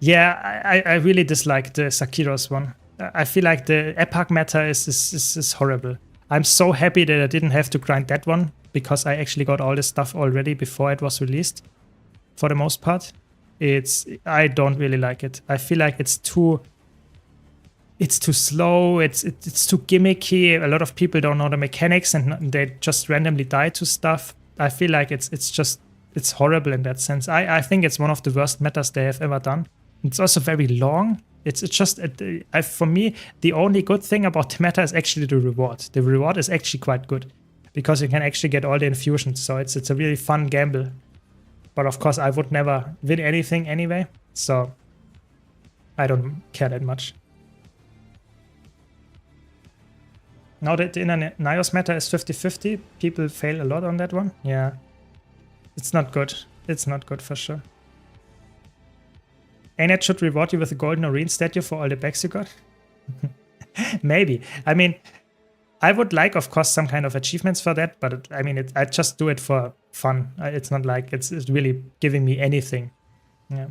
Yeah, I really dislike the Sakiros one. I feel like the Epoch meta is horrible. I'm so happy that I didn't have to grind that one, because I actually got all this stuff already before it was released, for the most part. I don't really like it. I feel like it's too slow, it's too gimmicky. A lot of people don't know the mechanics and they just randomly die to stuff. I feel like it's horrible in that sense. I think it's one of the worst metas they have ever done. It's also very long. It's just, for me, the only good thing about the meta is actually the reward. The reward is actually quite good because you can actually get all the infusions. So it's a really fun gamble. But of course, I would never win anything anyway. So I don't care that much. Now that the inner Nios meta is 50-50, people fail a lot on that one. Yeah, it's not good. It's not good for sure. ANET should reward you with a golden Arene statue for all the bags you got. Maybe. I mean, I would like, of course, some kind of achievements for that, but I mean, I just do it for fun. It's not like it's really giving me anything. Yeah.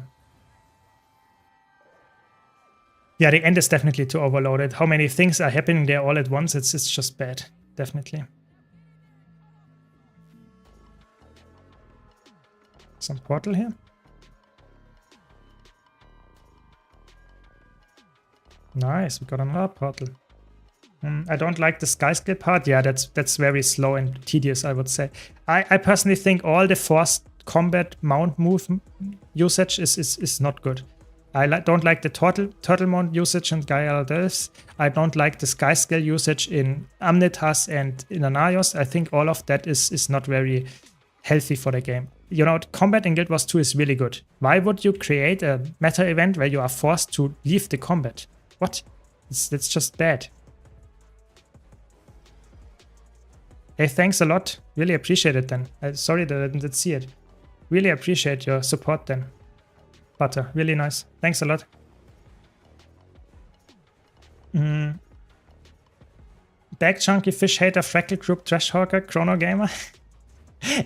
Yeah, the end is definitely too overloaded. How many things are happening there all at once? It's just bad, definitely. Some portal here. Nice, we got another portal. I don't like the sky skill part. Yeah, that's very slow and tedious, I would say. I personally think all the forced combat mount move usage is not good. I don't like the turtle mount usage in Gyarados. I don't like the sky skill usage in Amnitas and in Anaios. I think all of that is not very healthy for the game. You know, combat in Guild Wars 2 is really good. Why would you create a meta event where you are forced to leave the combat? What? It's just bad. Hey, thanks a lot. Really appreciate it then. Sorry that I didn't see it. Really appreciate your support then. Butter, really nice. Thanks a lot. Back Chunky Fish Hater Fractal Group Trash Hawker Chrono Gamer.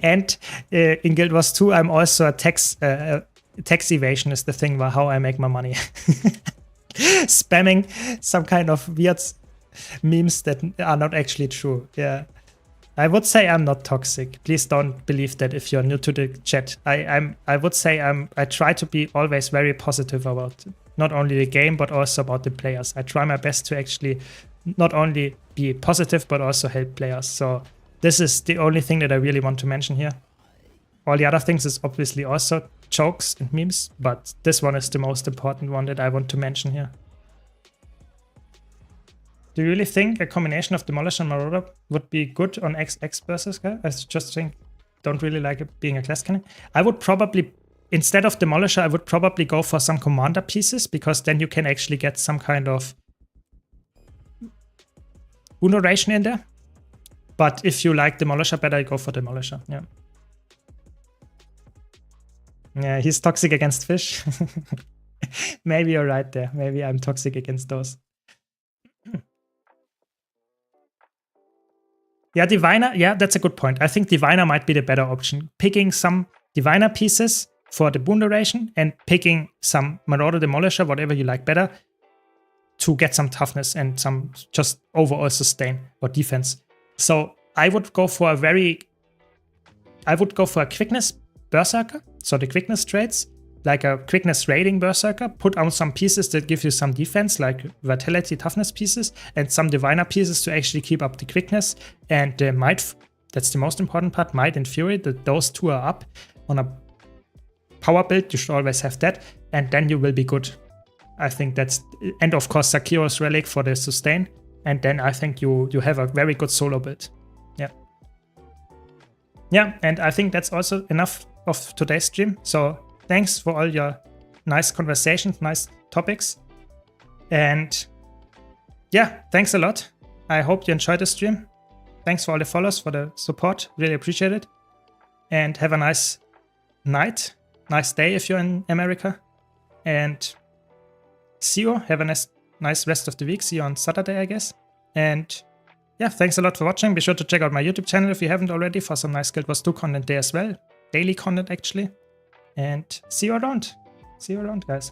And in Guild Wars 2 I'm also a tax evasion is the thing how I make my money. Spamming some kind of weird memes that are not actually true. Yeah. I would say I'm not toxic. Please don't believe that if you're new to the chat. I would say I try to be always very positive about not only the game but also about the players. I try my best to actually not only be positive but also help players. So this is the only thing that I really want to mention here. All the other things is obviously also jokes and memes, but this one is the most important one that I want to mention here. Do you really think a combination of Demolisher and Marauder would be good on XX Berserker? I just think, don't really like it being a class cannon. I would probably, instead of Demolisher, I would probably go for some commander pieces, because then you can actually get some kind of duration in there. But if you like Demolisher better, go for Demolisher, yeah. Yeah, he's toxic against fish. Maybe you're right there. Maybe I'm toxic against those. Yeah, Diviner, yeah, that's a good point. I think Diviner might be the better option. Picking some Diviner pieces for the boon duration and picking some Marauder Demolisher, whatever you like better, to get some toughness and some just overall sustain or defense. So I would go for a quickness Berserker, so the quickness traits, like a quickness raiding Berserker, put on some pieces that give you some defense, like vitality toughness pieces, and some diviner pieces to actually keep up the quickness and the might. That's the most important part, might and fury, that those two are up on a power build. You should always have that, and then you will be good. I think that's, and of course Sakiro's relic for the sustain, and then I think you have a very good solo build. Yeah, and I think that's also enough of today's stream. So thanks for all your nice conversations, nice topics. And yeah, thanks a lot. I hope you enjoyed the stream. Thanks for all the follows, for the support. Really appreciate it. And have a nice night, nice day if you're in America. And see you. Have a nice rest of the week. See you on Saturday, I guess. And yeah, thanks a lot for watching. Be sure to check out my YouTube channel if you haven't already for some nice Guild Wars 2 content there as well. Daily content, actually. And see you around. See you around, guys.